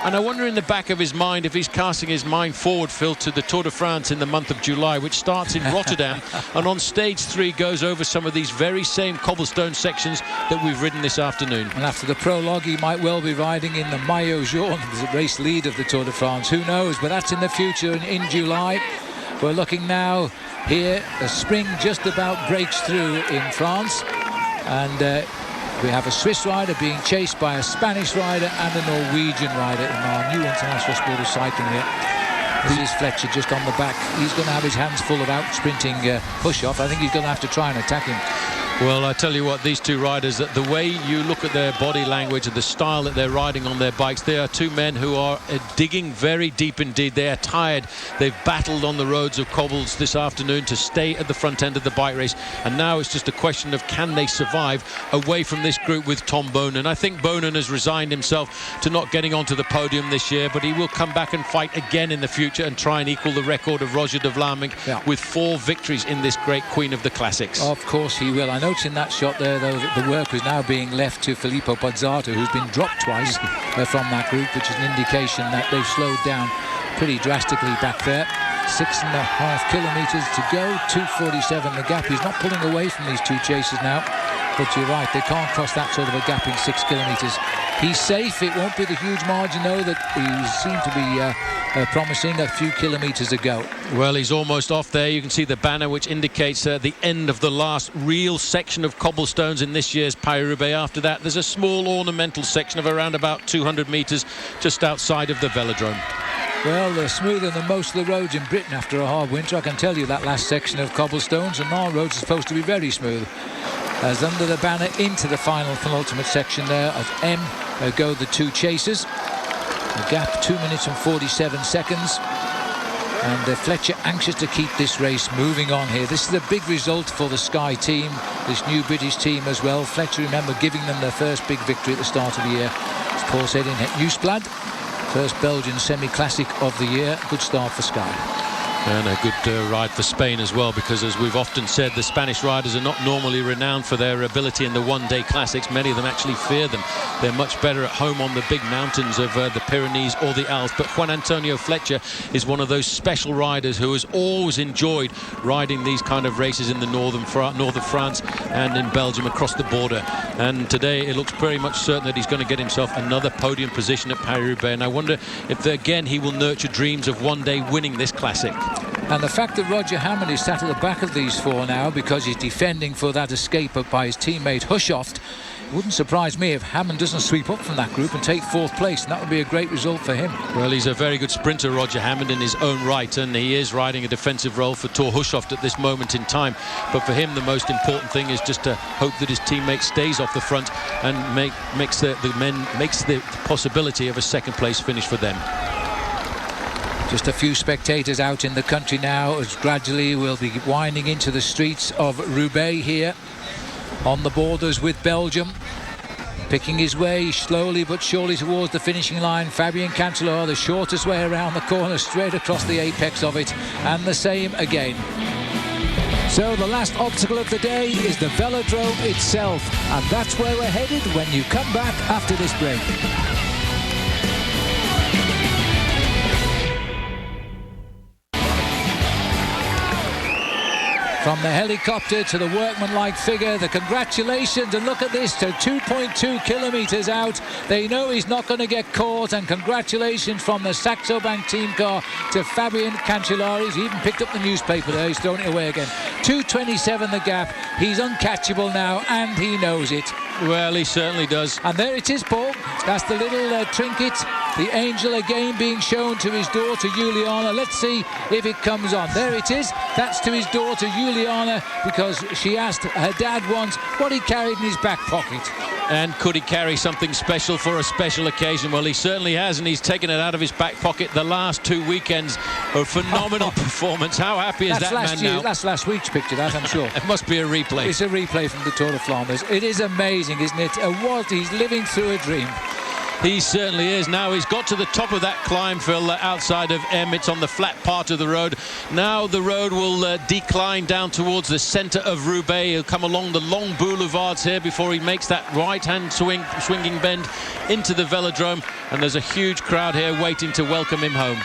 And I wonder in the back of his mind if he's casting his mind forward, Phil, to the Tour de France in the month of July, which starts in Rotterdam and on stage 3 goes over some of these very same cobblestone sections that we've ridden this afternoon. And after the prologue, he might well be riding in the Maillot Jaune, the race lead of the Tour de France. Who knows? But that's in the future in July. We're looking now here. The spring just about breaks through in France. And we have a Swiss rider being chased by a Spanish rider and a Norwegian rider in our new international sport of cycling here. This is Fletcher just on the back. He's going to have his hands full of out-sprinting Hushoff. I think he's going to have to try and attack him. Well, I tell you what, these two riders, the way you look at their body language and the style that they're riding on their bikes, they are two men who are digging very deep indeed. They are tired. They've battled on the roads of cobbles this afternoon to stay at the front end of the bike race, and now it's just a question of can they survive away from this group with Tom Boonen. I think Boonen has resigned himself to not getting onto the podium this year, but he will come back and fight again in the future and try and equal the record of Roger de Vlaeminck with 4 victories in this great Queen of the Classics. Of course he will. I noticed in that shot there, though, that the work was now being left to Filippo Pozzato, who's been dropped twice from that group, which is an indication that they've slowed down pretty drastically back there. 6.5 kilometres to go, 2:47 the gap. He's not pulling away from these two chasers now, but you're right, they can't cross that sort of a gap in 6 kilometres. He's safe. It won't be the huge margin, though, that he seemed to be promising a few kilometres to go. Well, he's almost off there. You can see the banner which indicates the end of the last real section of cobblestones in this year's Paris-Roubaix. After that, there's a small ornamental section of around about 200 metres just outside of the velodrome. Well, they're smoother than most of the roads in Britain after a hard winter. I can tell you that last section of cobblestones, and our roads are supposed to be very smooth. As under the banner into the final penultimate section there of M go the two chasers. The gap 2 minutes and 47 seconds. And Fletcher anxious to keep this race moving on here. This is a big result for the Sky team, this new British team as well. Fletcher, remember, giving them their first big victory at the start of the year, as Paul said, in Het Nieuwsblad. First Belgian semi-classic of the year. Good start for Sky. And a good ride for Spain as well, because as we've often said, the Spanish riders are not normally renowned for their ability in the one-day classics. Many of them actually fear them. They're much better at home on the big mountains of the Pyrenees or the Alps. But Juan Antonio Fletcher is one of those special riders who has always enjoyed riding these kind of races in the north of France and in Belgium across the border. And today it looks pretty much certain that he's going to get himself another podium position at Paris-Roubaix. And I wonder if again he will nurture dreams of one day winning this classic. And the fact that Roger Hammond is sat at the back of these 4 now because he's defending for that escape up by his teammate Hushoft, it wouldn't surprise me if Hammond doesn't sweep up from that group and take 4th place, and that would be a great result for him. Well, he's a very good sprinter, Roger Hammond, in his own right, and he is riding a defensive role for Thor Hushoft at this moment in time. But for him, the most important thing is just to hope that his teammate stays off the front and makes the possibility of a 2nd place finish for them. Just a few spectators out in the country now, as gradually we'll be winding into the streets of Roubaix here on the borders with Belgium. Picking his way slowly but surely towards the finishing line. Fabien Cancellara, the shortest way around the corner, straight across the apex of it, and the same again. So the last obstacle of the day is the velodrome itself, and that's where we're headed when you come back after this break. From the helicopter to the workmanlike figure, the congratulations, and look at this, to 2.2 kilometres out. They know he's not going to get caught, and congratulations from the Saxo Bank team car to Fabien Cancellara. He's even picked up the newspaper there, he's thrown it away again. 2:27 the gap, he's uncatchable now, and he knows it. Well, he certainly does. And there it is, Paul. That's the little trinket. The angel again being shown to his daughter Juliana. Let's see if it comes on. There it is. That's to his daughter Juliana, because she asked her dad once what he carried in his back pocket. And could he carry something special for a special occasion? Well, he certainly has, and he's taken it out of his back pocket. The last 2 weekends of phenomenal performance. How happy is that man now? That's last week's picture, that, I'm sure. It must be a replay. It's a replay from the Tour de Flanders. It is amazing, isn't it? He's living through a dream. He certainly is. Now he's got to the top of that climb, Phil, outside of M. It's on the flat part of the road. Now the road will decline down towards the centre of Roubaix. He'll come along the long boulevards here before he makes that right-hand swinging bend into the velodrome. And there's a huge crowd here waiting to welcome him home.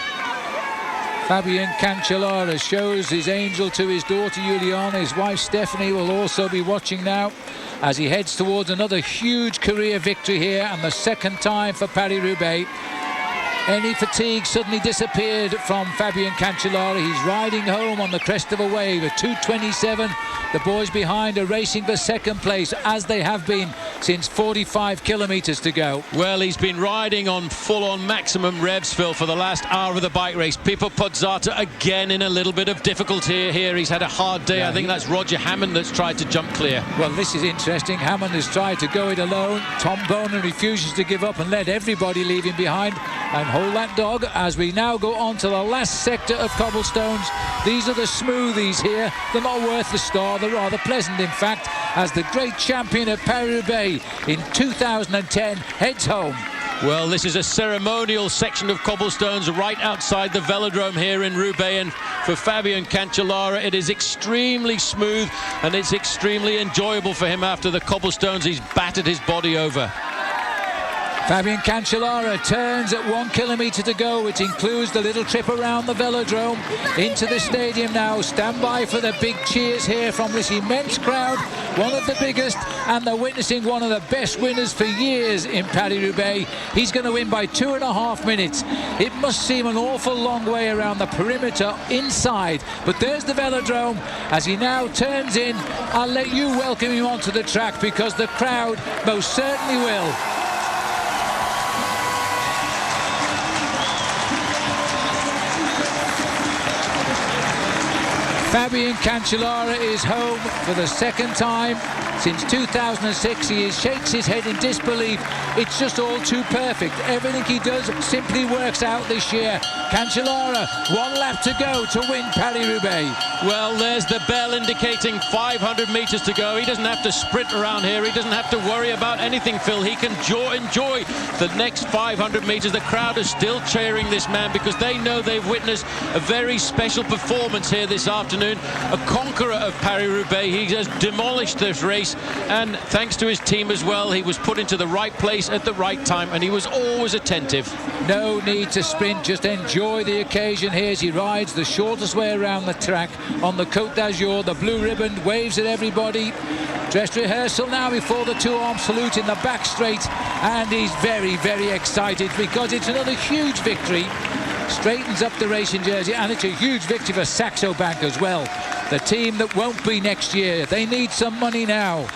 Fabien Cancellara shows his angel to his daughter Juliana. His wife Stephanie will also be watching now as he heads towards another huge career victory here, and the 2nd time for Paris-Roubaix. Any fatigue suddenly disappeared from Fabian Cancellara. He's riding home on the crest of a wave at 2:27. The boys behind are racing for second place, as they have been since 45 kilometres to go. Well, he's been riding on full-on maximum revs, Phil, for the last hour of the bike race. Pippo Pozzata again in a little bit of difficulty here. He's had a hard day. Yeah, I think that's Roger Hammond that's tried to jump clear. Well, this is interesting. Hammond has tried to go it alone. Tom Bonan refuses to give up and let everybody leave him behind. And hold that dog as we now go on to the last sector of cobblestones. These are the smoothies here. They're not worth the star. They're rather pleasant, in fact, as the great champion of Paris-Roubaix in 2010 heads home. Well, this is a ceremonial section of cobblestones right outside the velodrome here in Roubaix, and for Fabian Cancellara it is extremely smooth and it's extremely enjoyable for him after the cobblestones he's battered his body over. Fabian Cancellara turns at 1 kilometre to go, which includes the little trip around the velodrome into the stadium now. Stand by for the big cheers here from this immense crowd, one of the biggest, and they're witnessing one of the best winners for years in Paris-Roubaix. He's going to win by 2.5 minutes. It must seem an awful long way around the perimeter inside, but there's the velodrome as he now turns in. I'll let you welcome him onto the track because the crowd most certainly will. Fabian Cancellara is home for the second time since 2006. He shakes his head in disbelief. It's just all too perfect. Everything he does simply works out this year. Cancellara, 1 lap to go to win Paris-Roubaix. Well, there's the bell indicating 500 metres to go. He doesn't have to sprint around here. He doesn't have to worry about anything, Phil. He can enjoy the next 500 metres. The crowd is still cheering this man because they know they've witnessed a very special performance here this afternoon. A conqueror of Paris-Roubaix. He has demolished this race, and thanks to his team as well, he was put into the right place at the right time, and he was always attentive. No need to sprint, just enjoy the occasion here as he rides the shortest way around the track on the Côte d'Azur. The blue ribbon waves at everybody. Dress rehearsal now before the two-arm salute in the back straight, and he's very, very excited because it's another huge victory. Straightens up the racing jersey, and it's a huge victory for Saxo Bank as well. The team that won't be next year. They need some money now.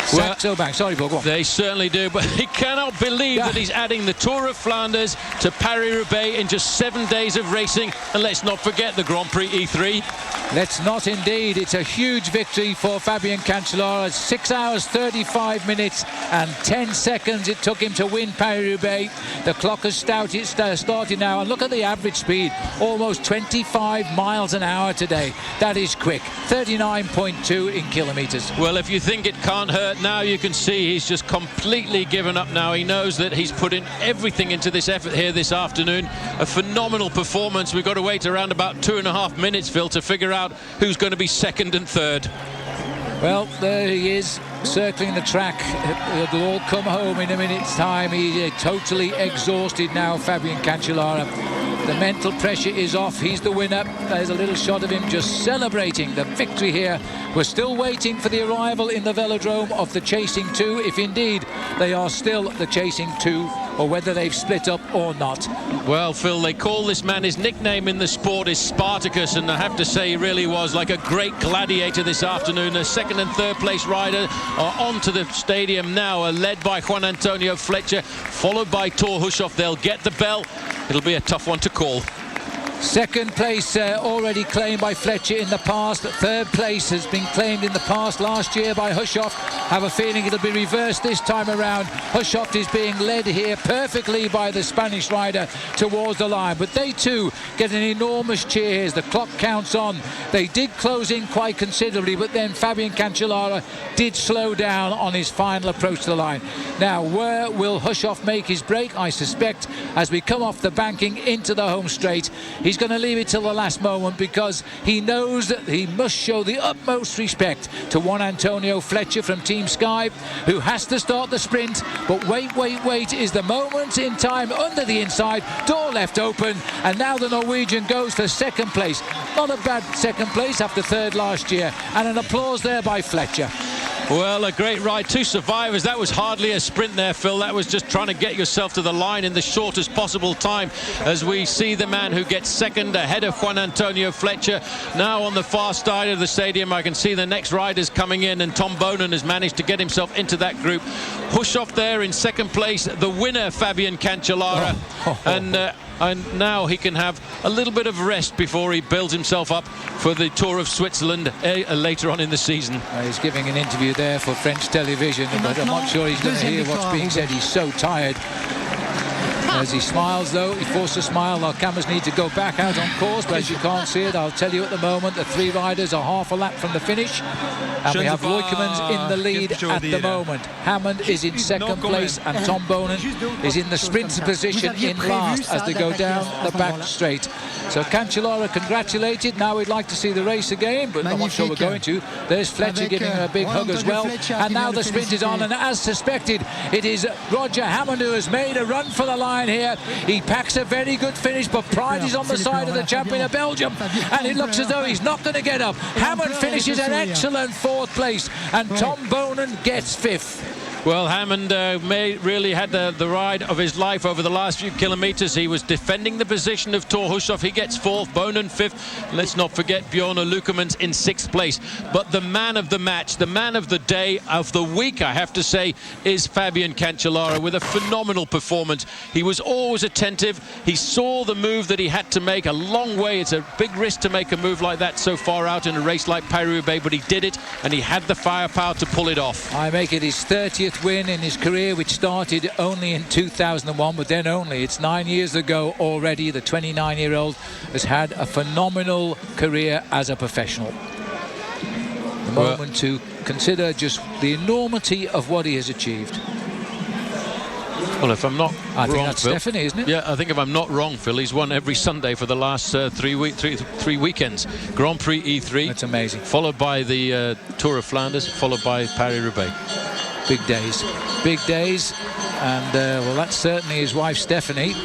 Saxo Bank, sorry, Paul, go on. They certainly do, but he cannot believe that he's adding the Tour of Flanders to Paris-Roubaix in just 7 days of racing. And let's not forget the Grand Prix E3. Let's not indeed. It's a huge victory for Fabian Cancellara. 6 hours, 35 minutes and 10 seconds it took him to win Paris-Roubaix. The clock has started now, and look at the average speed. Almost 25 miles an hour today. That is quick. 39.2 in kilometres. Well, if you think it can't hurt, now you can see he's just completely given up now. He knows that he's put in everything into this effort here this afternoon. A phenomenal performance. We've got to wait around about 2.5 minutes, Phil, to figure out who's going to be second and third. Well, there he is, circling the track. They'll all come home in a minute's time. He's totally exhausted now, Fabian Cancellara. The mental pressure is off. He's the winner. There's a little shot of him just celebrating the victory here. We're still waiting for the arrival in the velodrome of the Chasing Two, if indeed they are still the Chasing Two, or whether they've split up or not. Well, Phil, they call this man, his nickname in the sport is Spartacus, and I have to say he really was like a great gladiator this afternoon. The second and third place rider are onto the stadium now, led by Juan Antonio Fletcher, followed by Thor Hushoff. They'll get the bell. It'll be a tough one to call. Second place already claimed by Fletcher in the past. Third place has been claimed in the past last year by Hushoff. Have a feeling it'll be reversed this time around. Hushoff is being led here perfectly by the Spanish rider towards the line, but they too get an enormous cheer as the clock counts on. They did close in quite considerably, but then Fabian Cancellara did slow down on his final approach to the line. Now, where will Hushoff make his break? I suspect as we come off the banking into the home straight. He's going to leave it till the last moment because he knows that he must show the utmost respect to Juan Antonio Fletcher from Team Sky, who has to start the sprint. But wait is the moment in time under the inside, door left open, and now the Norwegian goes for second place. Not a bad second place after third last year, and an applause there by Fletcher. Well, a great ride. 2 survivors. That was hardly a sprint there, Phil. That was just trying to get yourself to the line in the shortest possible time, as we see the man who gets second ahead of Juan Antonio Fletcher. Now on the far side of the stadium, I can see the next riders coming in, and Tom Bonen has managed to get himself into that group. Hushoff there in second place, the winner, Fabian Cancellara. And now he can have a little bit of rest before he builds himself up for the Tour of Switzerland later on in the season. He's giving an interview there for French television, but I'm not sure he's going to hear what's being said. He's so tired. As he smiles, though, he forced a smile. Our cameras need to go back out on course, but as you can't see it, I'll tell you at the moment, the 3 riders are half a lap from the finish. And we have Leukemans in the lead at the moment. Hammond is in second place, and Tom Bonen is in the sprint position in last as they go down the back straight. So Cancellara congratulated. Now we'd like to see the race again, but I'm not sure we're going to. There's Fletcher giving him a big hug as well. And now the sprint is on, and as suspected, it is Roger Hammond who has made a run for the line here. He packs a very good finish, but pride is on the side of the champion of Belgium, and it looks as though he's not going to get up. Hammond finishes an excellent 4th place, and Tom Bonen gets 5th. Well, Hammond really had the ride of his life over the last few kilometres. He was defending the position of Thor Hushoff. He gets 4th, Bonen 5th. Let's not forget Bjorn Leukemans in 6th place. But the man of the match, the man of the day, of the week, I have to say, is Fabian Cancellara with a phenomenal performance. He was always attentive. He saw the move that he had to make a long way. It's a big risk to make a move like that so far out in a race like Paris-Roubaix, but he did it, and he had the firepower to pull it off. I make it his 30th win in his career, which started only in 2001, but then only. It's 9 years ago already. The 29-year-old has had a phenomenal career as a professional. The moment to consider just the enormity of what he has achieved. Well, if I'm not I think wrong, that's Phil, Stephanie, isn't it? Yeah, I think if I'm not wrong, Phil, he's won every Sunday for the last 3 weekends. Grand Prix E3. That's amazing. Followed by the Tour of Flanders, followed by Paris-Roubaix. Big days. Big days. And, well, that's certainly his wife, Stephanie.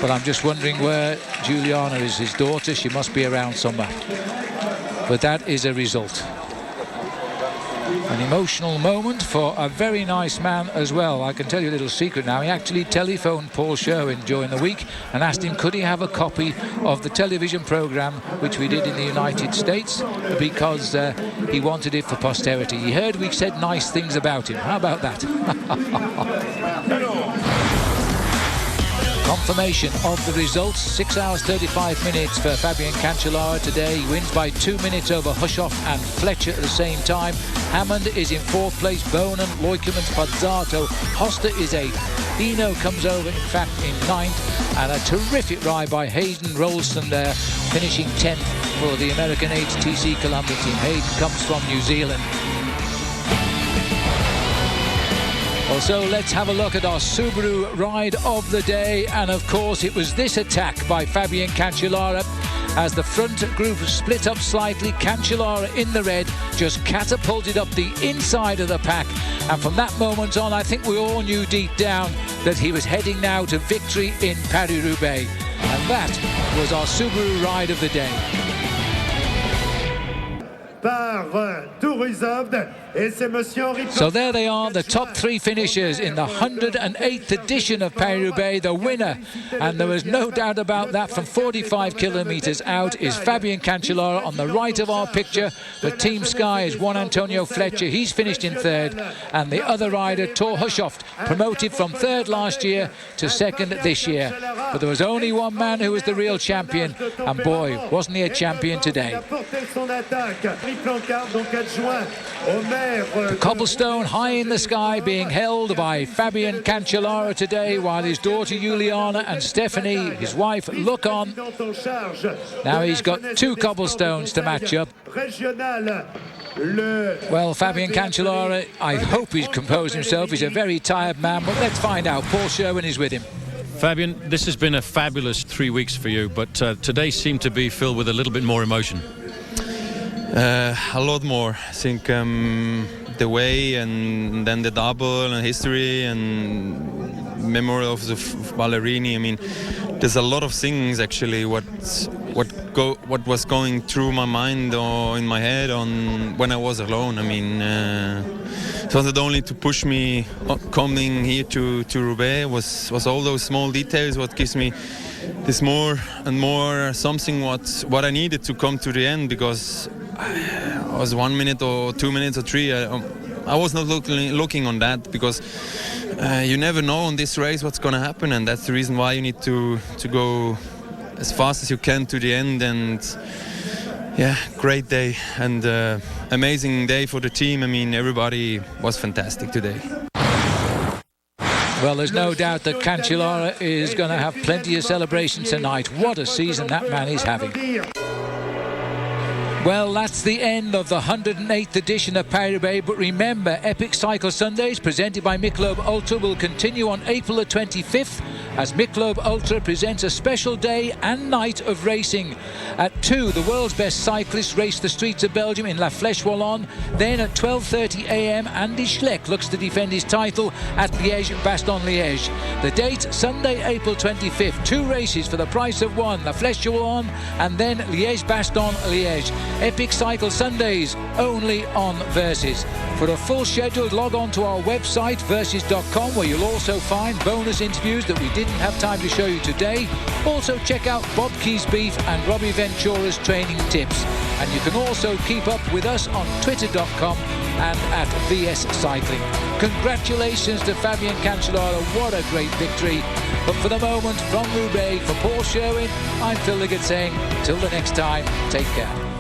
But I'm just wondering where Juliana is, his daughter. She must be around somewhere. But that is a result. An emotional moment for a very nice man as well. I can tell you a little secret now. He actually telephoned Paul Sherwen during the week and asked him could he have a copy of the television programme which we did in the United States, because he wanted it for posterity. He heard we said nice things about him. How about that? Confirmation of the results. 6 hours 35 minutes for Fabian Cancellara today. He wins by 2 minutes over Hushoff and Fletcher at the same time. Hammond is in 4th place. Bonen, Leukemans, Pozzato. Hoster is 8th. Eno comes over, in fact, in 9th. And a terrific ride by Hayden Rolston there, finishing 10th for the American HTC Columbia team. Hayden comes from New Zealand. Also, let's have a look at our Subaru ride of the day. And of course, it was this attack by Fabian Cancellara. As the front group split up slightly, Cancellara in the red just catapulted up the inside of the pack. And from that moment on, I think we all knew deep down that he was heading now to victory in Paris-Roubaix. And that was our Subaru ride of the day. So there they are, the top 3 finishers in the 108th edition of Paris-Roubaix. The winner, and there was no doubt about that, from 45 kilometres out is Fabian Cancellara. On the right of our picture, the Team Sky is Juan Antonio Fletcher. He's finished in 3rd, and the other rider, Thor Hushoff, promoted from 3rd last year to 2nd this year. But there was only one man who was the real champion, and boy, wasn't he a champion today. The cobblestone high in the sky being held by Fabian Cancellara today, while his daughter Juliana and Stephanie, his wife, look on. Now he's got 2 cobblestones to match up. Well, Fabian Cancellara, I hope he's composed himself. He's a very tired man, but let's find out. Paul Sherwen is with him. Fabian, this has been a fabulous 3 weeks for you, but today seemed to be filled with a little bit more emotion. A lot more. I think the way, and then the double and history and memory of the Ballerini. I mean, there's a lot of things actually what was going through my mind or in my head on when I was alone. I mean, it wasn't only to push me coming here to Roubaix, was all those small details what gives me this more and more something what I needed to come to the end, because I was 1 minute or 2 minutes or 3. I was not looking on that, because you never know on this race what's going to happen, and that's the reason why you need to go as fast as you can to the end. And yeah, great day and amazing day for the team. I mean, everybody was fantastic today. Well, there's no doubt that Cancellara is going to have plenty of celebration tonight. What a season that man is having. Well, that's the end of the 108th edition of Paris-Roubaix, but remember, Epic Cycle Sundays presented by Michelob Ultra will continue on April the 25th as Michelob Ultra presents a special day and night of racing. At 2, the world's best cyclists race the streets of Belgium in La Flèche Wallonne. Then at 12:30 a.m, Andy Schleck looks to defend his title at Liège-Bastogne-Liège. The date, Sunday, April 25th. 2 races for the price of 1, La Flèche Wallonne and then Liège-Bastogne-Liège. Epic Cycle Sundays, only on Versus. For a full schedule, log on to our website, versus.com, where you'll also find bonus interviews that we didn't have time to show you today. Also check out Bob Key's Beef and Robbie Ventura's training tips. And you can also keep up with us on twitter.com and at VS Cycling. Congratulations to Fabian Cancellara, what a great victory. But for the moment, from Roubaix, for Paul Sherwen, I'm Phil Liggett saying, till the next time, take care.